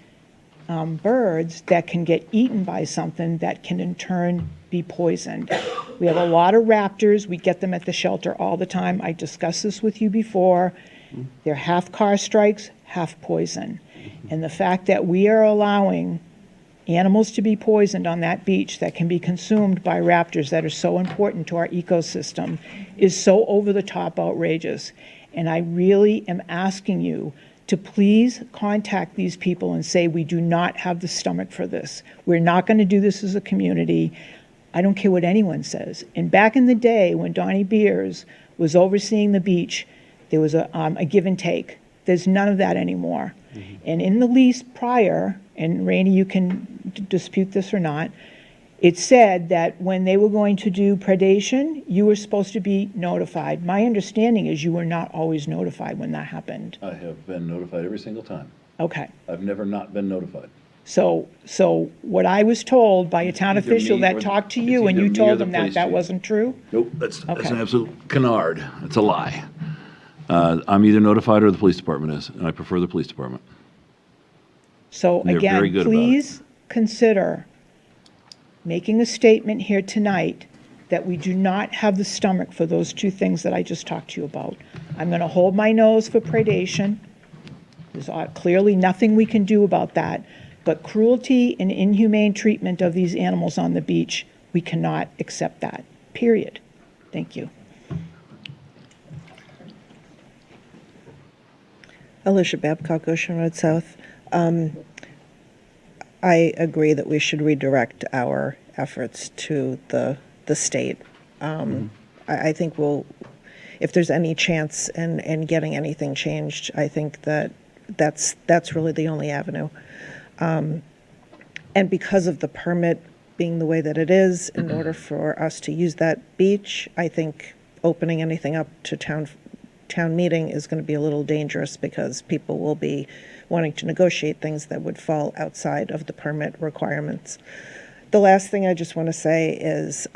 birds that can get eaten by something that can in turn be poisoned. We have a lot of raptors. We get them at the shelter all the time. I discussed this with you before. They're half car strikes, half poison. And the fact that we are allowing animals to be poisoned on that beach that can be consumed by raptors that are so important to our ecosystem is so over the top outrageous. And I really am asking you to please contact these people and say, we do not have the stomach for this. We're not going to do this as a community. I don't care what anyone says. And back in the day when Donnie Beers was overseeing the beach, there was a give and take. There's none of that anymore. And in the lease prior, and Rainey, you can dispute this or not, it said that when they were going to do predation, you were supposed to be notified. My understanding is you were not always notified when that happened. I have been notified every single time. Okay. I've never not been notified. So what I was told by a town Either official me that or- talked to it's you and either you me or told the them that police that chief. wasn't true? Nope, that's Okay. an absolute canard. It's a lie. I'm either notified or the police department is, and I prefer the police department. So They're very again, good about it. please consider making a statement here tonight that we do not have the stomach for those two things that I just talked to you about. I'm going to hold my nose for predation. There's clearly nothing we can do about that. But cruelty and inhumane treatment of these animals on the beach, we cannot accept that, period. Thank you. Alicia Babcock, Ocean Road South. I agree that we should redirect our efforts to the state. I think if there's any chance in getting anything changed, I think that's really the only avenue. And because of the permit being the way that it is, in order for us to use that beach, I think opening anything up to town meeting is going to be a little dangerous, because people will be wanting to negotiate things that would fall outside of the permit requirements. The last thing I just want to say is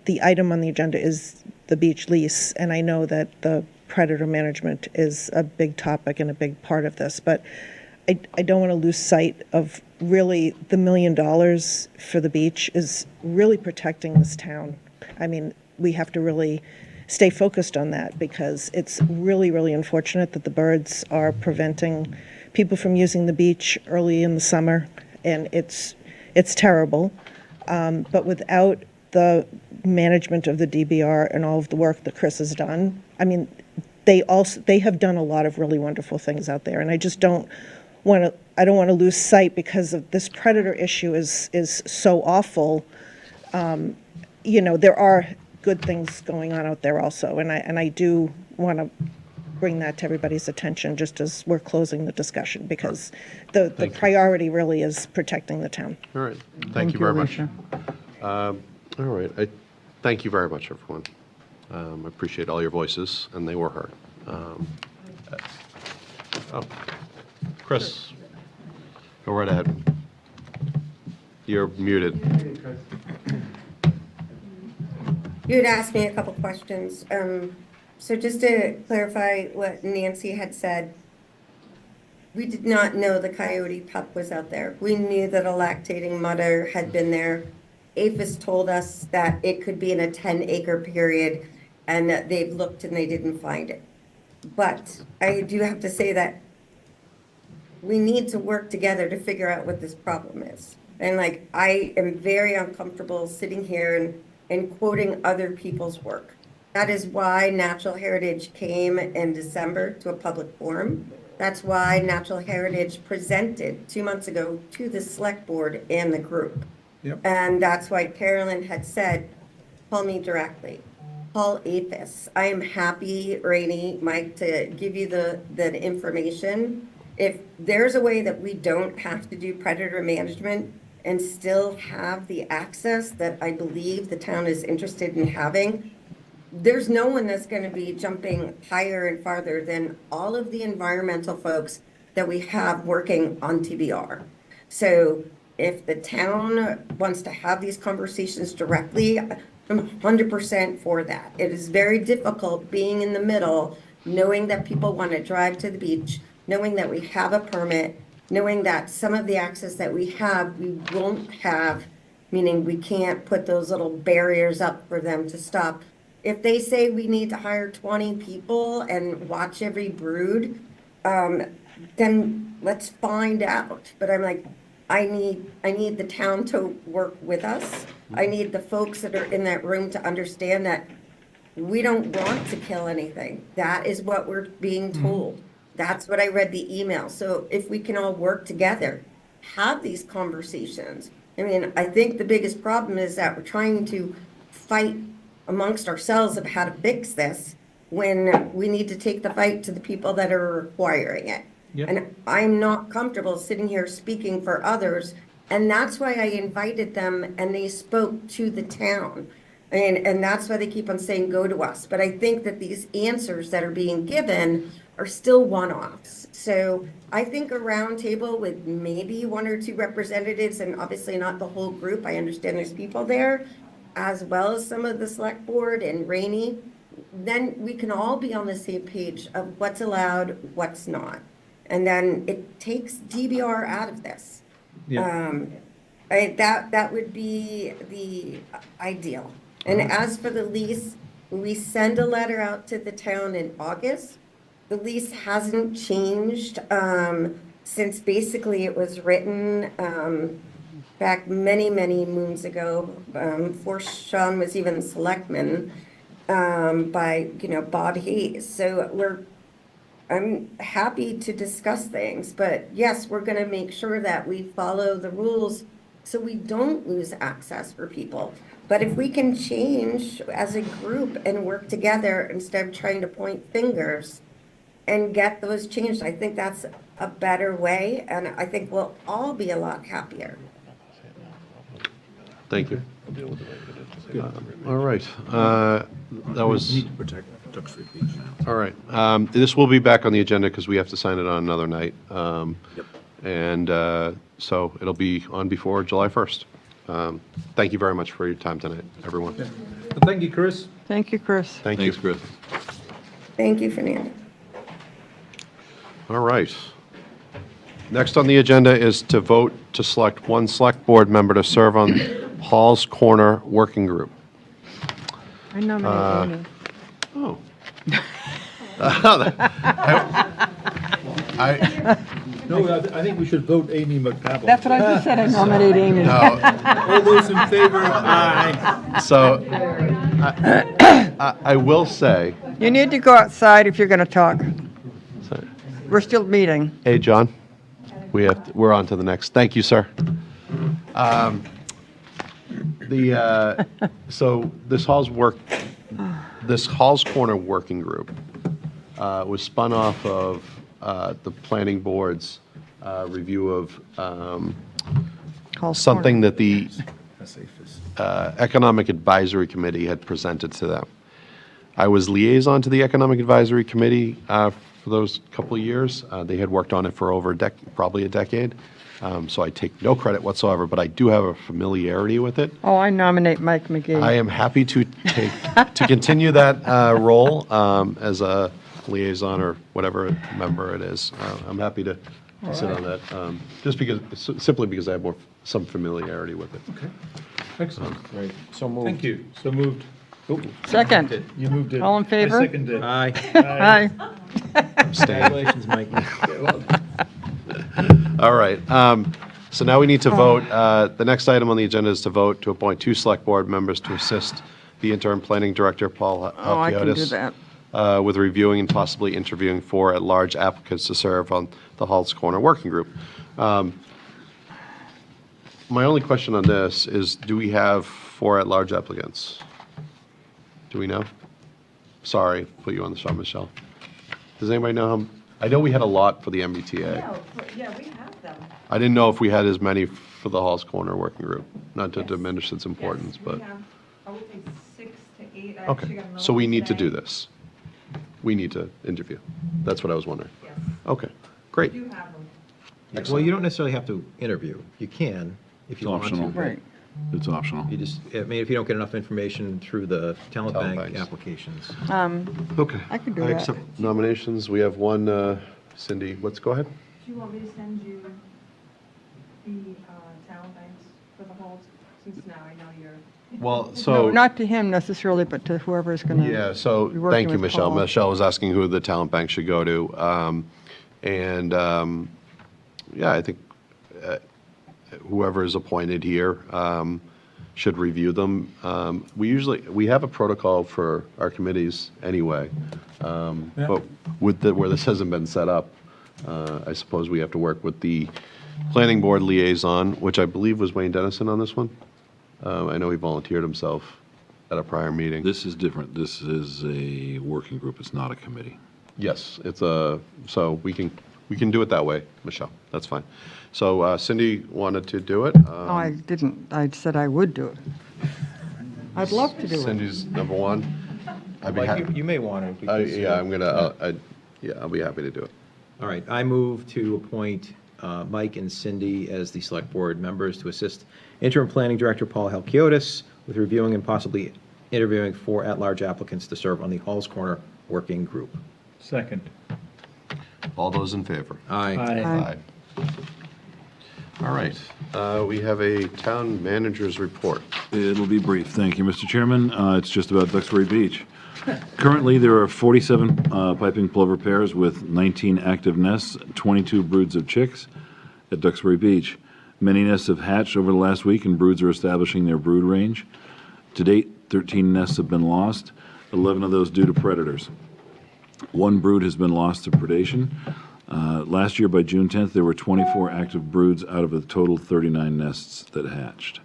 the item on the agenda is the beach lease, and I know that the predator management is a big topic and a big part of this, but I don't want to lose sight of really the $1 million for the beach is really protecting this town. I mean, we have to really stay focused on that, because it's really, really unfortunate that the birds are preventing people from using the beach early in the summer, and it's terrible. But without the management of the DBR and all of the work that Chris has done, I mean, they have done a lot of really wonderful things out there, and I don't want to lose sight, because of this predator issue is so awful. There are good things going on out there also, and I do want to bring that to everybody's attention just as we're closing the discussion, because the priority really is protecting the town. All right. Thank you very much. Alicia. All right. Thank you very much, everyone. I appreciate all your voices, and they were heard. Chris, go right ahead. You're muted. You had asked me a couple questions. So just to clarify what Nancy had said, we did not know the coyote pup was out there. We knew that a lactating mother had been there. APHIS told us that it could be in a 10-acre period, and that they've looked and they didn't find it. But I do have to say that we need to work together to figure out what this problem is. And I am very uncomfortable sitting here and quoting other people's work. That is why Natural Heritage came in December to a public forum. That's why Natural Heritage presented 2 months ago to the select board and the group. Yep. And that's why Carolyn had said, call me directly. Call APHIS. I am happy, Rainey, Mike, to give you the information. If there's a way that we don't have to do predator management and still have the access that I believe the town is interested in having, there's no one that's going to be jumping higher and farther than all of the environmental folks that we have working on TBR. So if the town wants to have these conversations directly, I'm 100% for that. It is very difficult being in the middle, knowing that people want to drive to the beach, knowing that we have a permit, knowing that some of the access that we have, we won't have, meaning we can't put those little barriers up for them to stop. If they say we need to hire 20 people and watch every brood, then let's find out. But I'm like, I need the town to work with us. I need the folks that are in that room to understand that we don't want to kill anything. That is what we're being told. That's what I read the email. So if we can all work together, have these conversations. I mean, I think the biggest problem is that we're trying to fight amongst ourselves of how to fix this when we need to take the fight to the people that are requiring it. Yep. And I'm not comfortable sitting here speaking for others. And that's why I invited them and they spoke to the town. And that's why they keep on saying, go to us. But I think that these answers that are being given are still one-offs. So I think a round table with maybe 1 or 2 representatives, and obviously not the whole group, I understand there's people there, as well as some of the select board and Rainey, then we can all be on the same page of what's allowed, what's not. And then it takes DBR out of this. Yeah. That would be the ideal. And as for the lease, we send a letter out to the town in August. The lease hasn't changed since basically it was written back many, many moons ago, before Sean was even selectman, by Bob Hayes. So I'm happy to discuss things, but yes, we're going to make sure that we follow the rules so we don't lose access for people. But if we can change as a group and work together instead of trying to point fingers and get those changed, I think that's a better way, and I think we'll all be a lot happier. Thank you. All right. That was. Need to protect Duxbury Beach now. All right. This will be back on the agenda because we have to sign it on another night. Yep. And so it'll be on before July 1st. Thank you very much for your time tonight, everyone. Thank you, Chris. Thank you, Chris. Thank you. Thanks, Chris. Thank you, Fernanda. All right. Next on the agenda is to vote to select one select board member to serve on Hall's Corner Working Group. I nominate Amy. Oh. No, I think we should vote Amy McPavel. That's what I just said, I nominate Amy. All those in favor? Aye. So I will say, You need to go outside if you're going to talk. sorry. We're still meeting. Hey, John, we're on to the next. Thank you, sir. So this Hall's Corner Working Group was spun off of the planning board's review of something that the Economic Advisory Committee had presented to them. I was liaison to the Economic Advisory Committee for those couple of years. They had worked on it for over probably a decade. So I take no credit whatsoever, but I do have a familiarity with it. Oh, I nominate Mike McGee. I am happy to continue that role as a liaison or whatever member it is. I'm happy to sit on that, simply because I have some familiarity with it. Okay. Excellent. Right, so moved. Thank you. So moved. Oh, Second. you moved it. All in favor? I seconded. Aye. Aye. Congratulations, Mike. All right. So now we need to vote. The next item on the agenda is to vote to appoint two select board members to assist the interim planning director, Paul Oh, I can do Halkiotis, that. with reviewing and possibly interviewing 4 at-large applicants to serve on the Hall's Corner Working Group. My only question on this is, do we have 4 at-large applicants? Do we know? Sorry, put you on the spot, Michelle. Does anybody know how? I know we had a lot for the MBTA. Yeah, we have them. I didn't know if we had as many for the Hall's Corner Working Group, not to diminish its importance, but. I would say 6 to 8. Okay, so we need to do this. We need to interview. That's what I was wondering. Yes. Okay, great. You have them. Well, you don't necessarily have to interview. You can, if you want to. optional. but Right. It's optional. You just, I mean, if you don't get enough information through the talent Talent bank banks. applications. Okay. I can do I that. accept nominations. We have one, Cindy, go ahead. Do you want me to send you the talent banks for the halls, since now I know you're. Well, No, so, not to him necessarily, but to whoever's going to. yeah, so, be working thank you, with Michelle. Paul. Michelle was asking who the talent bank should go to. Yeah, I think whoever is appointed here should review them. We have a protocol for our committees anyway, but where this hasn't been set up, I suppose we have to work with the planning board liaison, which I believe was Wayne Dennison on this one. I know he volunteered himself at a prior meeting. This is different. This is a working group. It's not a committee. Yes, so we can do it that way, Michelle. That's fine. So Cindy wanted to do it. Oh, I didn't. I said I would do it. I'd love to do it. Cindy's number one. I'd be Mike, you may want to. because, yeah, I'm gonna. I'll be happy to do it. All right, I move to appoint Mike and Cindy as the select board members to assist interim planning director Paul Halkiotis with reviewing and possibly interviewing 4 at-large applicants to serve on the Hall's Corner Working Group. Second. All those in favor? Aye. Aye. All right. We have a town manager's report. It'll be brief. Thank you, Mr. Chairman. It's just about Duxbury Beach. Currently, there are 47 piping plover pairs with 19 active nests, 22 broods of chicks at Duxbury Beach. Many nests have hatched over the last week, and broods are establishing their brood range. To date, 13 nests have been lost, 11 of those due to predators. 1 brood has been lost to predation. Last year, by June 10th, there were 24 active broods out of a total 39 nests that hatched.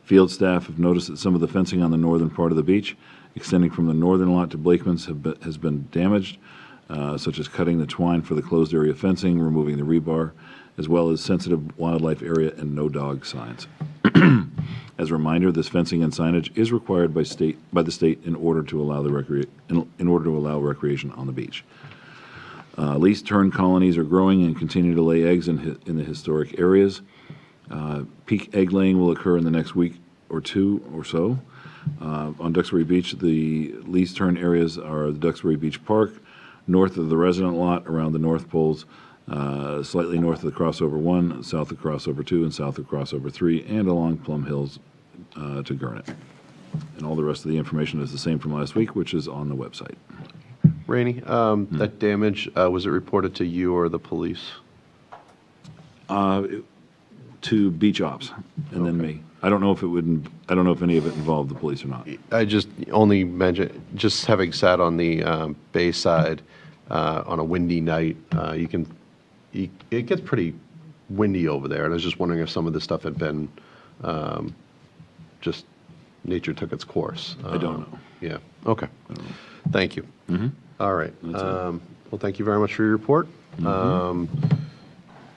Field staff have noticed that some of the fencing on the northern part of the beach, extending from the northern lot to Blakeman's, has been damaged. such as cutting the twine for the closed area fencing, removing the rebar, as well as sensitive wildlife area and no dog signs. As a reminder, this fencing and signage is required by the state in order to allow recreation on the beach. Least tern colonies are growing and continue to lay eggs in the historic areas. Peak egg laying will occur in the next week or two or so. On Duxbury Beach, the least tern areas are the Duxbury Beach Park, north of the resident lot around the North Poles, slightly north of the Crossover 1, south of Crossover 2, and south of Crossover 3, and along Plum Hills to Gurnett. And all the rest of the information is the same from last week, which is on the website. Rainey, that damage, was it reported to you or the police? To beach ops, and then me. I don't know if any of it involved the police or not. I just only mentioned, just having sat on the bay side on a windy night, it gets pretty windy over there, and I was just wondering if some of this stuff had been just nature took its course. I don't know. Yeah, okay. Thank you. Mm-hmm. All right. Well, thank you very much for your report.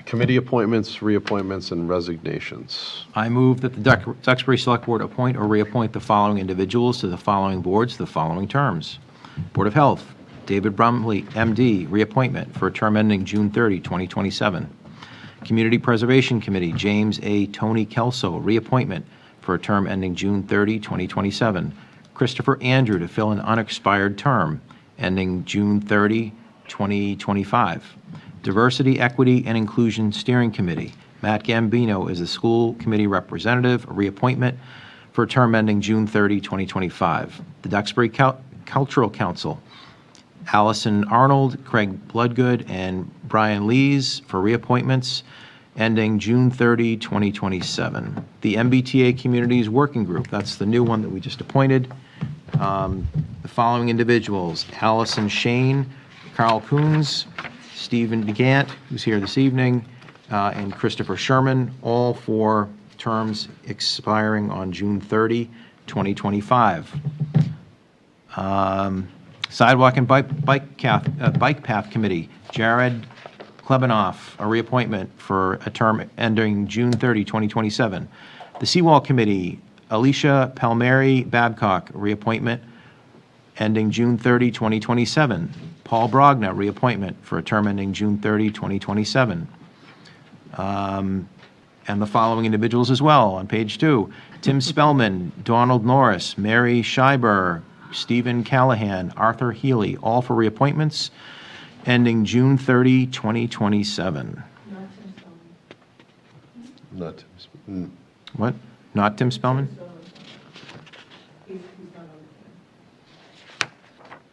Committee appointments, reappointments, and resignations. I move that the Duxbury Select Board appoint or reappoint the following individuals to the following boards, the following terms. Board of Health, David Brumley, MD, reappointment for a term ending June 30, 2027. Community Preservation Committee, James A. Tony Kelso, reappointment for a term ending June 30, 2027. Christopher Andrew to fill an unexpired term ending June 30, 2025. Diversity, Equity, and Inclusion Steering Committee, Matt Gambino is the school committee representative, a reappointment for a term ending June 30, 2025. The Duxbury Cultural Council, Allison Arnold, Craig Bloodgood, and Brian Lees for reappointments ending June 30, 2027. The MBTA Communities Working Group, that's the new one that we just appointed. The following individuals: Allison Shane, Carl Coons, Stephen DeGant, who's here this evening, and Christopher Sherman, all for terms expiring on June 30, 2025. Sidewalk and Bike Path Committee, Jared Klebanoff, a reappointment for a term ending June 30, 2027. The Seawall Committee, Alicia Palmieri Babcock, reappointment ending June 30, 2027. Paul Brogna, reappointment for a term ending June 30, 2027. And the following individuals as well on page 2. Tim Spellman, Donald Norris, Mary Schreiber, Stephen Callahan, Arthur Healy, all for reappointments ending June 30, 2027. Not. What? Not Tim Spellman?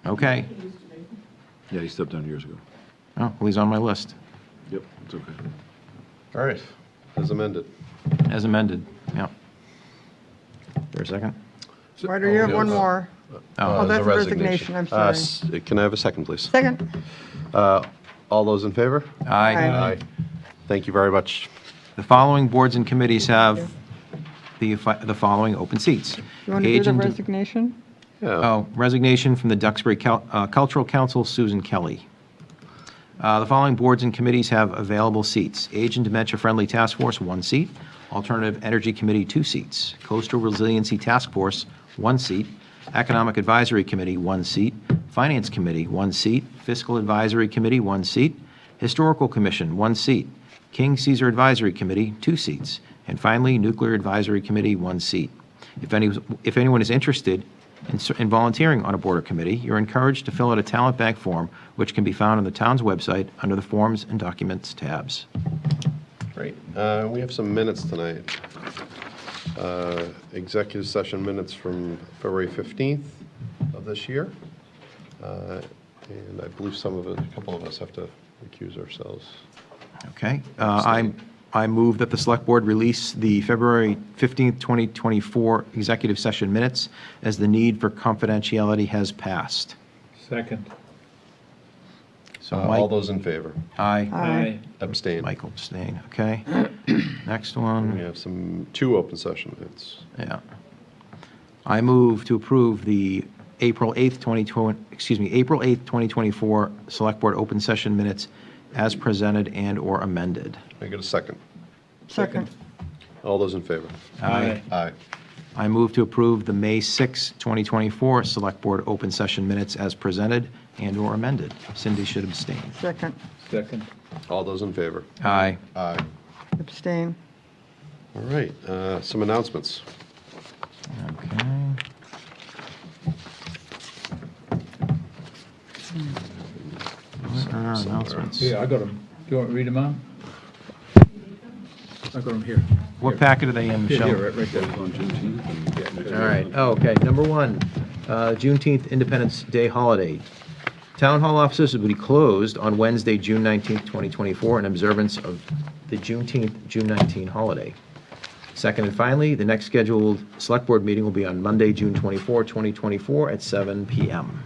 Okay. Yeah, he stepped down years ago. Oh, well, he's on my list. Yep, it's okay. All right, as amended. As amended, yeah. For a second? Why do you have one more? Oh, that's a resignation, I'm sorry. Can I have a second, please? Second. All those in favor? Aye. Aye. Thank you very much. The following boards and committees have the following open seats. You want to do Age the and resignation? Oh, resignation from the Duxbury Cultural Council, Susan Kelly. The following boards and committees have available seats. Age and Dementia Friendly Task Force, 1 seat. Alternative Energy Committee, 2 seats. Coastal Resiliency Task Force, 1 seat. Economic Advisory Committee, 1 seat. Finance Committee, 1 seat. Fiscal Advisory Committee, 1 seat. Historical Commission, 1 seat. King Caesar Advisory Committee, 2 seats. And finally, Nuclear Advisory Committee, 1 seat. If anyone is interested in volunteering on a board or committee, you're encouraged to fill out a talent bank form, which can be found on the town's website under the Forms and Documents tabs. Great. We have some minutes tonight. Executive session minutes from February 15th of this year. And I believe a couple of us have to recuse ourselves. Okay. I move that the Select Board release the February 15th, 2024 executive session minutes as the need for confidentiality has passed. Second. So all those in favor? Aye. Aye. Abstain. Michael abstain. Okay. Next one. We have 2 open session minutes. Yeah. I move to approve the April 8th, 2024 Select Board open session minutes as presented and/or amended. Can I get a second? Second. All those in favor? Aye. Aye. I move to approve the May 6, 2024 Select Board open session minutes as presented and/or amended. Cindy should abstain. Second. Second. All those in favor? Aye. Aye. Abstain. All right, some announcements. Okay. What are our announcements? Yeah, I got them. Do you want me to read them out? I got them here. What packet are they in, Michelle? Here, right there. All right, oh, okay, number one, Juneteenth Independence Day holiday. Town hall offices will be closed on Wednesday, June 19th, 2024, in observance of the Juneteenth, June 19 holiday. Second and finally, the next scheduled Select Board meeting will be on Monday, June 24, 2024, at 7 p.m.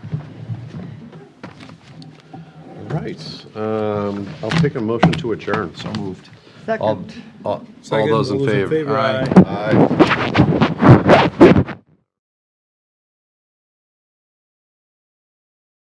All right, I'll take a motion to adjourn. So moved. All Second. those in favor? Aye. Aye.